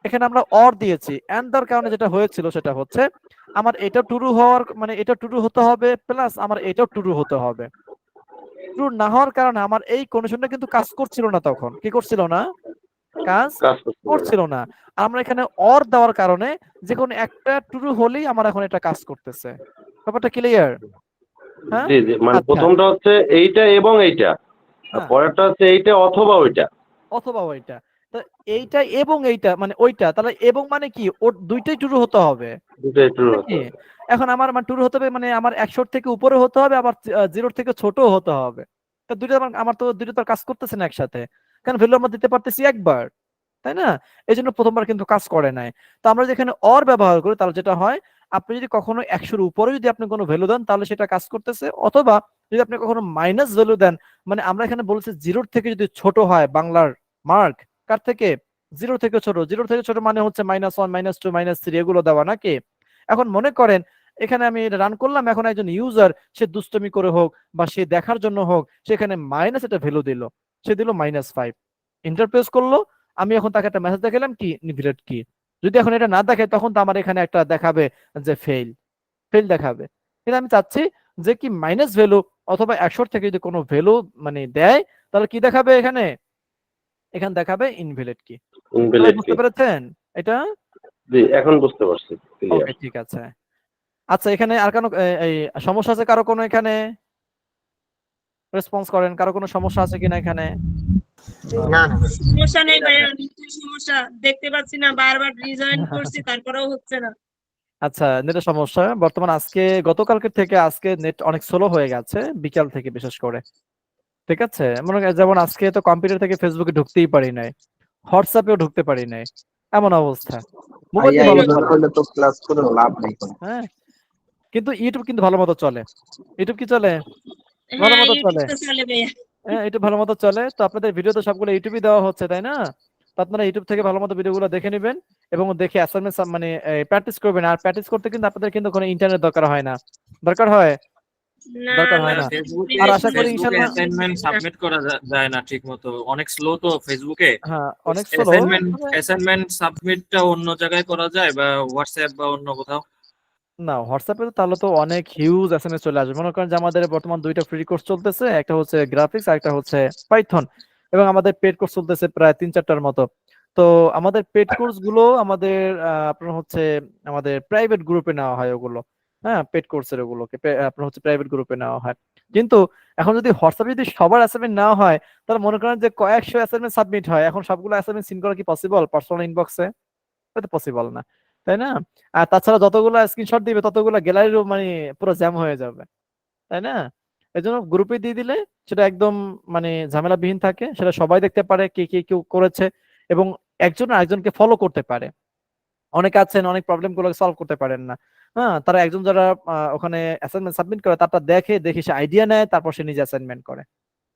এখানে আমরা অর দিয়েছি। এন্ড দেওয়ার কারণে যেটা হয়েছিল সেটা হচ্ছে আমার এটা ট্রু হওয়ার মানে এটা ট্রু হতে হবে, প্লাস আমার এটাও ট্রু হতে হবে। ট্রু না হওয়ার কারণে আমার এই কন্ডিশনটা কিন্তু কাজ করছিল না, তখন কি করছিল না, কাজ কাজ করতে হবে। করছিল না। আমরা এখানে অর দেওয়ার কারণে যে কোনো একটা ট্রু হলেই আমার এখন এটা কাজ করতেছে। ব্যাপারটা ক্লিয়ার? হ্যাঁ জি জি, মানে আচ্ছা প্রথমটা হচ্ছে এইটা এবং এইটা, আর হ্যাঁ পরেরটা হচ্ছে এইটা অথবা ওইটা। অথবা ওইটা, তো এইটা এবং এইটা মানে ওইটা, তাহলে এবং মানে কি ওর দুইটাই ট্রু হতে হবে দুটোই ট্রু নাকি? এখন আমার মানে ট্রু হতে হবে, মানে আমার 100 থেকে উপরে হতে হবে, আবার 0 থেকে ছোটও হতে হবে। তা দুইটা আমার তো দুইটা তো আর কাজ করতেছে না একসাথে, কারণ ভ্যালু আমরা দিতে পারতেছি একবার, তাই না? এই জন্য প্রথমবার কিন্তু কাজ করে নাই। তো আমরা যেখানে অর ব্যবহার করি তাহলে যেটা হয়, আপনি যদি কখনো 100-র উপরে যদি আপনি কোনো ভ্যালু দেন তাহলে সেটা কাজ করতেছে, অথবা যদি আপনি কখনো মাইনাস ভ্যালু দেন, মানে আমরা এখানে বলছি 0 থেকে যদি ছোট হয় বাংলার মার্ক, কার থেকে? 0 থেকে ছোট। 0 থেকে ছোট মানে হচ্ছে -1 -2 -3 এগুলো দেওয়া নাকি? এখন মনে করেন এখানে আমি রান করলাম, এখন একজন ইউজার সে দুষ্টমি করে হোক বা সে দেখার জন্য হোক সেখানে মাইনাস একটা ভ্যালু দিল, সে দিল -5, ইন্টারপ্রেস করলো, আমি এখন তাকে একটা মেসেজ দেখালাম কি ইনভ্যালিড কি। যদি এখন এটা না দেখায় তখন তো আমার এখানে একটা দেখাবে যে ফেল দেখাবে। কিন্তু আমি চাচ্ছি যে কি মাইনাস ভ্যালু অথবা 100 থেকে যদি কোনো ভ্যালু মানে দেয় তাহলে কি দেখাবে এখানে, এখানে দেখাবে ইনভ্যালিড কি। ইনভ্যালিড কি। বুঝতে পেরেছেন এটা? জি এখন বুঝতে পারছি, ক্লিয়ার। ওকে ঠিক আছে। আচ্ছা এখানে আর কোনো এই সমস্যা আছে কারো কোনো, এখানে রেসপন্স করেন, কারো কোনো সমস্যা আছে কিনা এখানে? না না সমস্যা নেই ভাইয়া, সমস্যা দেখতে পাচ্ছি না, বারবার রিজয়েন করছি তারপরেও হচ্ছে না। আচ্ছা নেটের সমস্যা বর্তমান, আজকে গতকালকে থেকে আজকে নেট অনেক স্লো হয়ে গেছে বিকাল থেকে বিশেষ করে। ঠিক আছে, মনে করেন যেমন আজকে তো কম্পিউটার থেকে ফেসবুকে ঢুকতেই পারি নাই, হোয়াটসঅ্যাপেও ঢুকতে পারি নাই, এমন অবস্থা। মোবাইল ভাইয়া দিয়ে ভালো এইভাবে চলে, করলে তো ক্লাস করে লাভ নাই কোনো। হ্যাঁ কিন্তু ইউটিউব কিন্তু ভালো মতো চলে। ইউটিউব কি চলে? ভালো হ্যাঁ মতো ইউটিউব চলে। তো চলে ভাইয়া। হ্যাঁ ইউটিউব ভালো মতো চলে, তো আপনাদের ভিডিও তো সবগুলো ইউটিউবে দেওয়া হচ্ছে তাই না? তো আপনারা ইউটিউব থেকে ভালো মতো ভিডিওগুলো দেখে নেবেন এবং দেখে অ্যাসাইনমেন্ট মানে প্র্যাকটিস করবেন। আর প্র্যাকটিস করতে কিন্তু আপনাদের কিন্তু কোনো ইন্টারনেট দরকার হয় না, দরকার হয় না দরকার হয় না না। ফেসবুকে আর আশা করি ফেসবুকে ইনশাল্লাহ অ্যাসাইনমেন্ট সাবমিট করা যায় না ঠিক মতো, অনেক স্লো তো ফেসবুকে। হ্যাঁ অনেক স্লো। অ্যাসাইনমেন্ট সাবমিটটা অন্য জায়গায় করা যায় বা হোয়াটসঅ্যাপ বা অন্য কোথাও? না হোয়াটসঅ্যাপে তো তাহলে তো অনেক হিউজ এসএমএস চলে আসবে। মনে করেন যে আমাদের বর্তমান দুইটা ফ্রি কোর্স চলতেছে, একটা হচ্ছে গ্রাফিক্স আর একটা হচ্ছে পাইথন, এবং আমাদের পেড কোর্স চলতেছে প্রায় 3-4টার মতো। তো আমাদের পেড কোর্স গুলো আমাদের আপনার হচ্ছে আমাদের প্রাইভেট গ্রুপে নেওয়া হয় ওগুলো। হ্যাঁ পেড কোর্সের ওগুলোকে আপনার হচ্ছে প্রাইভেট গ্রুপে নেওয়া হয়। কিন্তু এখন যদি হোয়াটসঅ্যাপে যদি সবার অ্যাসাইনমেন্ট নেওয়া হয়, তাহলে মনে করেন যে কয়েকশো অ্যাসাইনমেন্ট সাবমিট হয়, এখন সবগুলো অ্যাসাইনমেন্ট সিন করা কি পসিবল পার্সোনাল ইনবক্সে? এটা পসিবল না, তাই না? আর তাছাড়া যতগুলো স্ক্রিনশট দিবে ততগুলো গ্যালারিরও মানে পুরো জ্যাম হয়ে যাবে, তাই না? এই জন্য গ্রুপে দিয়ে দিলে সেটা একদম মানে ঝামেলাবিহীন থাকে, সেটা সবাই দেখতে পারে কে কে কেউ করেছে, এবং একজন আরেকজনকে ফলো করতে পারে। অনেকে আছেন অনেক প্রবলেম গুলো সলভ করতে পারেন না, হ্যাঁ তারা একজন যারা ওখানে অ্যাসাইনমেন্ট সাবমিট করে তারটা দেখে দেখে সে আইডিয়া নেয়, তারপর সে নিজে অ্যাসাইনমেন্ট করে।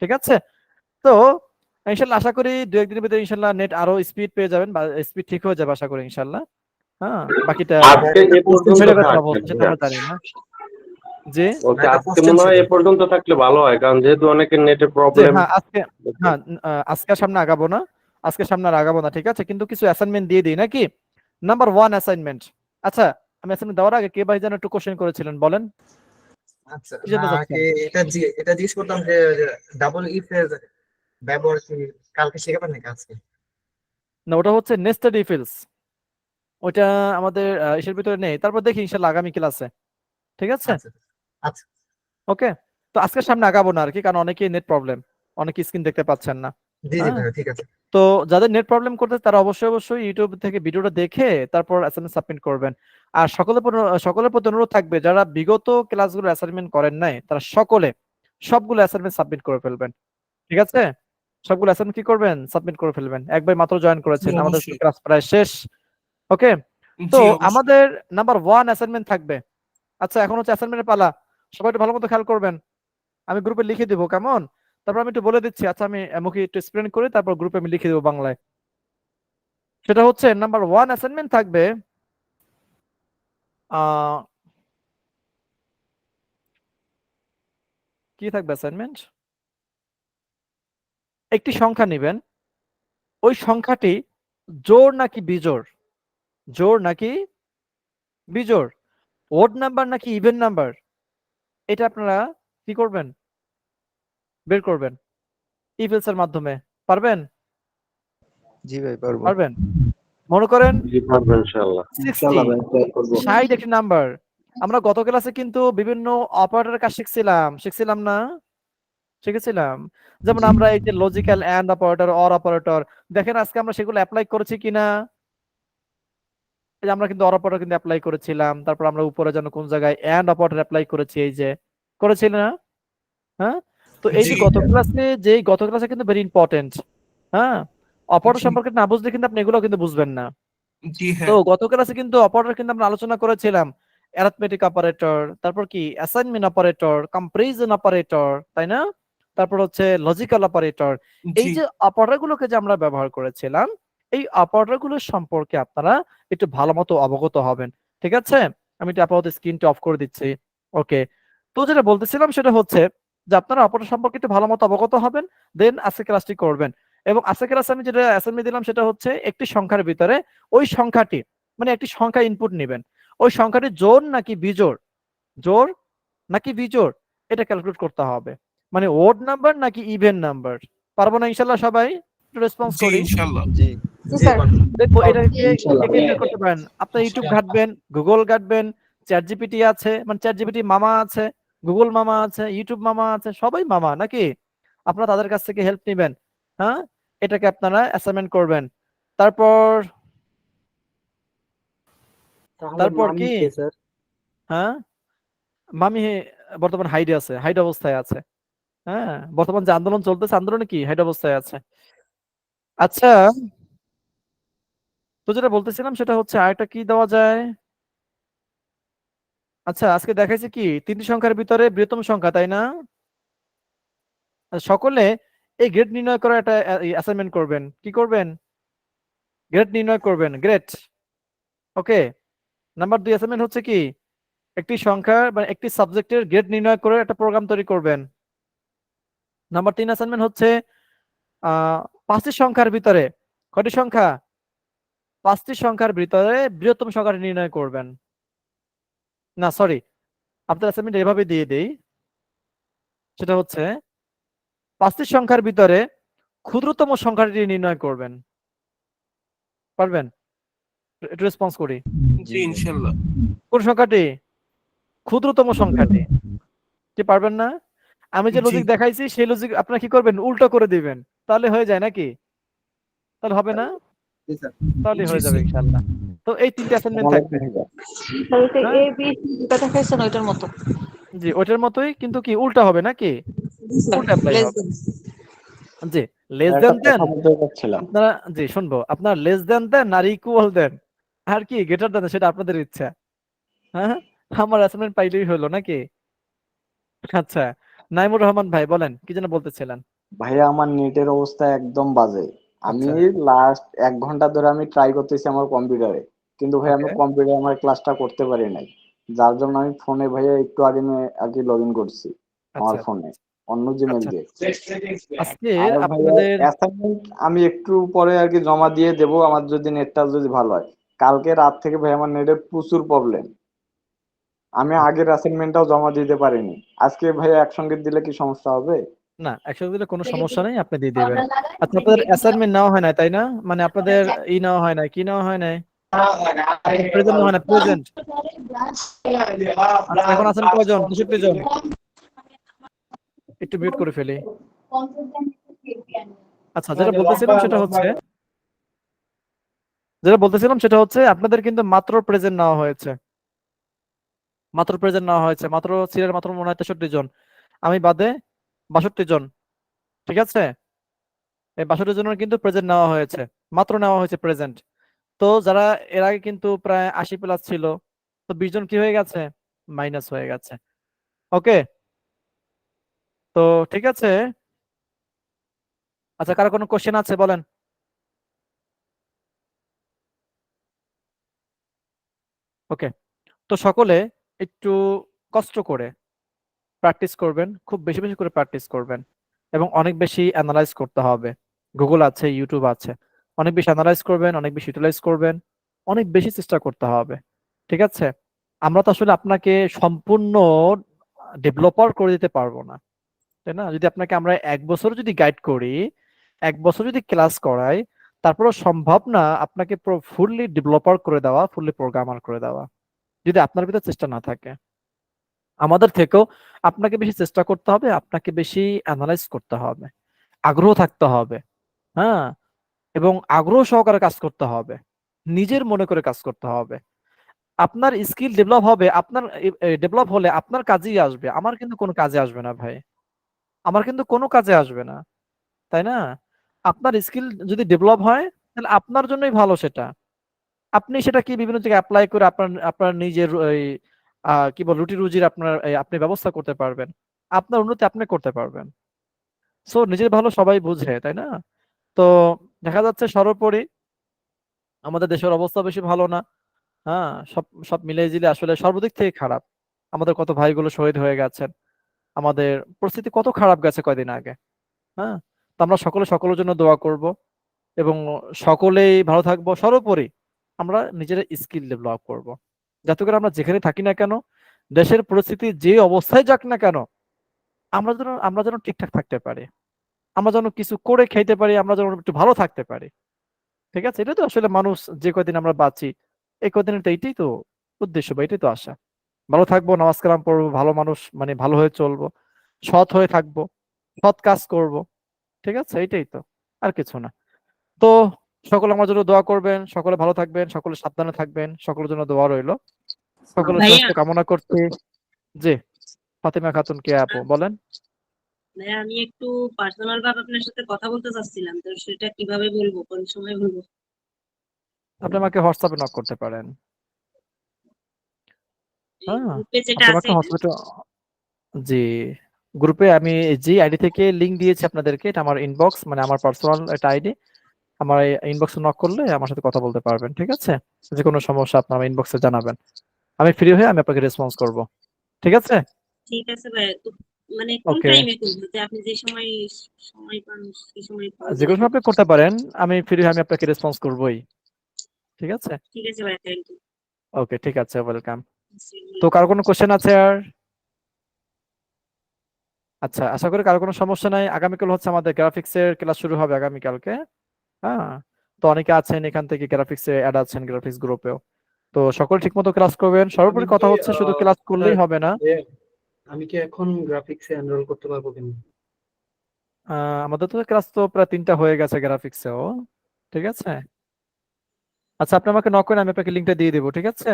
ঠিক আছে? তো ইনশাল্লাহ আশা করি 2-1 দিনের ভিতরে ইনশাল্লাহ নেট আরো স্পিড পেয়ে যাবেন, বা স্পিড ঠিক হয়ে যাবে আশা করি ইনশাল্লাহ। হ্যাঁ বাকিটা আজকে এ পর্যন্ত ছেড়ে কথা থাক বলতে সেটা আমরা জানি না। জি বলতে আজকে মনে হয় এ পর্যন্ত থাকলে ভালো হয়, কারণ যেহেতু অনেকের নেটের জি প্রবলেম। হ্যাঁ আজকে, হ্যাঁ আজকে সামনে আগাবো না, আজকে সামনে আর আগাবো না, ঠিক আছে? কিন্তু কিছু অ্যাসাইনমেন্ট দিয়ে দিই নাকি? Number 1 assignment. আচ্ছা আমি অ্যাসাইনমেন্ট দেওয়ার আগে কে ভাই যেন একটু কোশ্চেন করেছিলেন, বলেন আচ্ছা কি জানতে চাচ্ছেন? এটা জিজ্ঞেস করতাম যে ডাবল ইফ এর ব্যবহার কি কালকে শেখাবেন নাকি আজকে? না ওটা হচ্ছে নেস্টেড ইফ এলস, ওটা আমাদের ইসের ভিতরে নেই। তারপর দেখি ইনশাল্লাহ আগামী ক্লাসে, ঠিক আছে? আচ্ছা আচ্ছা ওকে, তো আজকের সামনে আগাবো না আর কি, কারণ অনেকেই নেট প্রবলেম, অনেকে স্ক্রিন দেখতে পাচ্ছেন না। জি জি হ্যাঁ ভাইয়া ঠিক আছে। তো যাদের নেট প্রবলেম করতে তারা অবশ্যই অবশ্যই ইউটিউব থেকে ভিডিওটা দেখে তারপর অ্যাসাইনমেন্ট সাবমিট করবেন। আর সকলের প্রতি অনুরোধ থাকবে, যারা বিগত ক্লাসগুলো অ্যাসাইনমেন্ট করেন নাই তারা সবগুলো অ্যাসাইনমেন্ট সাবমিট করে ফেলবেন, ঠিক আছে? সবগুলো অ্যাসাইনমেন্ট কি করবেন, সাবমিট করে ফেলবেন। একবার মাত্র জয়েন করেছেন, আমাদের ক্লাস প্রায় শেষ। ওকে, তো আমাদের নাম্বার 1 অ্যাসাইনমেন্ট থাকবে। আচ্ছা এখন হচ্ছে অ্যাসাইনমেন্টের পালা, সবাই একটু ভালো মতো খেয়াল করবেন। আমি গ্রুপে লিখে দিব কেমন, তারপর আমি একটু বলে দিচ্ছি। আচ্ছা আমি মুখে একটু এক্সপ্লেন করি, তারপর গ্রুপে আমি লিখে দেবো বাংলায়। সেটা হচ্ছে নাম্বার 1 অ্যাসাইনমেন্ট থাকবে কি থাকবে অ্যাসাইনমেন্ট, একটি সংখ্যা নেবেন, ওই সংখ্যাটি জোড় নাকি বিজোড়, জোড় নাকি বিজোড়, ওড নাম্বার নাকি ইভেন নাম্বার, এটা আপনারা কি করবেন, বের করবেন ইফ এলস এর মাধ্যমে। পারবেন? জি ভাই পারবো। পারবেন? মনে করেন জি পারবো ইনশাআল্লাহ। 60 একটি নাম্বার। আমরা গত ক্লাসে কিন্তু বিভিন্ন অপারেটরের কাজ শিখছিলাম না? শিখেছিলাম। যেমন আমরা এই যে logical and operator, or operator, দেখেন আজকে আমরা সেগুলো অ্যাপ্লাই করেছি কিনা? এই যে আমরা কিন্তু অর অপারেটর কিন্তু অ্যাপ্লাই করেছিলাম, তারপর আমরা উপরে যেন কোন জায়গায় এন্ড অপারেটর অ্যাপ্লাই করেছি, এই যে করেছিল না? হ্যাঁ তো এই যে গত ক্লাসে কিন্তু ভেরি ইম্পর্টেন্ট। হ্যাঁ অপারেটর সম্পর্কে না বুঝলে কিন্তু আপনি এগুলো কিন্তু বুঝবেন না। তো গত ক্লাসে কিন্তু অপারেটর কিন্তু আমরা আলোচনা করেছিলাম, অ্যারিথমেটিক অপারেটর, তারপর কি অ্যাসাইনমেন্ট অপারেটর, কম্পারিজন অপারেটর, তাই না? তারপর হচ্ছে লজিক্যাল অপারেটর। এই যে অপারেটর গুলোকে যে আমরা ব্যবহার করেছিলাম, এই অপারেটর গুলোর সম্পর্কে আপনারা একটু ভালো মতো অবগত হবেন, ঠিক আছে? আমি একটু আপাতত স্ক্রিনটা অফ করে দিচ্ছি। ওকে, তো যেটা বলতেছিলাম সেটা হচ্ছে যে আপনারা অপারেটর সম্পর্কে একটু ভালো মতো অবগত হবেন, দেন আজকে ক্লাসটি করবেন। এবং আজকে ক্লাসে আমি যেটা অ্যাসাইনমেন্ট দিলাম সেটা হচ্ছে একটি সংখ্যার ভিতরে ওই সংখ্যাটি মানে একটি সংখ্যা ইনপুট নেবেন, ওই সংখ্যাটি জোড় নাকি বিজোড়, জোড় নাকি বিজোড় এটা ক্যালকুলেট করতে হবে। মানে ওড নাম্বার নাকি ইভেন নাম্বার। পারবো না ইনশাল্লাহ সবাই? একটু রেসপন্স করি। জি দেখো এটা কে বের করতে পারেন? আপনার ইউটিউব ঘাটবেন, গুগল ঘাটবেন, চ্যাট জিপিটি আছে, মানে চ্যাট জিপিটি মামা আছে, গুগল মামা আছে, ইউটিউব মামা আছে, সবাই মামা নাকি? আপনারা তাদের কাছ থেকে হেল্প নেবেন। হ্যাঁ এটাকে আপনারা অ্যাসাইনমেন্ট করবেন। তারপর কি, হ্যাঁ মামি বর্তমান হাইডে আছে, হাইড অবস্থায় আছে। হ্যাঁ বর্তমান যে আন্দোলন চলতেছে, আন্দোলনে কি হাইড অবস্থায় আছে। আচ্ছা তো যেটা বলতেছিলাম সেটা হচ্ছে আরেকটা কি দেওয়া যায়। আচ্ছা আজকে দেখাইছে কি 3টি সংখ্যার ভিতরে বৃহত্তম সংখ্যা, তাই না? সকলে এই গ্রেড নির্ণয় করার একটা অ্যাসাইনমেন্ট করবেন। কি করবেন? গ্রেড নির্ণয় করবেন, গ্রেড। ওকে, নাম্বার 2 অ্যাসাইনমেন্ট হচ্ছে কি একটি সংখ্যা মানে একটি সাবজেক্টের গ্রেড নির্ণয় করে একটা প্রোগ্রাম তৈরি করবেন। নাম্বার 3 অ্যাসাইনমেন্ট হচ্ছে 5টি সংখ্যার ভিতরে কয়টি সংখ্যা? 5টি সংখ্যার ভিতরে বৃহত্তম সংখ্যাটি নির্ণয় করবেন। না সরি, আপনার অ্যাসাইনমেন্ট এভাবে দিয়ে দেই, সেটা হচ্ছে 5টি সংখ্যার ভিতরে ক্ষুদ্রতম সংখ্যাটি নির্ণয় করবেন। পারবেন? একটু রেসপন্স করি। জি ইনশাআল্লাহ। কোন সংখ্যাটি? ক্ষুদ্রতম সংখ্যাটি। কি পারবেন না? আমি যে লজিক দেখাইছি সেই লজিক আপনারা কি করবেন? উল্টো করে দিবেন। তাহলে হয়ে যায় নাকি? তাহলে হবে না? জি স্যার। তাহলে হয়ে যাবে ইনশাআল্লাহ। তো এই 3টি অ্যাসাইনমেন্ট থাকবে। হ্যাঁ? ওইটার মতো জি, ওইটার মতোই কিন্তু কি উল্টা হবে নাকি? উল্টা অ্যাপ্লাই হবে। জি, লেস দ্যান দেন আপনারা জি শুনবো। আপনারা লেস দ্যান দেন আর ইকুয়াল দেন আর কি গ্রেটার দেন সেটা আপনাদের ইচ্ছা। হ্যাঁ? আমার অ্যাসাইনমেন্ট পাইলেই হলো নাকি? আচ্ছা, নাইমুর রহমান ভাই বলেন কি যেন বলতেছিলেন? ভাইয়া আমার নেটের অবস্থা একদম বাজে। আমি আচ্ছা। লাস্ট 1 ঘন্টা ধরে আমি ট্রাই করতেছি আমার কম্পিউটারে, কিন্তু ভাই আমি ওকে। কম্পিউটারে আমার ক্লাসটা করতে পারি নাই, যার জন্য আমি ফোনে ভাইয়া একটু আগে আর কি লগ ইন করছি আমার আচ্ছা ফোনে অন্য জিমেল আচ্ছা। দিয়ে। আজকে আর ভাইয়া আপনাদের অ্যাসাইনমেন্ট আমি একটু পরে আর কি জমা দিয়ে দেবো, আমার যদি নেটটা যদি ভালো হয়। কালকে রাত থেকে ভাই আমার নেটের প্রচুর প্রবলেম, আমি আগের অ্যাসাইনমেন্টটাও জমা দিতে পারিনি। আজকে ভাইয়া একসঙ্গে দিলে কি সমস্যা হবে? না একসাথে দিলে কোনো সমস্যা নেই, আপনি দিয়ে দিবেন। আচ্ছা, আপনাদের অ্যাসাইনমেন্ট নেওয়া হয় না তাই না? মানে আপনাদের নেওয়া হয় না, কি নেওয়া হয় না? প্রেজেন্ট নেওয়া হয় না, প্রেজেন্ট। আচ্ছা, এখন আছেন কয়জন? 63 জন। একটু মিউট করে ফেলি। আচ্ছা, যেটা বলতেছিলাম সেটা হচ্ছে আপনাদের কিন্তু মাত্র প্রেজেন্ট নেওয়া হয়েছে। মাত্র সিরিয়াল মাত্র মনে হয় 63 জন, আমি বাদে 62 জন। ঠিক আছে? এই 62 জনের কিন্তু প্রেজেন্ট নেওয়া হয়েছে, মাত্র নেওয়া হয়েছে প্রেজেন্ট। তো যারা এর আগে কিন্তু প্রায় 80 প্লাস ছিল, তো 20 জন কি হয়ে গেছে? মাইনাস হয়ে গেছে। ওকে, তো ঠিক আছে। আচ্ছা, কারো কোনো কোশ্চেন আছে বলেন? ওকে, তো সকলে একটু কষ্ট করে প্র্যাকটিস করবেন, খুব বেশি বেশি করে প্র্যাকটিস করবেন এবং অনেক বেশি অ্যানালাইজ করতে হবে। গুগল আছে, ইউটিউব আছে, অনেক বেশি অ্যানালাইজ করবেন, অনেক বেশি ইউটিলাইজ করবেন, অনেক বেশি চেষ্টা করতে হবে। ঠিক আছে? আমরা তো আসলে আপনাকে সম্পূর্ণ ডেভেলপার করে দিতে পারবো না, তাই না? যদি আপনাকে আমরা 1 বছর যদি গাইড করি, 1 বছর যদি ক্লাস করাই, তারপরেও সম্ভব না আপনাকে ফুললি ডেভেলপার করে দেওয়া, ফুললি প্রোগ্রামার করে দেওয়া, যদি আপনার ভিতরে চেষ্টা না থাকে। আমাদের থেকেও আপনাকে বেশি চেষ্টা করতে হবে, আপনাকে বেশি অ্যানালাইজ করতে হবে, আগ্রহ থাকতে হবে। হ্যাঁ, এবং আগ্রহ সহকারে কাজ করতে হবে, নিজের মনে করে কাজ করতে হবে। আপনার স্কিল ডেভেলপ হবে, আপনার ডেভেলপ হলে আপনার কাজেই আসবে, আমার কিন্তু কোনো কাজে আসবে না ভাই, আমার কিন্তু কোনো কাজে আসবে না, তাই না? আপনার স্কিল যদি ডেভেলপ হয় তাহলে আপনার জন্যই ভালো সেটা। আপনি সেটা কি বিভিন্ন জায়গায় অ্যাপ্লাই করে আপনার আপনার নিজের ওই কি বল রুটি রুজির আপনার আপনি ব্যবস্থা করতে পারবেন, আপনার উন্নতি আপনি করতে পারবেন। সো নিজের ভালো সবাই বুঝে, তাই না? তো দেখা যাচ্ছে সর্বোপরি আমাদের দেশের অবস্থা বেশি ভালো না। হ্যাঁ, সব সব মিলিয়ে জিলে আসলে সর্বদিক থেকে খারাপ। আমাদের কত ভাইগুলো শহীদ হয়ে গেছেন, আমাদের পরিস্থিতি কত খারাপ গেছে কয়দিন আগে। হ্যাঁ, তো আমরা সকলে সকলের জন্য দোয়া করব এবং সকলেই ভালো থাকবো। সর্বোপরি আমরা নিজের স্কিল ডেভেলপ করব, যাতে করে আমরা যেখানে থাকি না কেন, দেশের পরিস্থিতি যে অবস্থায় যাক না কেন, আমরা যেন ঠিকঠাক থাকতে পারি, আমরা যেন কিছু করে খাইতে পারি, আমরা যেন একটু ভালো থাকতে পারি। ঠিক আছে? এটা তো আসলে মানুষ যে কয়দিন আমরা বাঁচি, এই কয়দিনের তো এইটাই তো উদ্দেশ্য বা এটাই তো আশা। ভালো থাকবো, নামাজ কালাম পড়বো, ভালো মানুষ মানে ভালো হয়ে চলবো, সৎ হয়ে থাকবো, সৎ কাজ করব। ঠিক আছে? এইটাই তো, আর কিছু না। তো সকলে আমার জন্য দোয়া করবেন, সকলে ভালো থাকবেন, সকলে সাবধানে থাকবেন, সকলের জন্য দোয়া রইলো। সকলের ভাইয়া স্বাস্থ্য কামনা করছি। জি, ফাতিমা খাতুন কে আপু বলেন। ভাইয়া আমি একটু পার্সোনাল ভাবে আপনার সাথে কথা বলতে চাচ্ছিলাম, তো সেটা কিভাবে বলবো, কোন সময় বলবো? আপনি আমাকে হোয়াটসঅ্যাপে নক করতে পারেন। হ্যাঁ, গ্রুপে যেটা আপনি আছে আমাকে হোয়াটসঅ্যাপে জি, গ্রুপে আমি যে আইডি থেকে লিংক দিয়েছি আপনাদেরকে, এটা আমার ইনবক্স মানে আমার পার্সোনাল একটা আইডি। আমার ইনবক্সে নক করলে আমার সাথে কথা বলতে পারবেন। ঠিক আছে? যে কোনো সমস্যা আপনারা ইনবক্সে জানাবেন। আমি ফ্রি হয়ে আমি আপনাকে রেসপন্স করব। ঠিক আছে? ঠিক আছে ভাইয়া, তো মানে কোন ওকে। টাইমে করবো, যে আপনি যে সময় সময় পান সেই সময় করবো যে কোনো সময় আপনি নাকি? করতে পারেন। আমি ফ্রি হয়ে আমি আপনাকে রেসপন্স করবই। ঠিক আছে? ঠিক আছে ভাইয়া, থ্যাংক ইউ। ওকে, ঠিক আছে, ওয়েলকাম। তো কারো কোনো কোশ্চেন আছে আর? আচ্ছা, আশা করি কারো কোনো সমস্যা নাই। আগামীকাল হচ্ছে আমাদের গ্রাফিক্সের ক্লাস শুরু হবে আগামীকালকে। হ্যাঁ, তো অনেকে আছেন এখান থেকে গ্রাফিক্সে অ্যাড আছেন গ্রাফিক্স গ্রুপেও। তো সকল ঠিকমতো ক্লাস করবেন। সর্বোপরি কথা হচ্ছে শুধু ক্লাস করলেই হবে না। আমি কি এখন গ্রাফিক্সে এনরোল করতে পারবো কিনা? আমাদের তো ক্লাস তো প্রায় 3টা হয়ে গেছে গ্রাফিক্সেও। ঠিক আছে? আচ্ছা, আপনি আমাকে নক করেন, আমি আপনাকে লিংকটা দিয়ে দেবো। ঠিক আছে?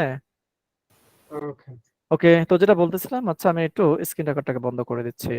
ওকে। ওকে, তো যেটা বলতেছিলাম, আচ্ছা আমি একটু স্ক্রিন রেকর্ডটাকে বন্ধ করে দিচ্ছি।